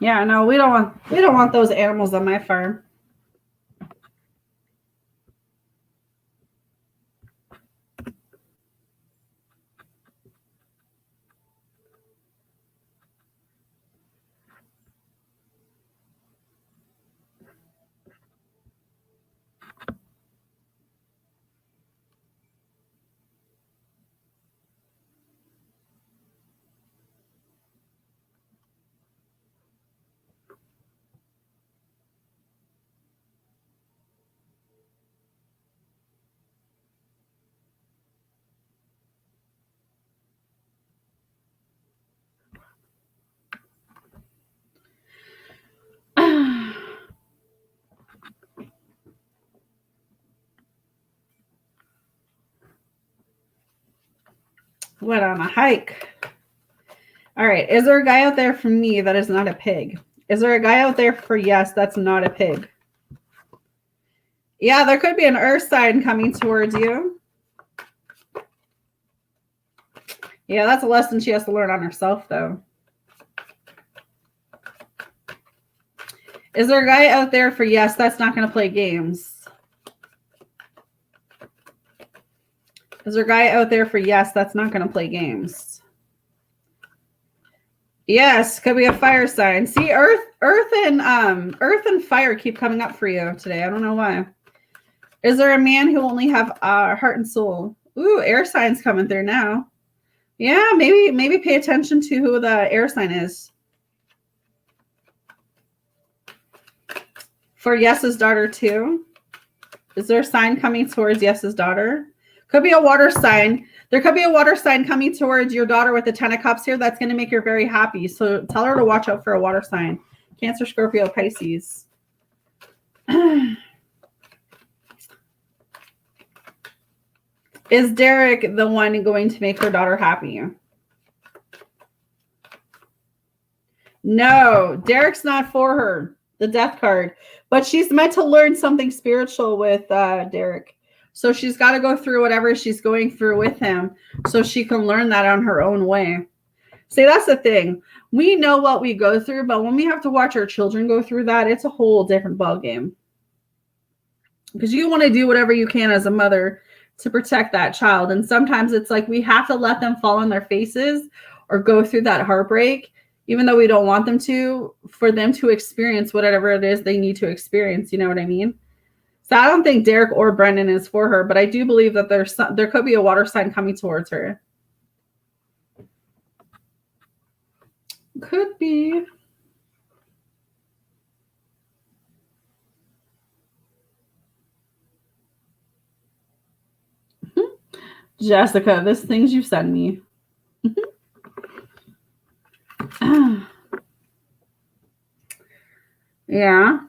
Yeah, no, we don't want those animals on my farm. Went on a hike. All right. Is there a guy out there for me that is not a pig? Is there a guy out there for yes, that's not a pig? Yeah, there could be an earth sign coming towards you. Yeah, that's a lesson she has to learn on herself, though. Is there a guy out there for yes, that's not going to play games? Is there a guy out there for yes, that's not going to play games? Yes, could be a fire sign. See, earth and fire keep coming up for you today. I don't know why. Is there a man who only have heart and soul? Ooh, air signs coming through now. Yeah, maybe pay attention to who the air sign is. For Yes's daughter too. Is there a sign coming towards Yes's daughter? Could be a water sign. There could be a water sign coming towards your daughter with the 10 of cups here. That's going to make her very happy. So tell her to watch out for a water sign. Cancer, Scorpio, Pisces. Is Derek the one going to make her daughter happy? No, Derek's not for her. The death card. But she's meant to learn something spiritual with Derek. So she's got to go through whatever she's going through with him so she can learn that on her own way. See, that's the thing. We know what we go through, but when we have to watch our children go through that, it's a whole different ballgame. Because you want to do whatever you can as a mother to protect that child. And sometimes it's like we have to let them fall on their faces or go through that heartbreak, even though we don't want them to, for them to experience whatever it is they need to experience. You know what I mean? So I don't think Derek or Brendan is for her, but I do believe that there could be a water sign coming towards her. Could be. Jessica, this things you send me. Yeah.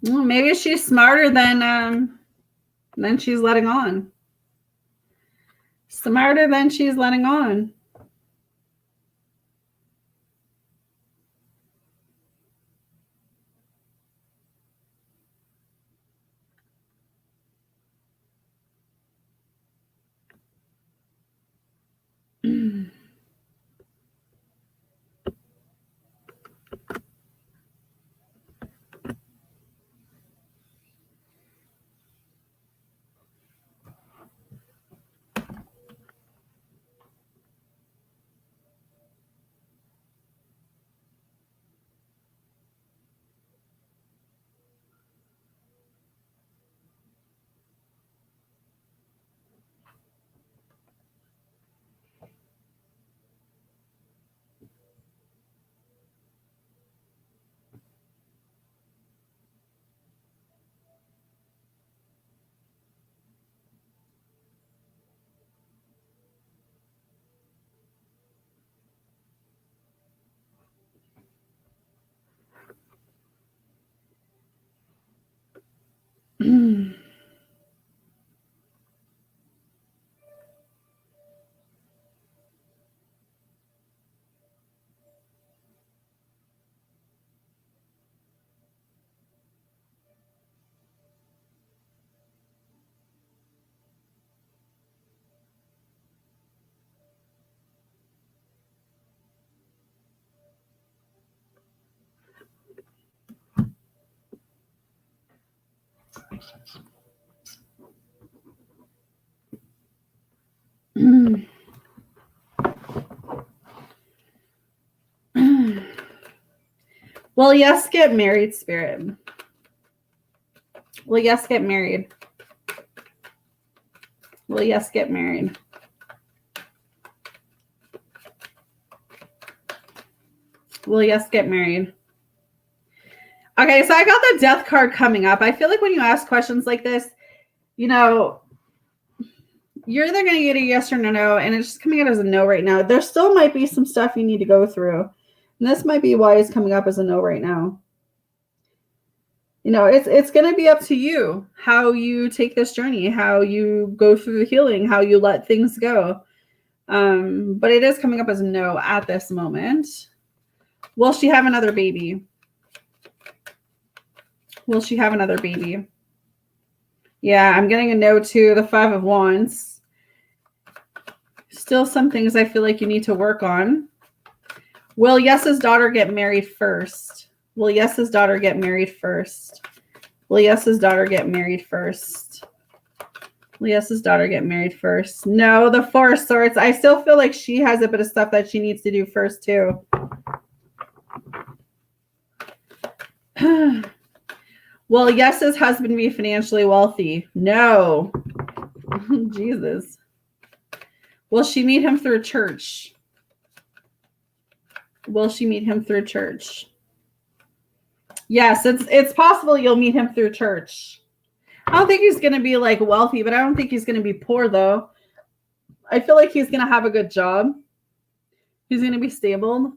Well, maybe she's smarter than she's letting on. Smarter than she's letting on. Will yes get married, Spirit? Will yes get married? Will yes get married? Will yes get married? Okay, so I got the death card coming up. I feel like when you ask questions like this, you know, you're either going to get a yes or no, and it's just coming out as a no right now. There still might be some stuff you need to go through. And this might be why it's coming up as a no right now. You know, it's going to be up to you how you take this journey, how you go through the healing, how you let things go. But it is coming up as a no at this moment. Will she have another baby? Will she have another baby? Yeah, I'm getting a no to the 5 of Wands. Still some things I feel like you need to work on. Will Yes's daughter get married first? Will Yes's daughter get married first? Will Yes's daughter get married first? Will Yes's daughter get married first? No, the 4 of Swords. I still feel like she has a bit of stuff that she needs to do first too. Will Yes's husband be financially wealthy? No. Jesus. Will she meet him through church? Will she meet him through church? Yes, it's possible you'll meet him through church. I don't think he's going to be like wealthy, but I don't think he's going to be poor though. I feel like he's going to have a good job. He's going to be stable.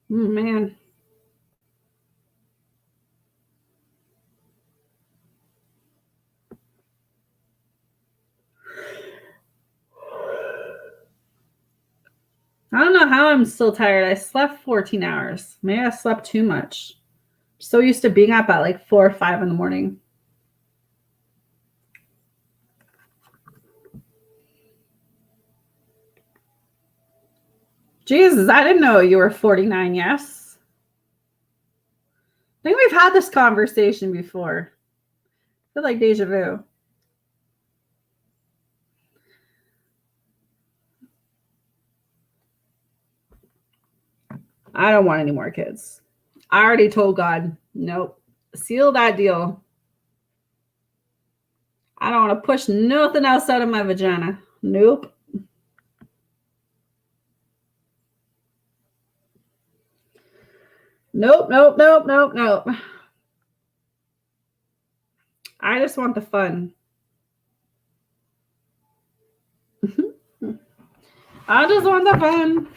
Man. I don't know how I'm still tired. I slept 14 hours. Maybe I slept too much. I'm so used to being up at like 4 or 5 in the morning. Jesus, I didn't know you were 49, yes. I think we've had this conversation before. I feel like deja vu. I don't want any more kids. I already told God, nope. Seal that deal. I don't want to push nothing outside of my vagina. Nope. Nope, nope, nope, nope, nope. I just want the fun. I just want the fun.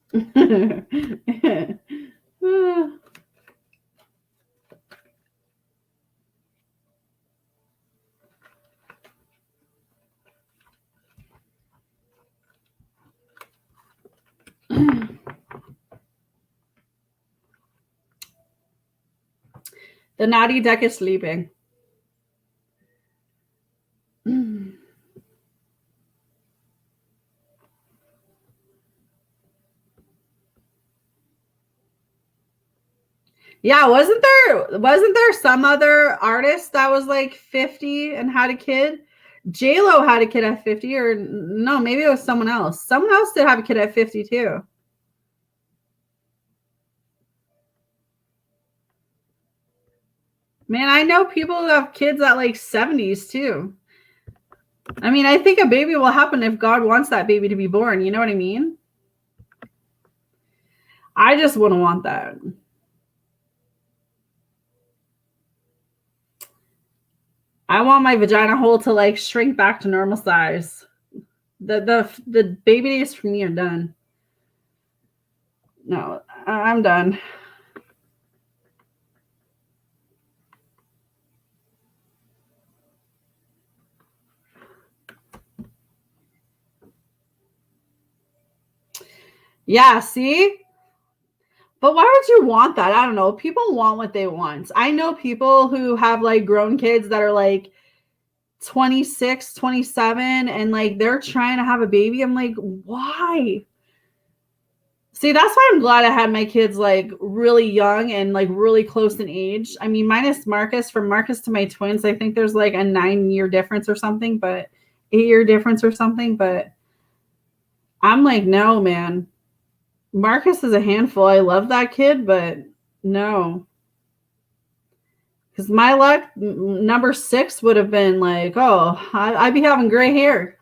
The naughty deck is sleeping. Yeah, wasn't there some other artist that was like 50 and had a kid? J-Lo had a kid at 50, or no, maybe it was someone else. Someone else did have a kid at 50 too. Man, I know people who have kids at like 70s too. I mean, I think a baby will happen if God wants that baby to be born. You know what I mean? I just wouldn't want that. I want my vagina hole to like shrink back to normal size. The baby days for me are done. No, I'm done. Yeah, see? But why would you want that? I don't know. People want what they want. I know people who have like grown kids that are like 26, 27, and like they're trying to have a baby. I'm like, why? See, that's why I'm glad I had my kids like really young and like really close in age. I mean, minus Marcus, from Marcus to my twins, I think there's like a 9-year difference or something, but 8-year difference or something. But I'm like, no, man. Marcus is a handful. I love that kid, but no. Because my luck, number 6 would have been like, oh, I'd be having gray hair.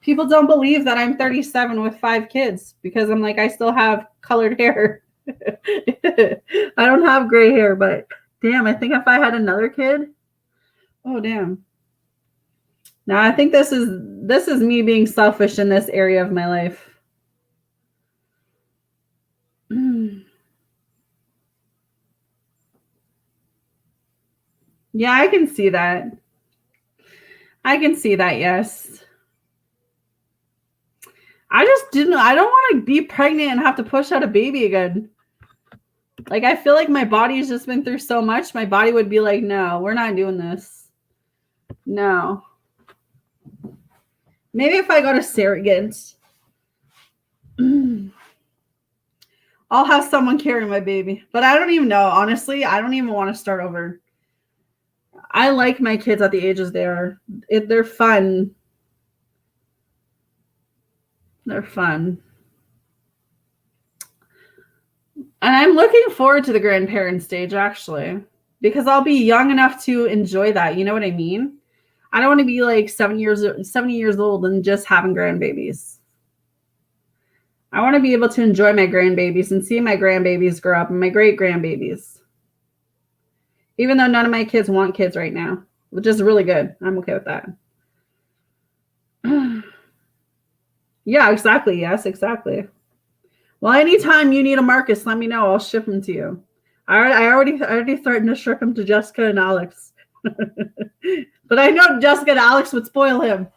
People don't believe that I'm 37 with 5 kids because I'm like, I still have colored hair. I don't have gray hair, but damn, I think if I had another kid, oh damn. Now I think this is me being selfish in this area of my life. Yeah, I can see that. I can see that, yes. I don't want to be pregnant and have to push out a baby again. Like, I feel like my body's just been through so much. My body would be like, no, we're not doing this. No. Maybe if I go to surrogates, I'll have someone carry my baby. But I don't even know. Honestly, I don't even want to start over. I like my kids at the ages they are. They're fun. They're fun. And I'm looking forward to the grandparent stage, actually, because I'll be young enough to enjoy that. You know what I mean? I don't want to be like 70 years old and just having grandbabies. I want to be able to enjoy my grandbabies and see my grandbabies grow up and my great grandbabies. Even though none of my kids want kids right now, which is really good. I'm okay with that. Yeah, exactly. Yes, exactly. Well, anytime you need a Marcus, let me know. I'll ship him to you. I already threatened to ship him to Jessica and Alex. But I know Jessica and Alex would spoil him.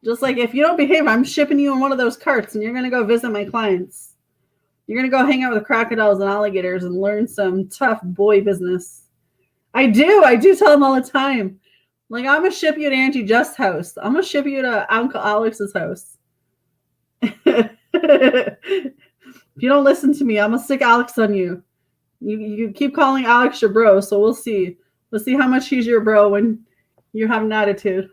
Just like, if you don't behave, I'm shipping you in one of those carts and you're going to go visit my clients. You're going to go hang out with crocodiles and alligators and learn some tough boy business. I do tell them all the time. Like, I'm going to ship you to Auntie Just's house. I'm going to ship you to Uncle Alex's house. If you don't listen to me, I'm going to stick Alex on you. You keep calling Alex your bro, so we'll see. We'll see how much he's your bro when you have an attitude.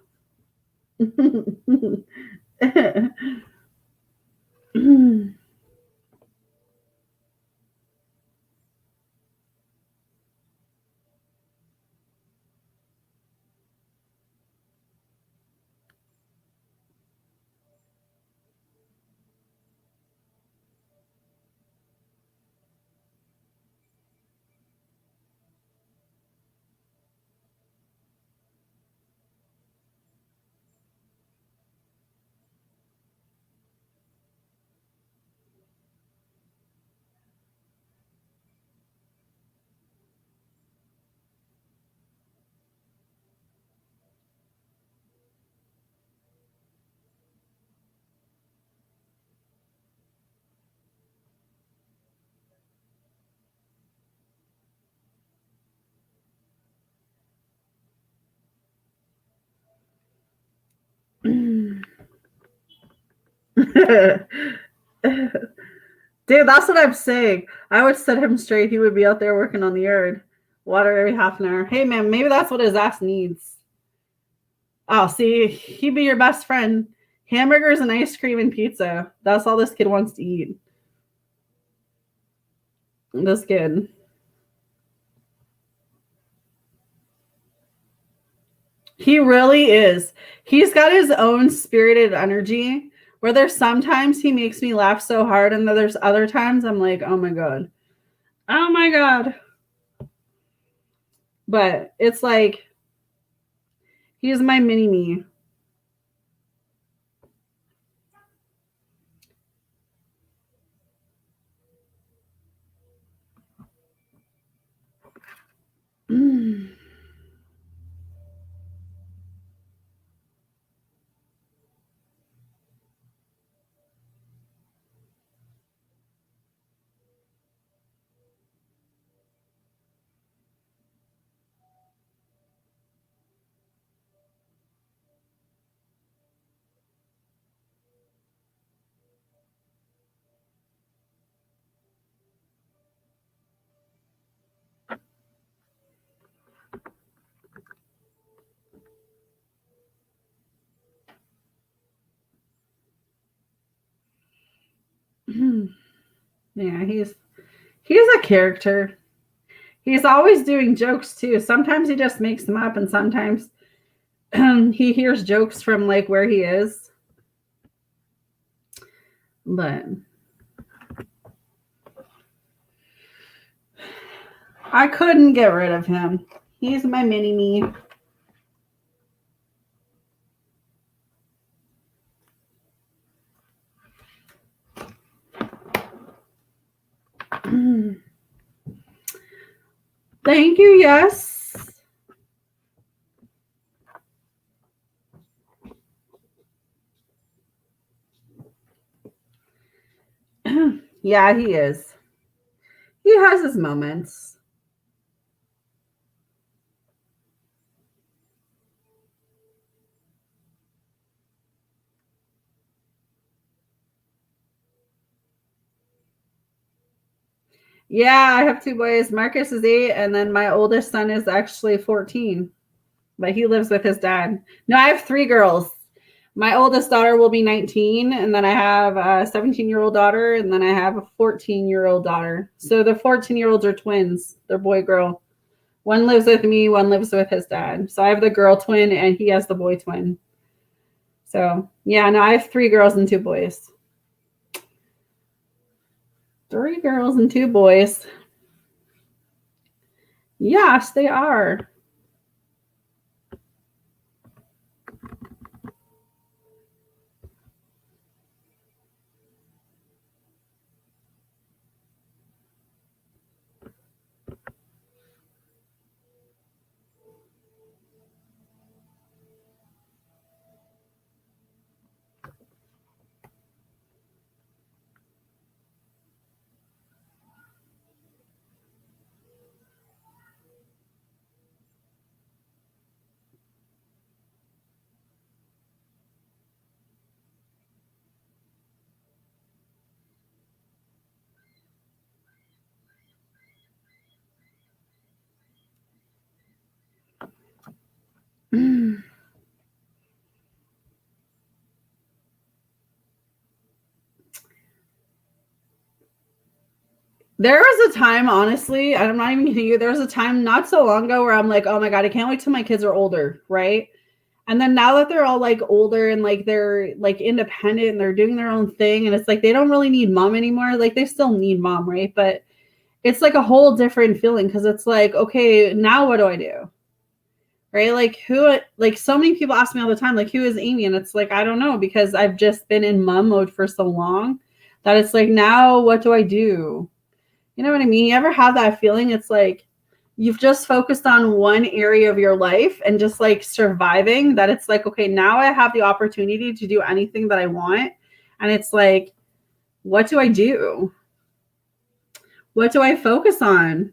Dude, that's what I'm saying. I would set him straight. He would be out there working on the yard. Water every half an hour. Hey, man, maybe that's what his ass needs. Oh, see, he'd be your best friend. Hamburgers and ice cream and pizza. That's all this kid wants to eat. This kid. He really is. He's got his own spirited energy where there's sometimes he makes me laugh so hard, and then there's other times I'm like, oh my God. Oh my God. But it's like, he's my mini me. Mm. Yeah, he's a character. He's always doing jokes too. Sometimes he just makes them up, and sometimes he hears jokes from like where he is. But I couldn't get rid of him. He's my mini me. Thank you. Yes. Yeah, he is. He has his moments. Yeah, I have two boys. Marcus is 8, and then my oldest son is actually 14, but he lives with his dad. No, I have 3 girls. My oldest daughter will be 19, and then I have a 17-year-old daughter, and then I have a 14-year-old daughter. So the 14-year-olds are twins. They're boy girl. One lives with me, one lives with his dad. So I have the girl twin, and he has the boy twin. So yeah, no, I have 3 girls and 2 boys. 3 girls and 2 boys. Yes, they are. There was a time, honestly, I'm not even kidding you. There was a time not so long ago where I'm like, oh my God, I can't wait till my kids are older, right? And then now that they're all like older and like they're like independent and they're doing their own thing, and it's like they don't really need mom anymore. Like they still need mom, right? But it's like a whole different feeling because it's like, okay, now what do I do? Right? Like who, like so many people ask me all the time, like, who is Amy? And it's like, I don't know, because I've just been in mom mode for so long that it's like, now what do I do? You know what I mean? You ever have that feeling? It's like you've just focused on one area of your life and just like surviving, that it's like, okay, now I have the opportunity to do anything that I want. And it's like, what do I do? What do I focus on?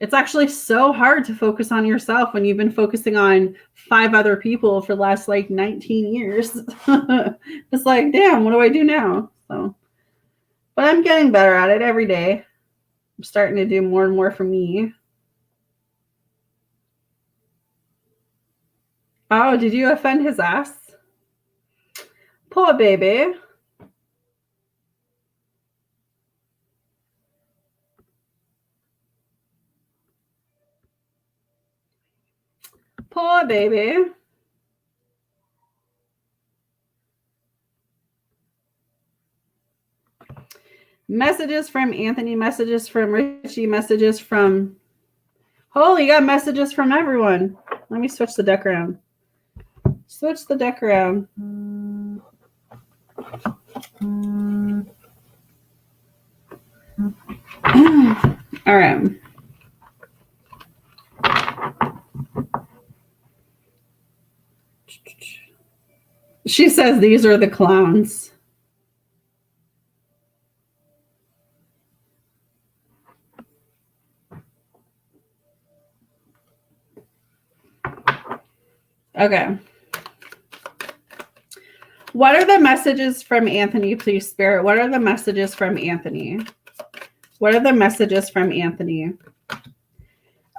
It's actually so hard to focus on yourself when you've been focusing on 5 other people for the last like 19 years. It's like, damn, what do I do now? So, but I'm getting better at it every day. I'm starting to do more and more for me. Oh, did you offend his ass? Poor baby. Poor baby. Messages from Anthony, messages from Richie, messages from... Holy, you got messages from everyone. Let me switch the deck around. Switch the deck around. All right. She says these are the clowns. Okay. What are the messages from Anthony, please, Spirit? What are the messages from Anthony? What are the messages from Anthony?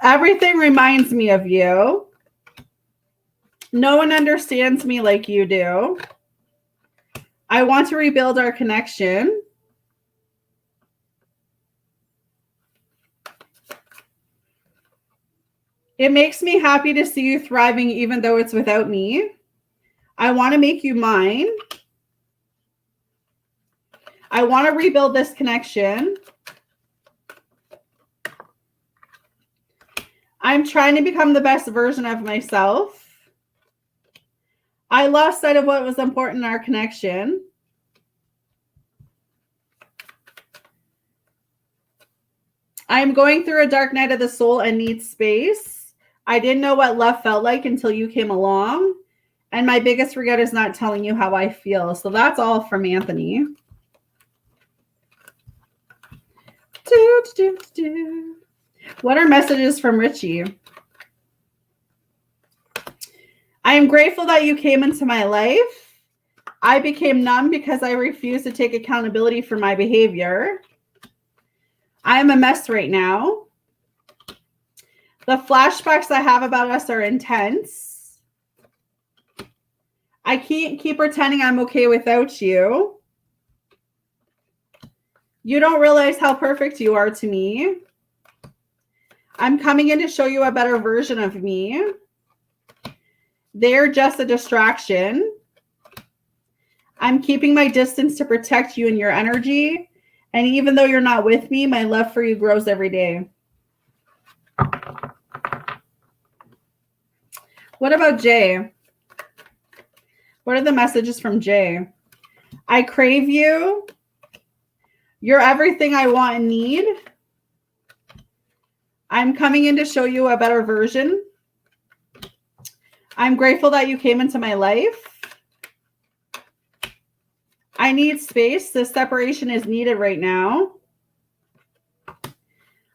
Everything reminds me of you. No one understands me like you do. I want to rebuild our connection. It makes me happy to see you thriving even though it's without me. I want to make you mine. I want to rebuild this connection. I'm trying to become the best version of myself. I lost sight of what was important in our connection. I'm going through a dark night of the soul and need space. I didn't know what love felt like until you came along. And my biggest regret is not telling you how I feel. So that's all from Anthony. What are messages from Richie? I am grateful that you came into my life. I became numb because I refused to take accountability for my behavior. I am a mess right now. The flashbacks I have about us are intense. I can't keep pretending I'm okay without you. You don't realize how perfect you are to me. I'm coming in to show you a better version of me. They're just a distraction. I'm keeping my distance to protect you and your energy. And even though you're not with me, my love for you grows every day. What about Jay? What are the messages from Jay? I crave you. You're everything I want and need. I'm coming in to show you a better version. I'm grateful that you came into my life. I need space. This separation is needed right now.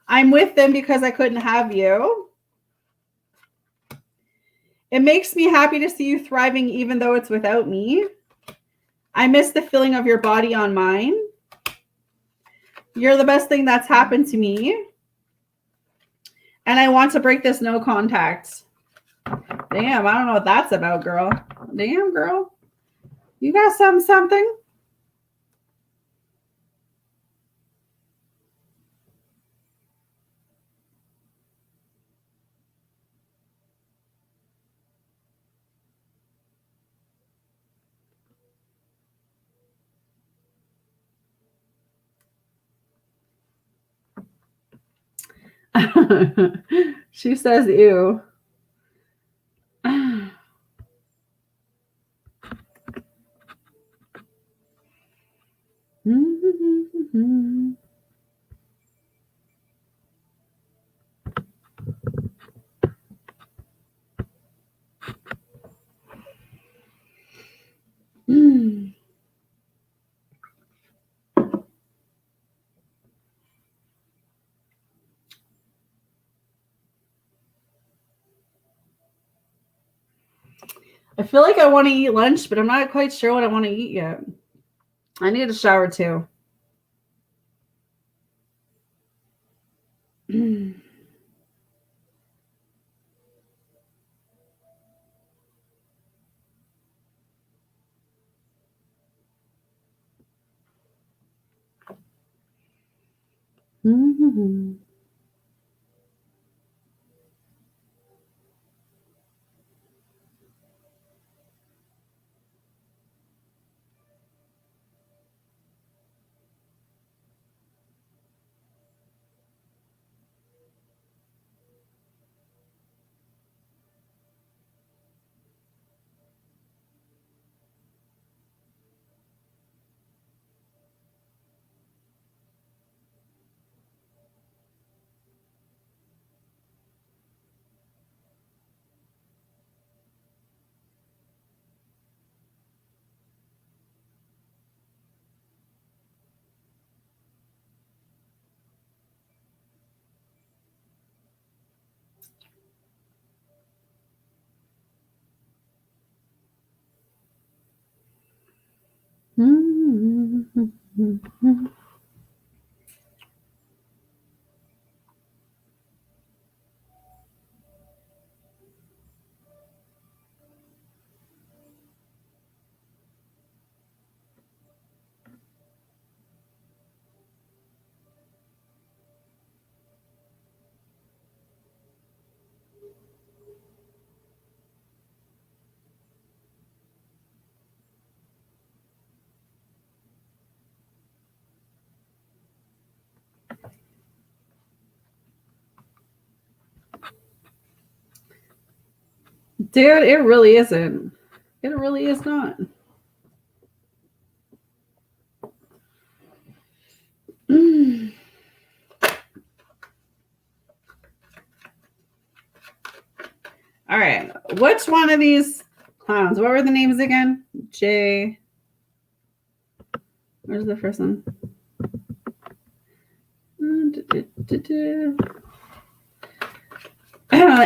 I'm with them because I couldn't have you. It makes me happy to see you thriving even though it's without me. I miss the feeling of your body on mine. You're the best thing that's happened to me. And I want to break this no contact. Damn, I don't know what that's about, girl. Damn, girl. You got something? She says, ew. I feel like I want to eat lunch, but I'm not quite sure what I want to eat yet. I need a shower too. Dude, it really isn't. It really is not. All right. Which one of these clowns? What were the names again? Jay. Where's the first one?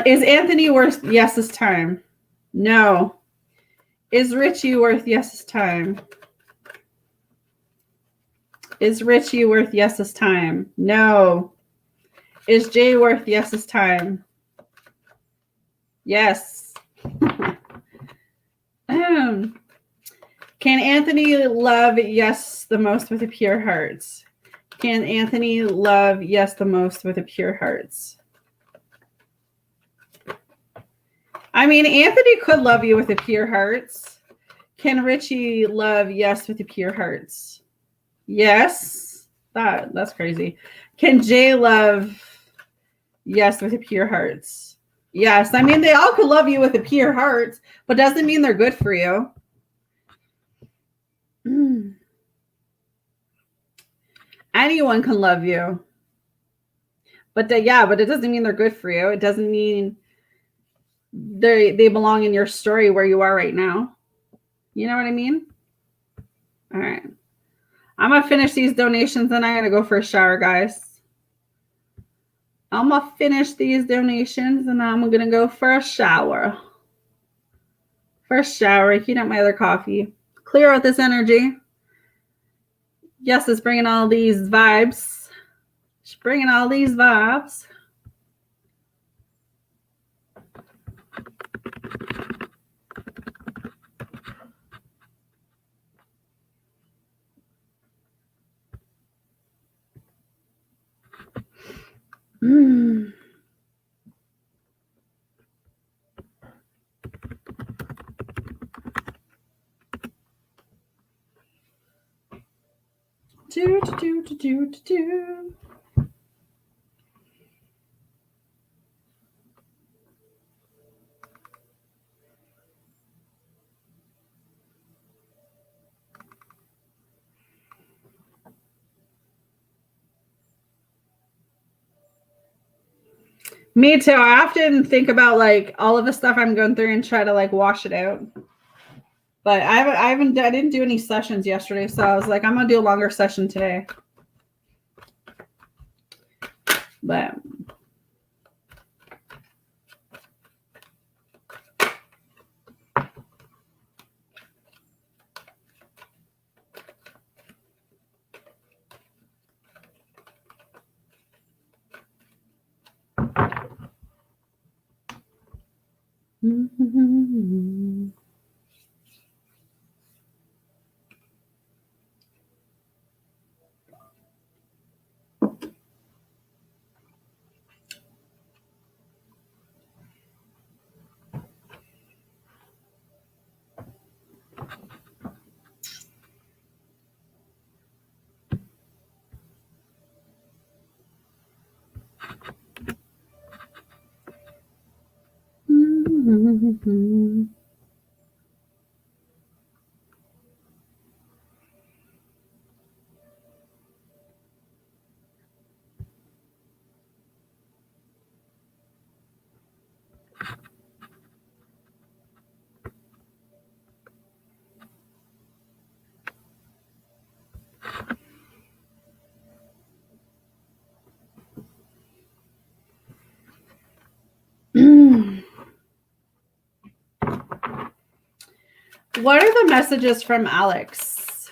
Is Anthony worth Yes's time? No. Is Richie worth Yes's time? Is Richie worth Yes's time? No. Is Jay worth Yes's time? Yes. Can Anthony love Yes the most with a pure heart? Can Anthony love Yes the most with a pure heart? I mean, Anthony could love you with a pure heart. Can Richie love Yes with a pure heart? Yes. That's crazy. Can Jay love Yes with a pure heart? Yes. I mean, they all could love you with a pure heart, but doesn't mean they're good for you. Anyone can love you. But but it doesn't mean they're good for you. It doesn't mean they belong in your story where you are right now. You know what I mean? All right. I'm going to finish these donations and I'm going to go for a shower, guys. I'm going to finish these donations and I'm going to go for a shower. Heat up my other coffee. Clear out this energy. Yes, it's bringing all these vibes. She's bringing all these vibes. Mm. Do. Me too. I often think about like all of the stuff I'm going through and try to like wash it out. But I didn't do any sessions yesterday, so I was like, I'm gonna do a longer session today. But what are the messages from Alex?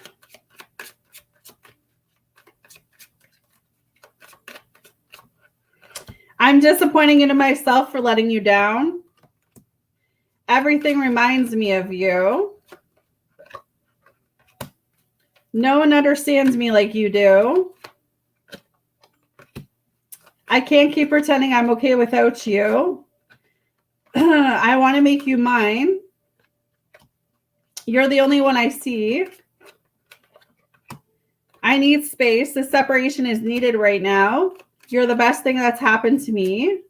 I'm disappointing in myself for letting you down. Everything reminds me of you. No one understands me like you do. I can't keep pretending I'm okay without you. I want to make you mine. You're the only one I see. I need space. The separation is needed right now. You're the best thing that's happened to me.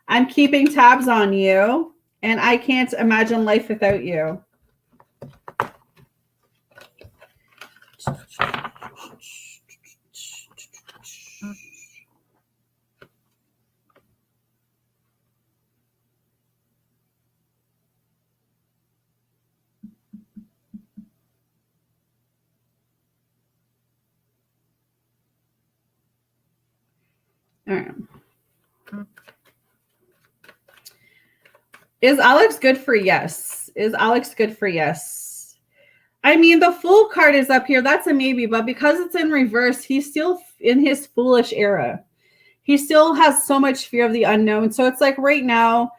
I'm keeping tabs on you, and I can't imagine life without you. All right. Is Alex good for yes? Is Alex good for yes? I mean, the Fool card is up here. That's a maybe, but because it's in reverse, he's still in his foolish era. He still has so much fear of the unknown. So it's like right now,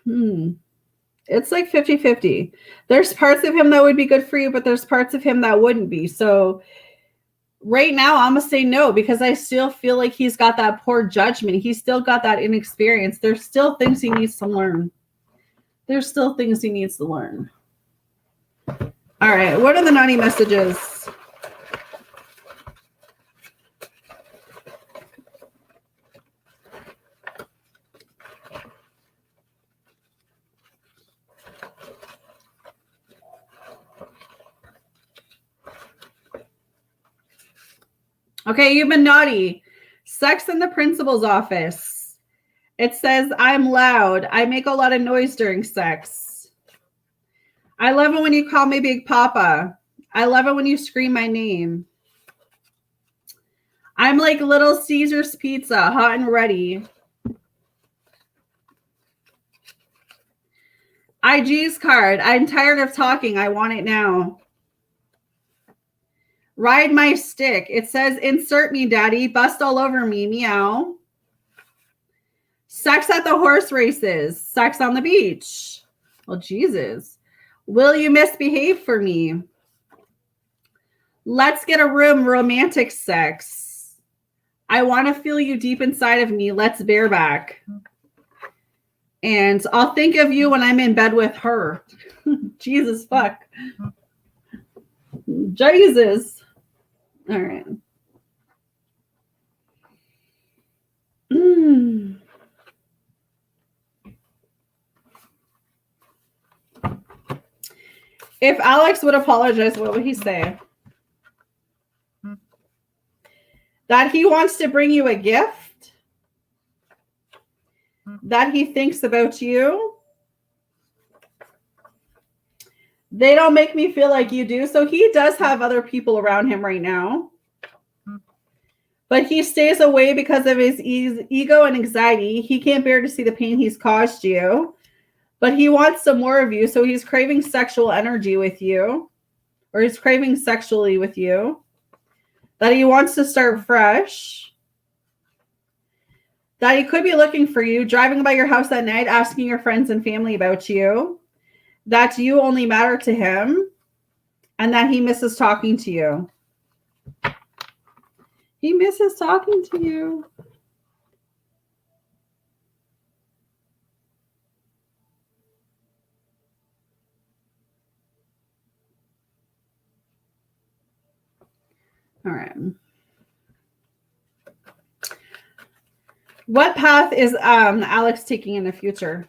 it's like 50-50. There's parts of him that would be good for you, but there's parts of him that wouldn't be. So right now, I'm going to say no because I still feel like he's got that poor judgment. He's still got that inexperience. There's still things he needs to learn. There's still things he needs to learn. All right. What are the naughty messages? Okay, you've been naughty. Sex in the principal's office. It says, I'm loud. I make a lot of noise during sex. I love it when you call me Big Papa. I love it when you scream my name. I'm like Little Caesar's pizza, hot and ready. IG's card. I'm tired of talking. I want it now. Ride my stick. It says, insert me, daddy. Bust all over me. Meow. Sex at the horse races. Sex on the beach. Well, Jesus. Will you misbehave for me? Let's get a room. Romantic sex. I want to feel you deep inside of me. Let's bareback. And I'll think of you when I'm in bed with her. Jesus fuck. Jesus. All right. If Alex would apologize, what would he say? That he wants to bring you a gift? That he thinks about you? They don't make me feel like you do. So he does have other people around him right now. But he stays away because of his ego and anxiety. He can't bear to see the pain he's caused you. But he wants some more of you. So he's craving sexual energy with you. Or he's craving sexually with you. That he wants to start fresh. That he could be looking for you. Driving by your house at night. Asking your friends and family about you. That you only matter to him. And that he misses talking to you. He misses talking to you. All right. What path is Alex taking in the future?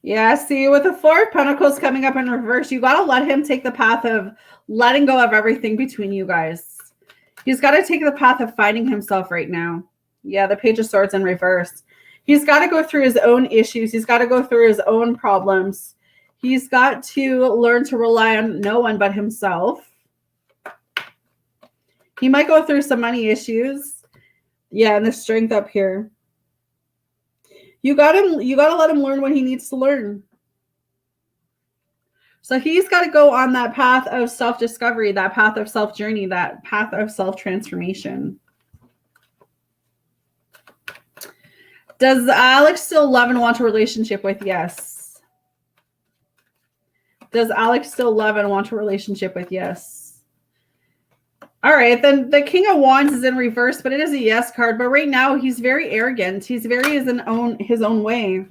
Yeah, see, with the Four of Pentacles coming up in reverse, you got to let him take the path of letting go of everything between you guys. He's got to take the path of finding himself right now. Yeah, the Page of Swords in reverse. He's got to go through his own issues. He's got to go through his own problems. He's got to learn to rely on no one but himself. He might go through some money issues. Yeah, and the strength up here. You got to let him learn what he needs to learn. So he's got to go on that path of self-discovery, that path of self-journey, that path of self-transformation. Does Alex still love and want a relationship with? Yes. Does Alex still love and want a relationship with? Yes. All right, then the King of Wands is in reverse, but it is a yes card. But right now he's very arrogant. He's very his own way.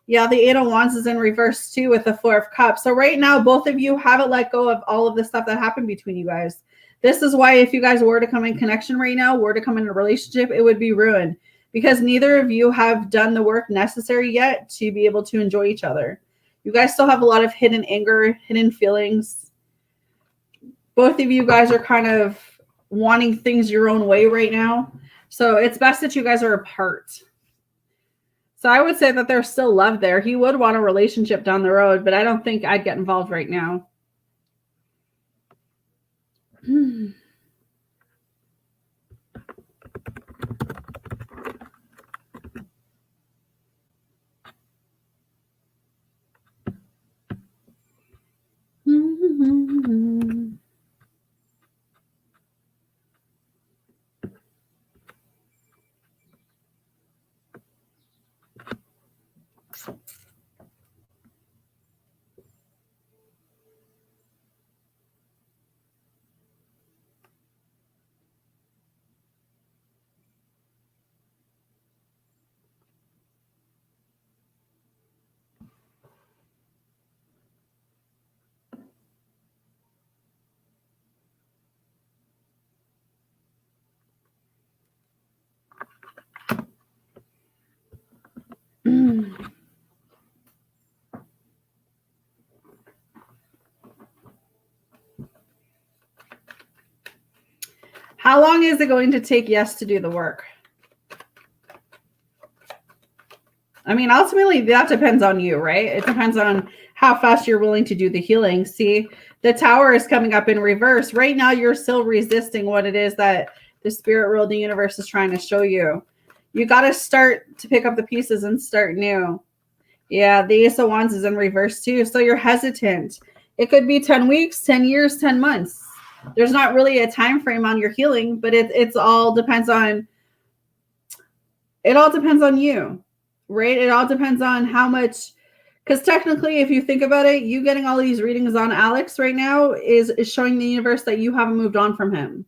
Yeah, the Eight of Wands is in reverse too with the Four of Cups. So right now, both of you haven't let go of all of the stuff that happened between you guys. This is why if you guys were to come in connection right now, were to come in a relationship, it would be ruined because neither of you have done the work necessary yet to be able to enjoy each other. You guys still have a lot of hidden anger, hidden feelings. Both of you guys are kind of wanting things your own way right now. So it's best that you guys are apart. So I would say that there's still love there. He would want a relationship down the road, but I don't think I'd get involved right now. How long is it going to take yes to do the work? I mean, ultimately, that depends on you, right? It depends on how fast you're willing to do the healing. See, the Tower is coming up in reverse. Right now, you're still resisting what it is that the spirit world, the universe is trying to show you. You got to start to pick up the pieces and start new. Yeah, the Ace of Wands is in reverse too. So you're hesitant. It could be 10 weeks, 10 years, 10 months. There's not really a time frame on your healing, but it all depends on you, right? It all depends on how much, because technically, if you think about it, you getting all these readings on Alex right now is showing the universe that you haven't moved on from him,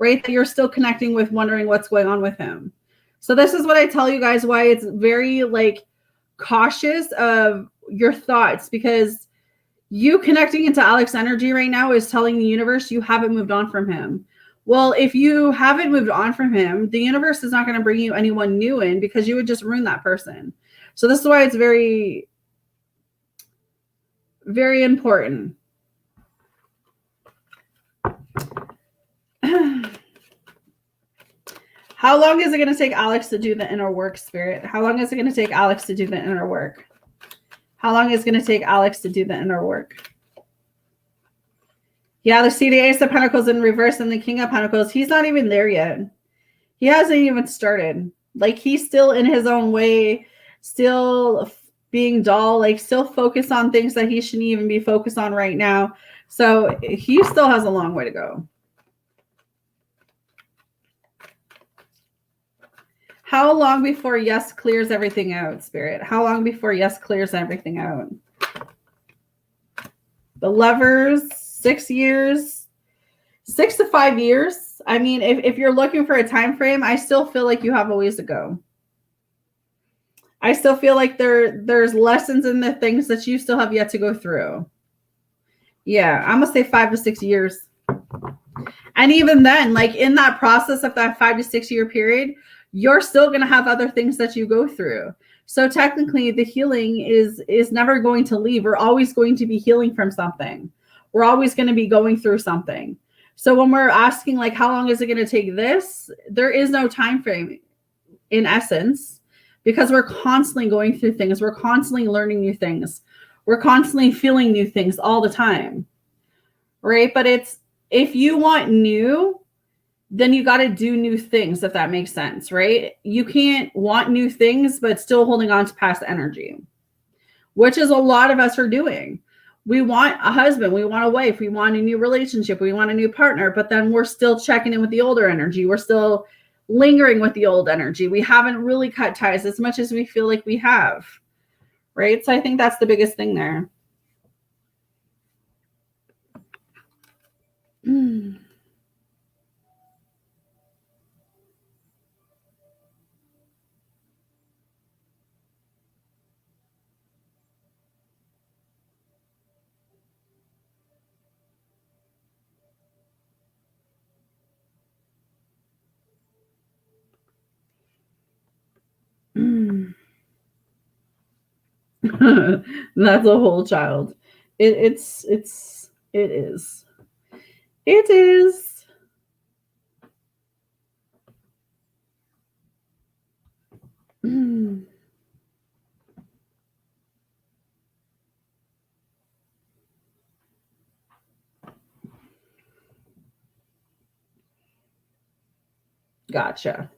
right? That you're still connecting with, wondering what's going on with him. So this is what I tell you guys why it's very cautious of your thoughts, because you connecting into Alex energy right now is telling the universe you haven't moved on from him. Well, if you haven't moved on from him, the universe is not going to bring you anyone new in because you would just ruin that person. So this is why it's very, very important. How long is it going to take Alex to do the inner work, Spirit? How long is it going to take Alex to do the inner work? How long is it going to take Alex to do the inner work? Yeah, the Ace of Pentacles in reverse and the King of Pentacles. He's not even there yet. He hasn't even started. He's still in his own way, still being dull, still focused on things that he shouldn't even be focused on right now. So he still has a long way to go. How long before yes clears everything out, Spirit? How long before yes clears everything out? The Lovers, 6 years, 6 to 5 years. I mean, if you're looking for a time frame, I still feel like you have a ways to go. I still feel like there's lessons in the things that you still have yet to go through. Yeah, I'm going to say 5 to 6 years. And even then, in that process of that 5 to 6 year period, you're still going to have other things that you go through. So technically, the healing is never going to leave. We're always going to be healing from something. We're always going to be going through something. So when we're asking, how long is it going to take this? There is no time frame in essence, because we're constantly going through things. We're constantly learning new things. We're constantly feeling new things all the time, right? But if you want new, then you got to do new things, if that makes sense, right? You can't want new things, but still holding on to past energy, which is a lot of us are doing. We want a husband, we want a wife, we want a new relationship, we want a new partner, but then we're still checking in with the older energy. We're still lingering with the old energy. We haven't really cut ties as much as we feel like we have, right? So I think that's the biggest thing there. That's a whole child. It is. It is. Gotcha.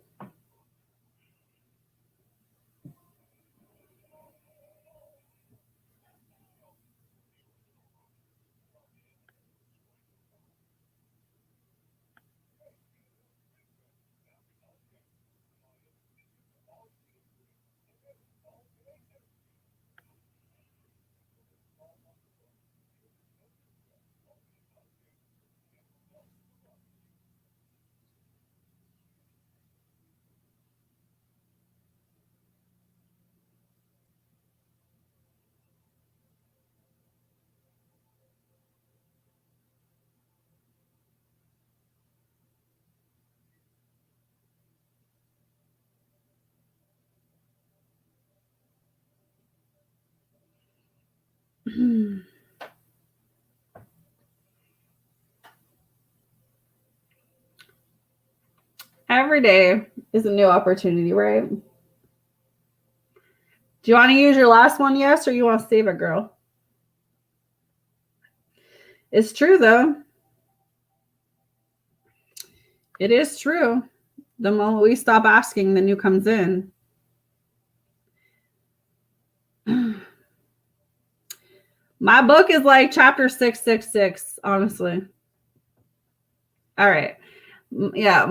Every day is a new opportunity, right? Do you want to use your last one, yes, or you want to save it, girl? It's true, though. It is true. The moment we stop asking, the new comes in. My book is like chapter 666, honestly. All right. Yeah,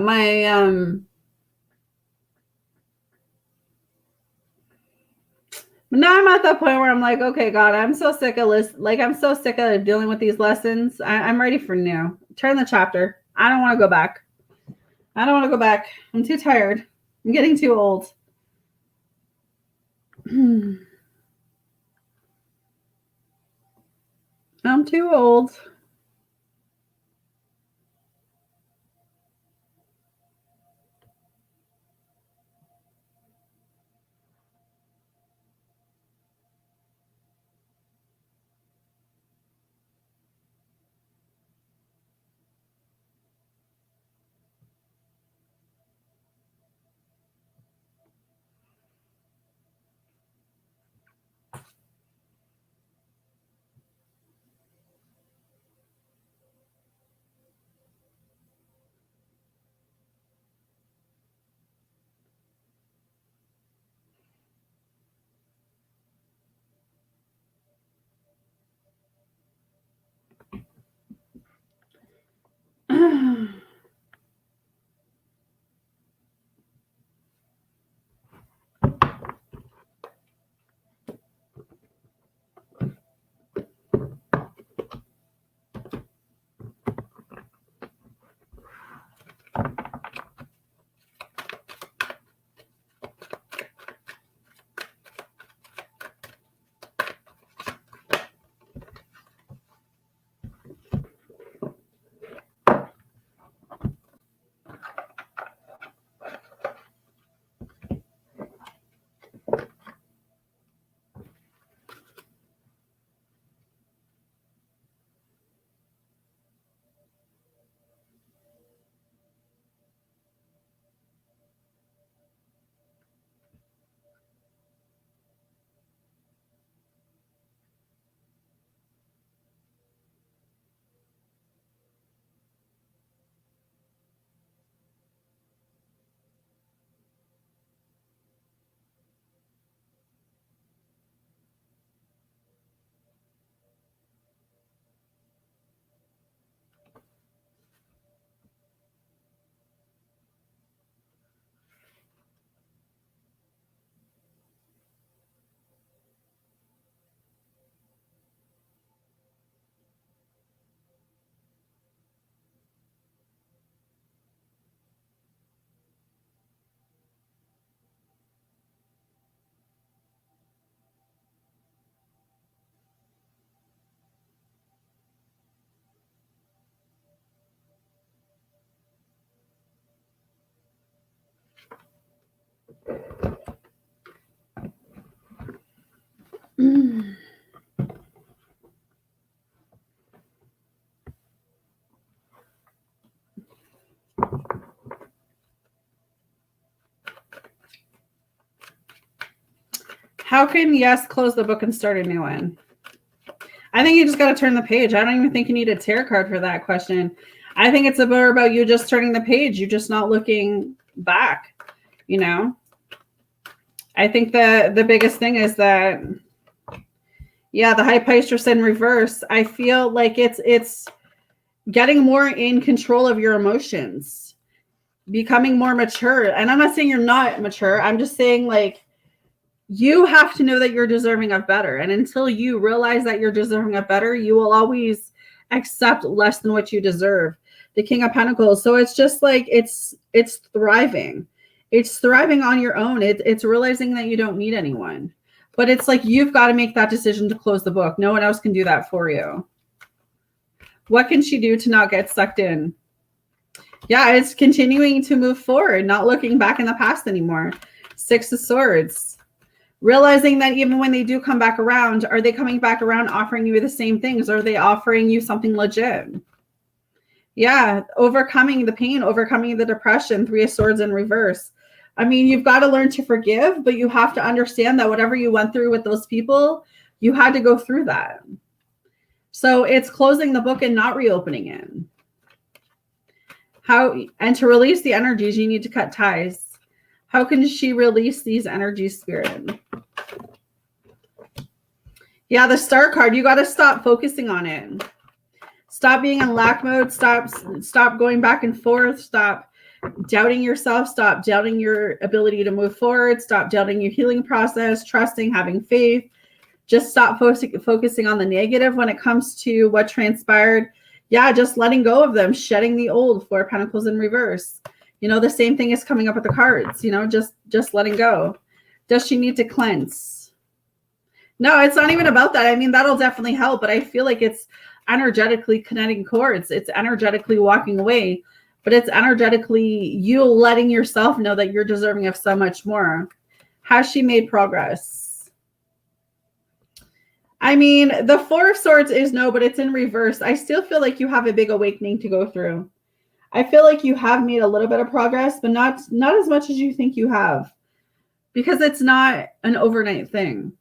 now I'm at that point where I'm like, okay, God, I'm so sick of I'm so sick of dealing with these lessons. I'm ready for new. Turn the chapter. I don't want to go back. I don't want to go back. I'm too tired. I'm getting too old. I'm too old. How can yes close the book and start a new one? I think you just got to turn the page. I don't even think you need a tarot card for that question. I think it's more about you just turning the page. You're just not looking back, you know? I think the biggest thing is that, yeah, the High Priestess in reverse. I feel like it's getting more in control of your emotions, becoming more mature. And I'm not saying you're not mature. I'm just saying, like, you have to know that you're deserving of better. And until you realize that you're deserving of better, you will always accept less than what you deserve. The King of Pentacles. So it's just like it's thriving. It's thriving on your own. It's realizing that you don't need anyone. But it's like you've got to make that decision to close the book. No one else can do that for you. What can she do to not get sucked in? Yeah, it's continuing to move forward, not looking back in the past anymore. Six of Swords. Realizing that even when they do come back around, are they coming back around offering you the same things? Or are they offering you something legit? Yeah, overcoming the pain, overcoming the depression, Three of Swords in reverse. I mean, you've got to learn to forgive, but you have to understand that whatever you went through with those people, you had to go through that. So it's closing the book and not reopening it. And to release the energies, you need to cut ties. How can she release these energies, Spirit? Yeah, the Star card, you got to stop focusing on it. Stop being in lack mode. Stop going back and forth. Stop doubting yourself. Stop doubting your ability to move forward. Stop doubting your healing process, trusting, having faith. Just stop focusing on the negative when it comes to what transpired. Yeah, just letting go of them, shedding the old. Four of Pentacles in reverse. You know, the same thing is coming up with the cards, you know, just letting go. Does she need to cleanse? No, it's not even about that. I mean, that'll definitely help, but I feel like it's energetically connecting cords. It's energetically walking away, but it's energetically you letting yourself know that you're deserving of so much more. Has she made progress? I mean, the Four of Swords is no, but it's in reverse. I still feel like you have a big awakening to go through. I feel like you have made a little bit of progress, but not as much as you think you have, because it's not an overnight thing.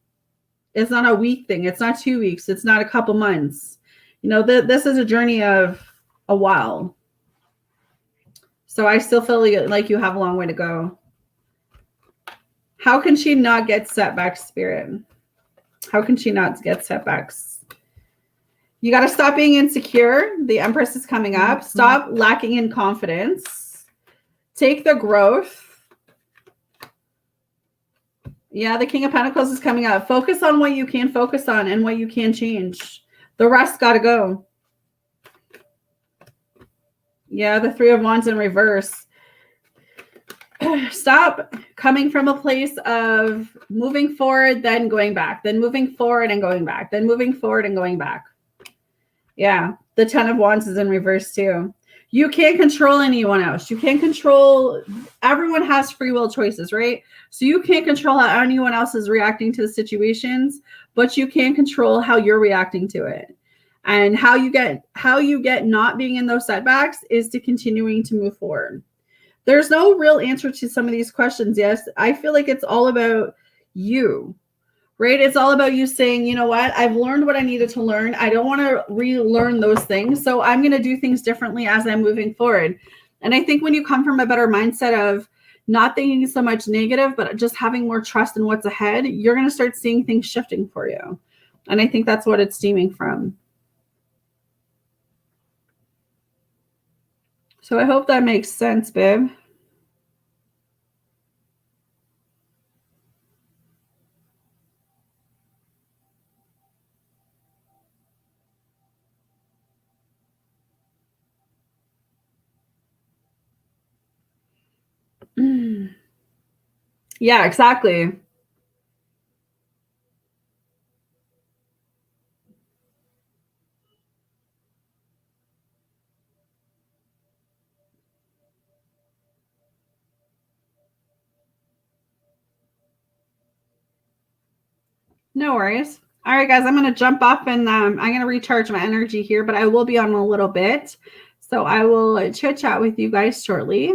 It's not a week thing. It's not 2 weeks. It's not a couple months. You know, this is a journey of a while. So I still feel like you have a long way to go. How can she not get setbacks, Spirit? How can she not get setbacks? You got to stop being insecure. The Empress is coming up. Stop lacking in confidence. Take the growth. Yeah, the King of Pentacles is coming up. Focus on what you can focus on and what you can change. The rest got to go. Yeah, the Three of Wands in reverse. Stop coming from a place of moving forward, then going back, then moving forward and going back, then moving forward and going back. Yeah, the Ten of Wands is in reverse too. You can't control anyone else. You can't control, everyone has free will choices, right? So you can't control how anyone else is reacting to the situations, but you can control how you're reacting to it. And how you get not being in those setbacks is to continuing to move forward. There's no real answer to some of these questions. Yes, I feel like it's all about you, right? It's all about you saying, you know what? I've learned what I needed to learn. I don't want to relearn those things. So I'm going to do things differently as I'm moving forward. And I think when you come from a better mindset of not thinking so much negative, but just having more trust in what's ahead, you're going to start seeing things shifting for you. And I think that's what it's stemming from. So I hope that makes sense, babe. Yeah, exactly. No worries. All right, guys, I'm going to jump off and I'm going to recharge my energy here, but I will be on a little bit. So I will chit chat with you guys shortly.